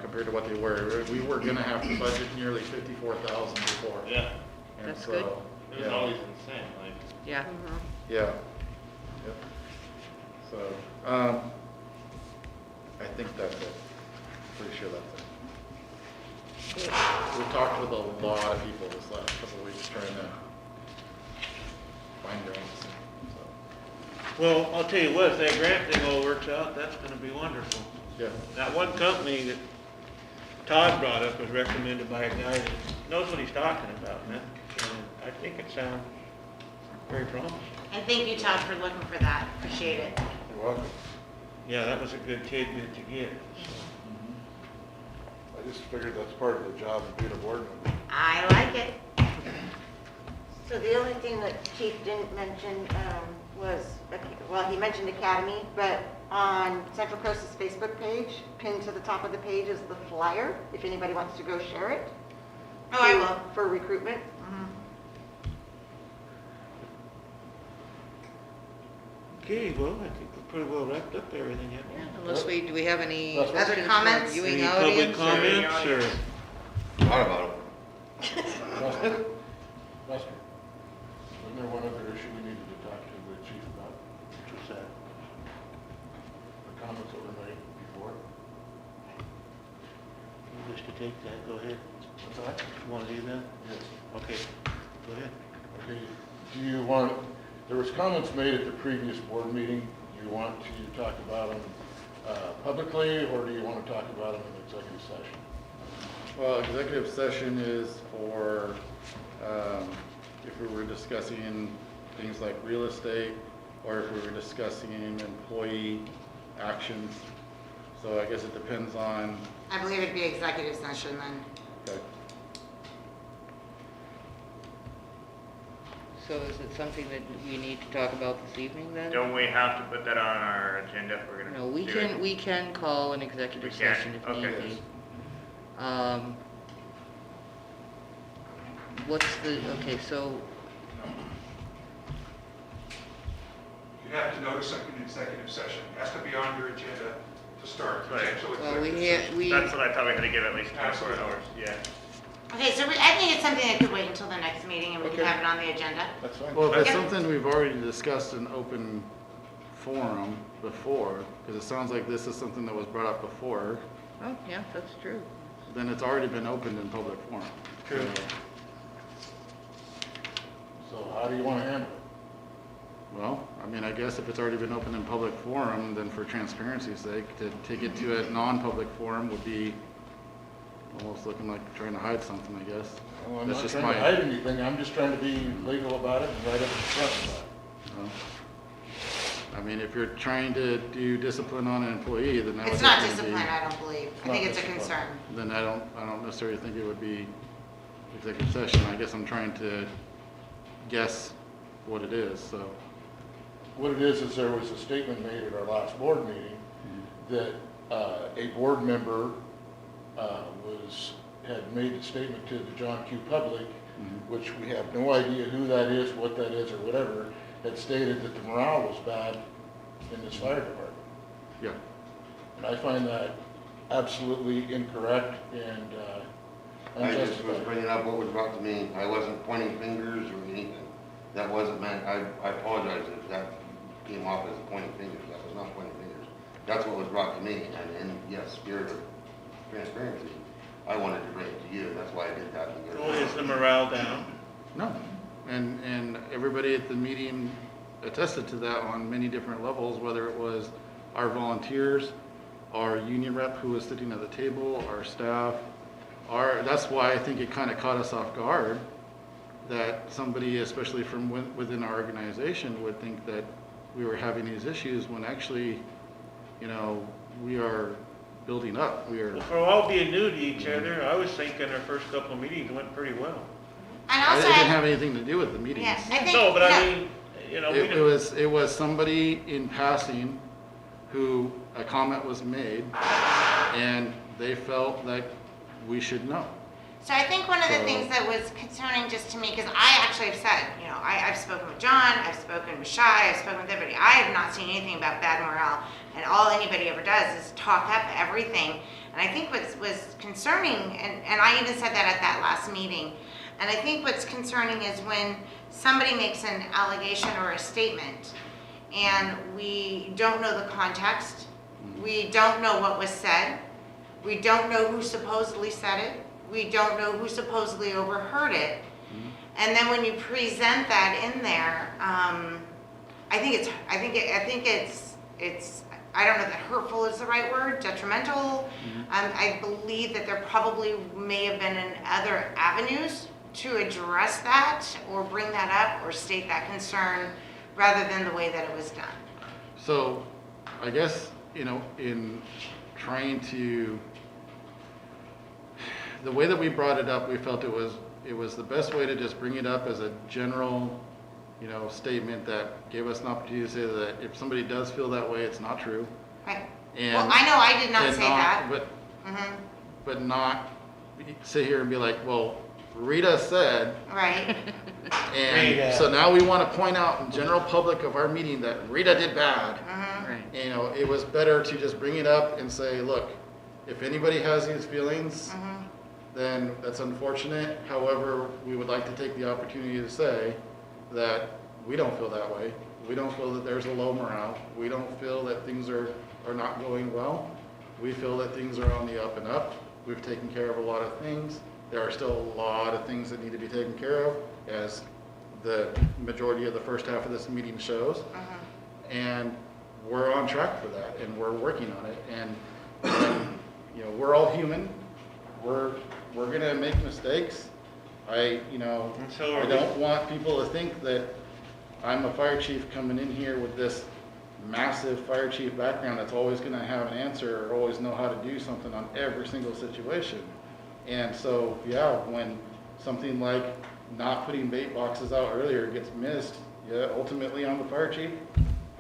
compared to what they were. We were going to have to budget nearly $54,000 before. Yeah, And That's so, good. it was yeah. always insane, like. Yeah. Yeah. Yep. So, I think that's it. Pretty sure that's it. We talked with a lot of people this last couple of weeks trying to find grants. So, Well, I'll tell you what, if that grant thing all works out, that's gonna be wonderful. yeah. That one company that Todd brought up was recommended by a guy that knows what he's talking about, man. And I think it sounds very promising. And thank you, Todd, for looking for that. Appreciate it. You're welcome. Yeah, that was a good tidbit to get. I just figured that's part of the job of being a board member. I like it. So the only thing that Chief didn't mention was, well, he mentioned Academy, but on Central Coast's Facebook page, pinned to the top of the page is the flyer, if anybody wants to go share it. Oh, I will. For recruitment. Okay, well, I think we're pretty well wrapped up everything, haven't we? Unless do we have any Other questions from comments? our viewing Any public audience? comments, or? Thought about it. Buster? Buster? Wasn't there one other issue we needed to talk to the chief about, which was that? The comments that were made before? You wish to take that, go ahead. What's that? You wanna do that? Yes. Okay, go ahead. Okay, do you want, there was comments made at the previous board meeting. Do you want to talk about them publicly, or do you want to talk about them in executive session? Well, executive session is for, if we were discussing things like real estate, or if we were discussing employee actions. So I guess it depends on, I believe it'd be executive session then. okay. So is it something that we need to talk about this evening then? Don't we have to put that on our agenda if we're gonna No, we do can, it? we can call an executive We can, session if okay. need be. What's the, okay, so, You have to notice an executive session. It has to be on your agenda to start Right. potential well, executive session. That's what I thought we had to give at least 24 Absolutely. hours, yeah. Okay, so I think it's something that could wait until the next meeting and we can Okay. have it on the agenda. That's fine. Well, if it's Okay. something we've already discussed in open forum before, because it sounds like this is something that was brought up before, oh, yeah, that's true. then it's already been opened in public forum. True. So how do you want to handle it? Well, I mean, I guess if it's already been opened in public forum, then for transparency's sake, to take it to a non-public forum would be almost looking like trying to hide something, I guess. Well, I'm That's not just trying to my- hide anything, I'm just trying to be legal about it and right up in front about it. Well, I mean, if you're trying to do discipline on an employee, then that would It's not definitely be- discipline, I don't believe. I think it's a Not discipline. concern. Then I don't necessarily think it would be executive session. I guess I'm trying to guess what it is, so. What it is there was a statement made at our last board meeting that a board member had made a statement to the John Q. Public, which we have no idea who that is, what that is, or whatever, had stated that the morale was bad in this fire department. Yeah. And I find that absolutely incorrect and I just was unjustified. bringing up what was brought to me. I wasn't pointing fingers or anything. That wasn't meant, I apologize if that came off as pointing fingers. That was not pointing fingers. That's what was brought to me, and in, yes, spirit of transparency, I wanted to bring it to you, and that's why I did that. So is the morale down? No. And everybody at the meeting attested to that on many different levels, whether it was our volunteers, our union rep who was sitting at the table, our staff, that's why I think it kind of caught us off guard that somebody, especially from within our organization, would think that we were having these issues when actually, you know, we are building up. We are, Well, for all being new to each other, I was thinking our first couple of meetings went pretty well. And it also, didn't have anything to do with the meetings. yeah, I think. No, but I no. mean, you know, we It didn't, was somebody in passing who a comment was made and they felt that we should know. So I think one of the So- things that was concerning just to me, because I actually have said, you know, I've spoken with John, I've spoken with Shai, I've spoken with everybody. I have not seen anything about bad morale, and all anybody ever does is talk up everything. And I think what was concerning, and I even said that at that last meeting, and I think what's concerning is when somebody makes an allegation or a statement, and we don't know the context, we don't know what was said, we don't know who supposedly said it, we don't know who supposedly overheard it. And then when you present that in there, I think it's, I don't know that hurtful is the right word, detrimental. I believe that there probably may have been other avenues to address that or bring that up or state that concern rather than the way that it was done. So I guess, you know, in trying to, the way that we brought it up, we felt it was the best way to just bring it up as a general, you know, statement that gave us an opportunity to say that if somebody does feel that way, it's not true. Right. And Well, I know I did not and say that. But, but not sit here and be like, well, Rita said, Right. and Rita. so now we want to point out in general public of our meeting that Rita did bad. Right. You know, it was better to just bring it up and say, look, if anybody has these feelings, then that's unfortunate. However, we would like to take the opportunity to say that we don't feel that way. We don't feel that there's a low morale. We don't feel that things are not going well. We feel that things are on the up and up. We've taken care of a lot of things. There are still a lot of things that need to be taken care of, as the majority of the first half of this meeting shows. And we're on track for that, and we're working on it. And you know, we're all human. We're gonna make mistakes. You know, And so are I we. don't want people to think that I'm a fire chief coming in here with this massive fire chief background that's always gonna have an answer or always know how to do something on every single situation. And so, yeah, when something like not putting bait boxes out earlier gets missed, yeah, ultimately I'm the fire chief.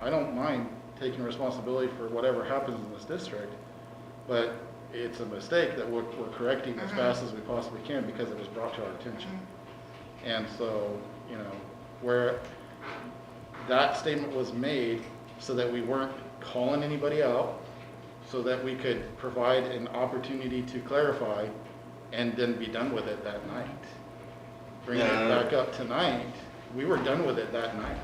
I don't mind taking responsibility for whatever happens in this district, but it's a mistake that we're correcting as fast as we possibly can because it was brought to our attention. And so, you know, where that statement was made so that we weren't calling anybody out, so that we could provide an opportunity to clarify and then be done with it that night. Bringing it back up tonight, we were done with it that night.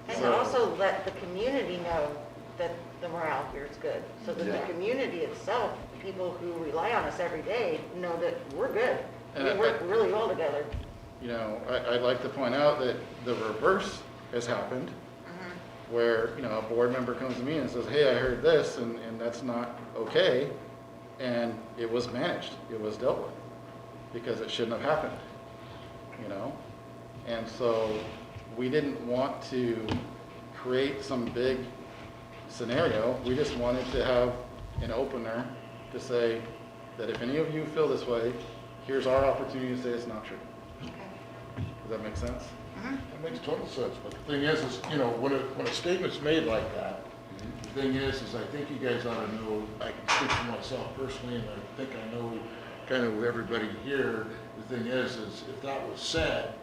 And So- also let the community know that the morale here is good, so that the community itself, the people who rely on us every day, know that we're good. And We work really well together. You know, I'd like to point out that the reverse has happened, where, you know, a board member comes to me and says, hey, I heard this, and that's not okay, and it was managed, it was dealt with, because it shouldn't have happened, you know? And so, we didn't want to create some big scenario, we just wanted to have an opener to say that if any of you feel this way, here's our opportunity to say it's not true. Does that make sense? That makes total sense, but the thing is, you know, when a statement's made like that, the thing is I think you guys ought to know, I can speak for myself personally, and I think I know kind of everybody here, the thing is if that was said,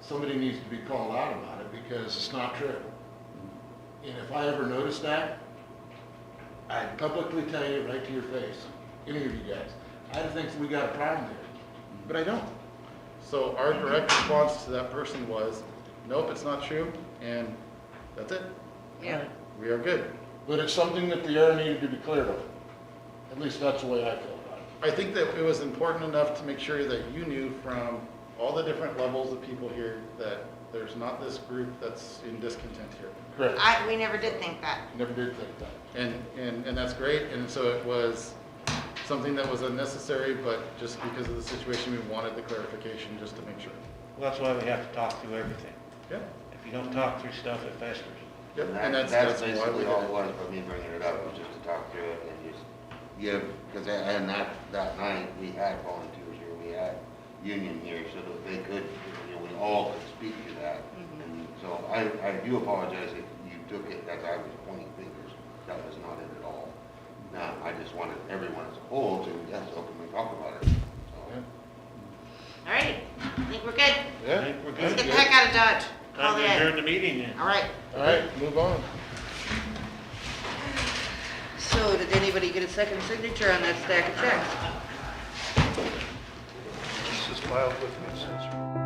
somebody needs to be called out about it, because it's not true. And if I ever notice that, I'd publicly tell you right to your face, any of you guys, I think we got a problem here, but I don't. So our direct response to that person was, nope, it's not true, and that's it. Yeah. We are good. But it's something that the air needed to be cleared of. At least that's the way I feel about it. I think that it was important enough to make sure that you knew from all the different levels of people here that there's not this group that's in discontent here. Correct. We never did think that. Never did think that. And that's great, and so it was something that was unnecessary, but just because of the situation, we wanted the clarification just to make sure. Well, that's why we have to talk through everything. Yeah. If you don't talk through stuff, it festers. Yep. And And that's why we basically did all it. it was, but me bringing it up was just to talk through it and just give, because and that night, we had volunteers here, we had union here, so that they could, you know, we all could speak to that. And so I do apologize if you took it as I was pointing fingers, that was not it at all. Now, I just wanted everyone as a whole to, yes, openly talk about it, so. All right, I think we're good. Yeah? I think we're Let's good. get the heck out of Dodge. Call Time it to in. adjourn the meeting then. All right. All right, move on. So did anybody get a second signature on that stack of checks? This is filed with me since.